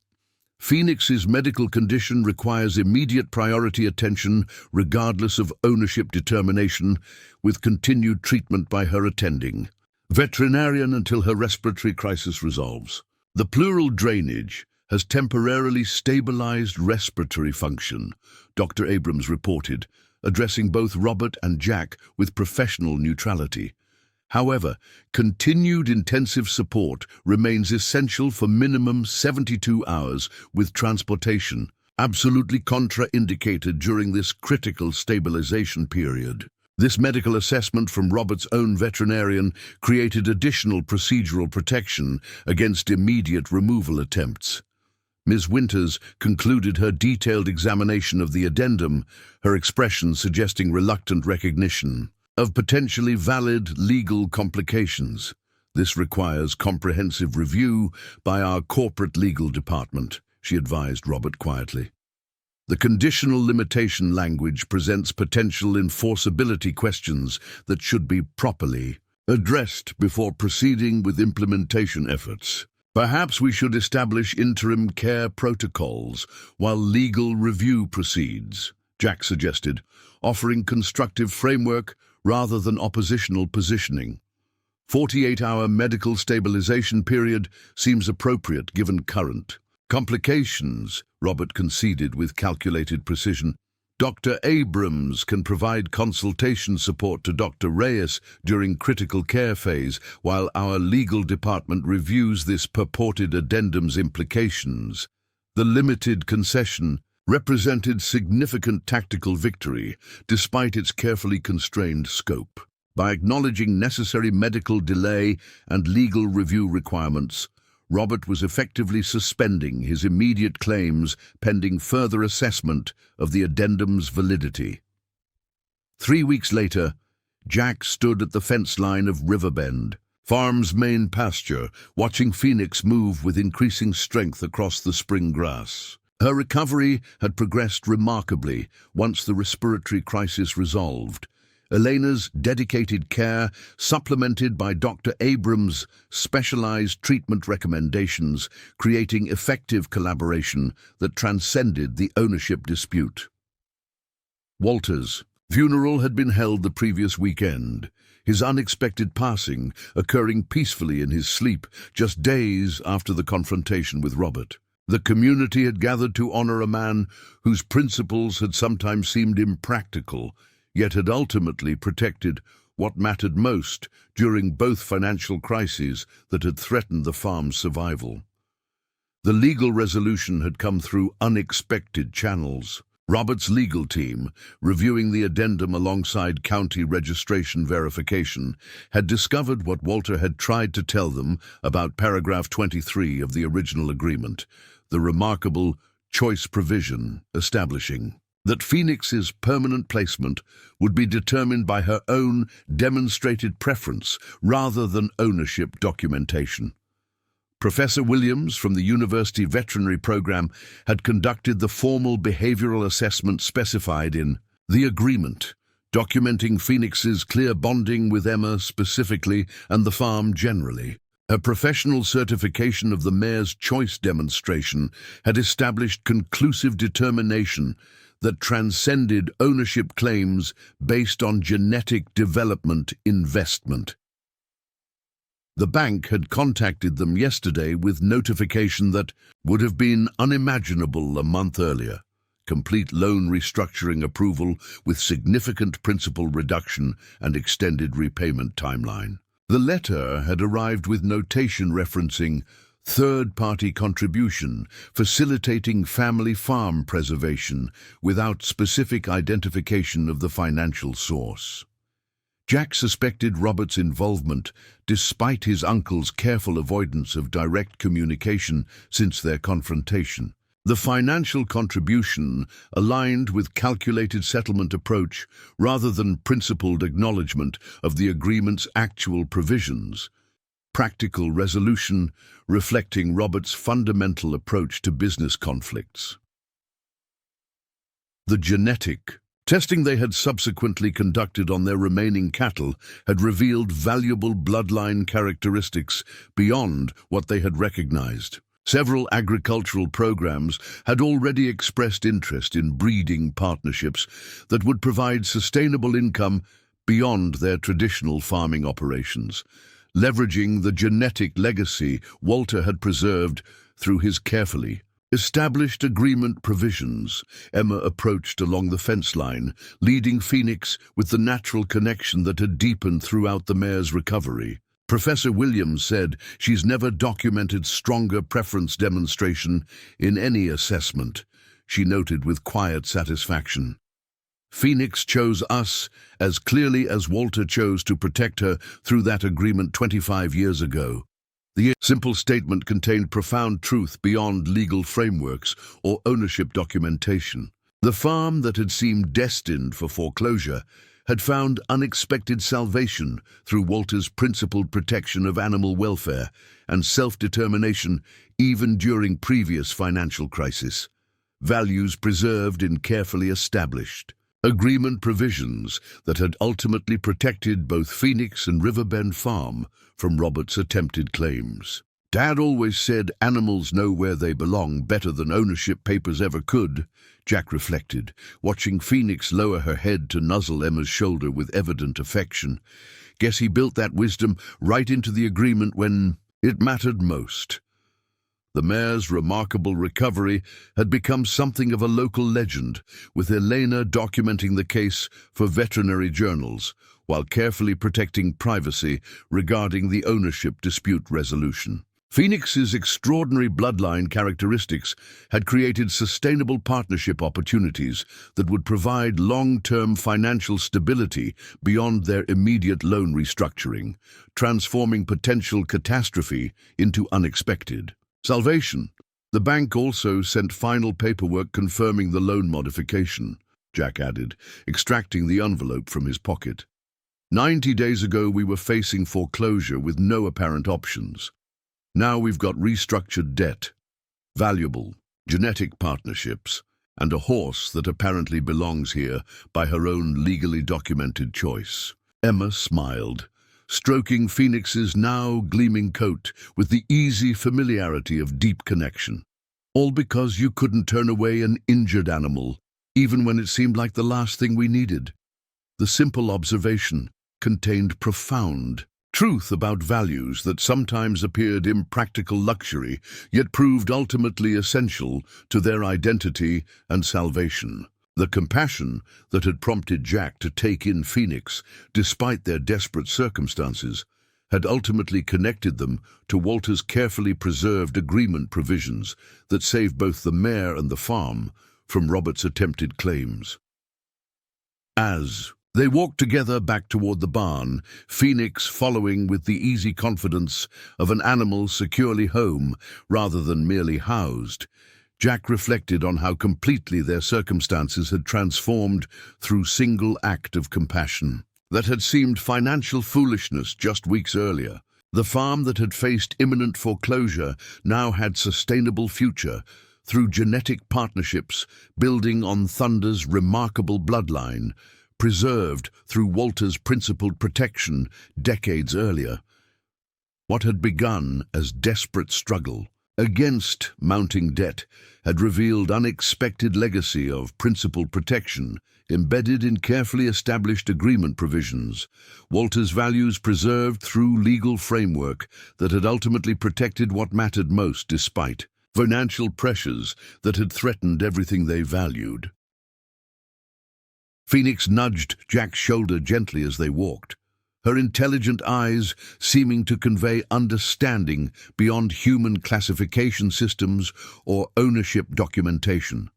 Phoenix's medical condition requires immediate priority attention regardless of ownership determination, with continued treatment by her attending veterinarian until her respiratory crisis resolves. The pleural drainage has temporarily stabilized respiratory function, Dr. Abrams reported, addressing both Robert and Jack with professional neutrality. However, continued intensive support remains essential for minimum 72 hours with transportation, absolutely contraindicated during this critical stabilization period. This medical assessment from Robert's own veterinarian created additional procedural protection against immediate removal attempts. Ms. Winters concluded her detailed examination of the addendum, her expression suggesting reluctant recognition of potentially valid legal complications. This requires comprehensive review by our corporate legal department, she advised Robert quietly. The conditional limitation language presents potential enforceability questions that should be properly addressed before proceeding with implementation efforts. Perhaps we should establish interim care protocols while legal review proceeds, Jack suggested, offering constructive framework rather than oppositional positioning. 48-hour medical stabilization period seems appropriate given current complications, Robert conceded with calculated precision. Dr. Abrams can provide consultation support to Dr. Reyes during critical care phase, while our legal department reviews this purported addendum's implications. The limited concession represented significant tactical victory, despite its carefully constrained scope. By acknowledging necessary medical delay and legal review requirements, Robert was effectively suspending his immediate claims pending further assessment of the addendum's validity. 3 weeks later, Jack stood at the fence line of Riverbend, farm's main pasture, watching Phoenix move with increasing strength across the spring grass. Her recovery had progressed remarkably once the respiratory crisis resolved. Elena's dedicated care, supplemented by Dr. Abrams' specialized treatment recommendations, creating effective collaboration that transcended the ownership dispute. Walter's funeral had been held the previous weekend, his unexpected passing occurring peacefully in his sleep just days after the confrontation with Robert. The community had gathered to honor a man whose principles had sometimes seemed impractical, yet had ultimately protected what mattered most during both financial crises that had threatened the farm's survival. The legal resolution had come through unexpected channels. Robert's legal team, reviewing the addendum alongside county registration verification, had discovered what Walter had tried to tell them about paragraph 23 of the original agreement, the remarkable choice provision establishing that Phoenix's permanent placement would be determined by her own demonstrated preference rather than ownership documentation. Professor Williams from the University Veterinary Program had conducted the formal behavioral assessment specified in the agreement, documenting Phoenix's clear bonding with Emma specifically and the farm generally. Her professional certification of the mare's choice demonstration had established conclusive determination that transcended ownership claims based on genetic development investment. The bank had contacted them yesterday with notification that would have been unimaginable a month earlier. Complete loan restructuring approval with significant principal reduction and extended repayment timeline. The letter had arrived with notation referencing third-party contribution, facilitating family farm preservation without specific identification of the financial source. Jack suspected Robert's involvement despite his uncle's careful avoidance of direct communication since their confrontation. The financial contribution aligned with calculated settlement approach rather than principled acknowledgement of the agreement's actual provisions. Practical resolution reflecting Robert's fundamental approach to business conflicts. The genetic testing they had subsequently conducted on their remaining cattle had revealed valuable bloodline characteristics beyond what they had recognized. Several agricultural programs had already expressed interest in breeding partnerships that would provide sustainable income beyond their traditional farming operations, leveraging the genetic legacy Walter had preserved through his carefully established agreement provisions. Emma approached along the fence line, leading Phoenix with the natural connection that had deepened throughout the mare's recovery. Professor Williams said she's never documented stronger preference demonstration in any assessment, she noted with quiet satisfaction. Phoenix chose us as clearly as Walter chose to protect her through that agreement 25 years ago. The simple statement contained profound truth beyond legal frameworks or ownership documentation. The farm that had seemed destined for foreclosure had found unexpected salvation through Walter's principled protection of animal welfare and self-determination even during previous financial crises. Values preserved and carefully established. Agreement provisions that had ultimately protected both Phoenix and Riverbend Farm from Robert's attempted claims. Dad always said animals know where they belong better than ownership papers ever could, Jack reflected, watching Phoenix lower her head to nuzzle Emma's shoulder with evident affection. Guess he built that wisdom right into the agreement when it mattered most. The mare's remarkable recovery had become something of a local legend, with Elena documenting the case for veterinary journals, while carefully protecting privacy regarding the ownership dispute resolution. Phoenix's extraordinary bloodline characteristics had created sustainable partnership opportunities that would provide long-term financial stability beyond their immediate loan restructuring, transforming potential catastrophe into unexpected salvation. The bank also sent final paperwork confirming the loan modification, Jack added, extracting the envelope from his pocket. 90 days ago we were facing foreclosure with no apparent options. Now we've got restructured debt, valuable genetic partnerships, and a horse that apparently belongs here by her own legally documented choice. Emma smiled, stroking Phoenix's now gleaming coat with the easy familiarity of deep connection. All because you couldn't turn away an injured animal, even when it seemed like the last thing we needed. The simple observation contained profound truth about values that sometimes appeared impractical luxury, yet proved ultimately essential to their identity and salvation. The compassion that had prompted Jack to take in Phoenix, despite their desperate circumstances, had ultimately connected them to Walter's carefully preserved agreement provisions that saved both the mare and the farm from Robert's attempted claims. As they walked together back toward the barn, Phoenix following with the easy confidence of an animal securely home rather than merely housed, Jack reflected on how completely their circumstances had transformed through single act of compassion. That had seemed financial foolishness just weeks earlier. The farm that had faced imminent foreclosure now had sustainable future through genetic partnerships building on Thunder's remarkable bloodline, preserved through Walter's principled protection decades earlier. What had begun as desperate struggle against mounting debt had revealed unexpected legacy of principled protection embedded in carefully established agreement provisions, Walter's values preserved through legal framework that had ultimately protected what mattered most despite financial pressures that had threatened everything they valued. Phoenix nudged Jack's shoulder gently as they walked, her intelligent eyes seeming to convey understanding beyond human classification systems or ownership documentation.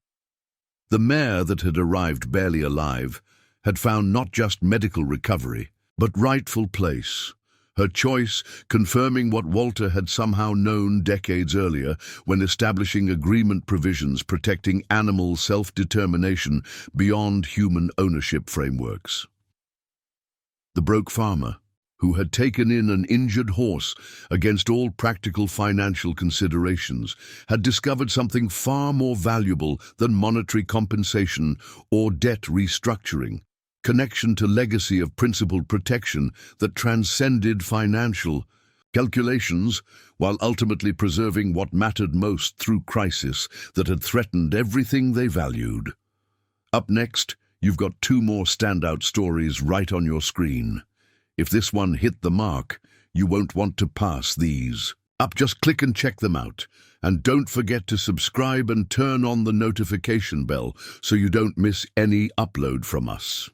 The mare that had arrived barely alive had found not just medical recovery, but rightful place, her choice confirming what Walter had somehow known decades earlier when establishing agreement provisions protecting animal self-determination beyond human ownership frameworks. The broke farmer, who had taken in an injured horse against all practical financial considerations, had discovered something far more valuable than monetary compensation or debt restructuring, connection to legacy of principled protection that transcended financial calculations while ultimately preserving what mattered most through crisis that had threatened everything they valued. Up next, you've got two more standout stories right on your screen. If this one hit the mark, you won't want to pass these up. Just click and check them out. And don't forget to subscribe and turn on the notification bell so you don't miss any upload from us.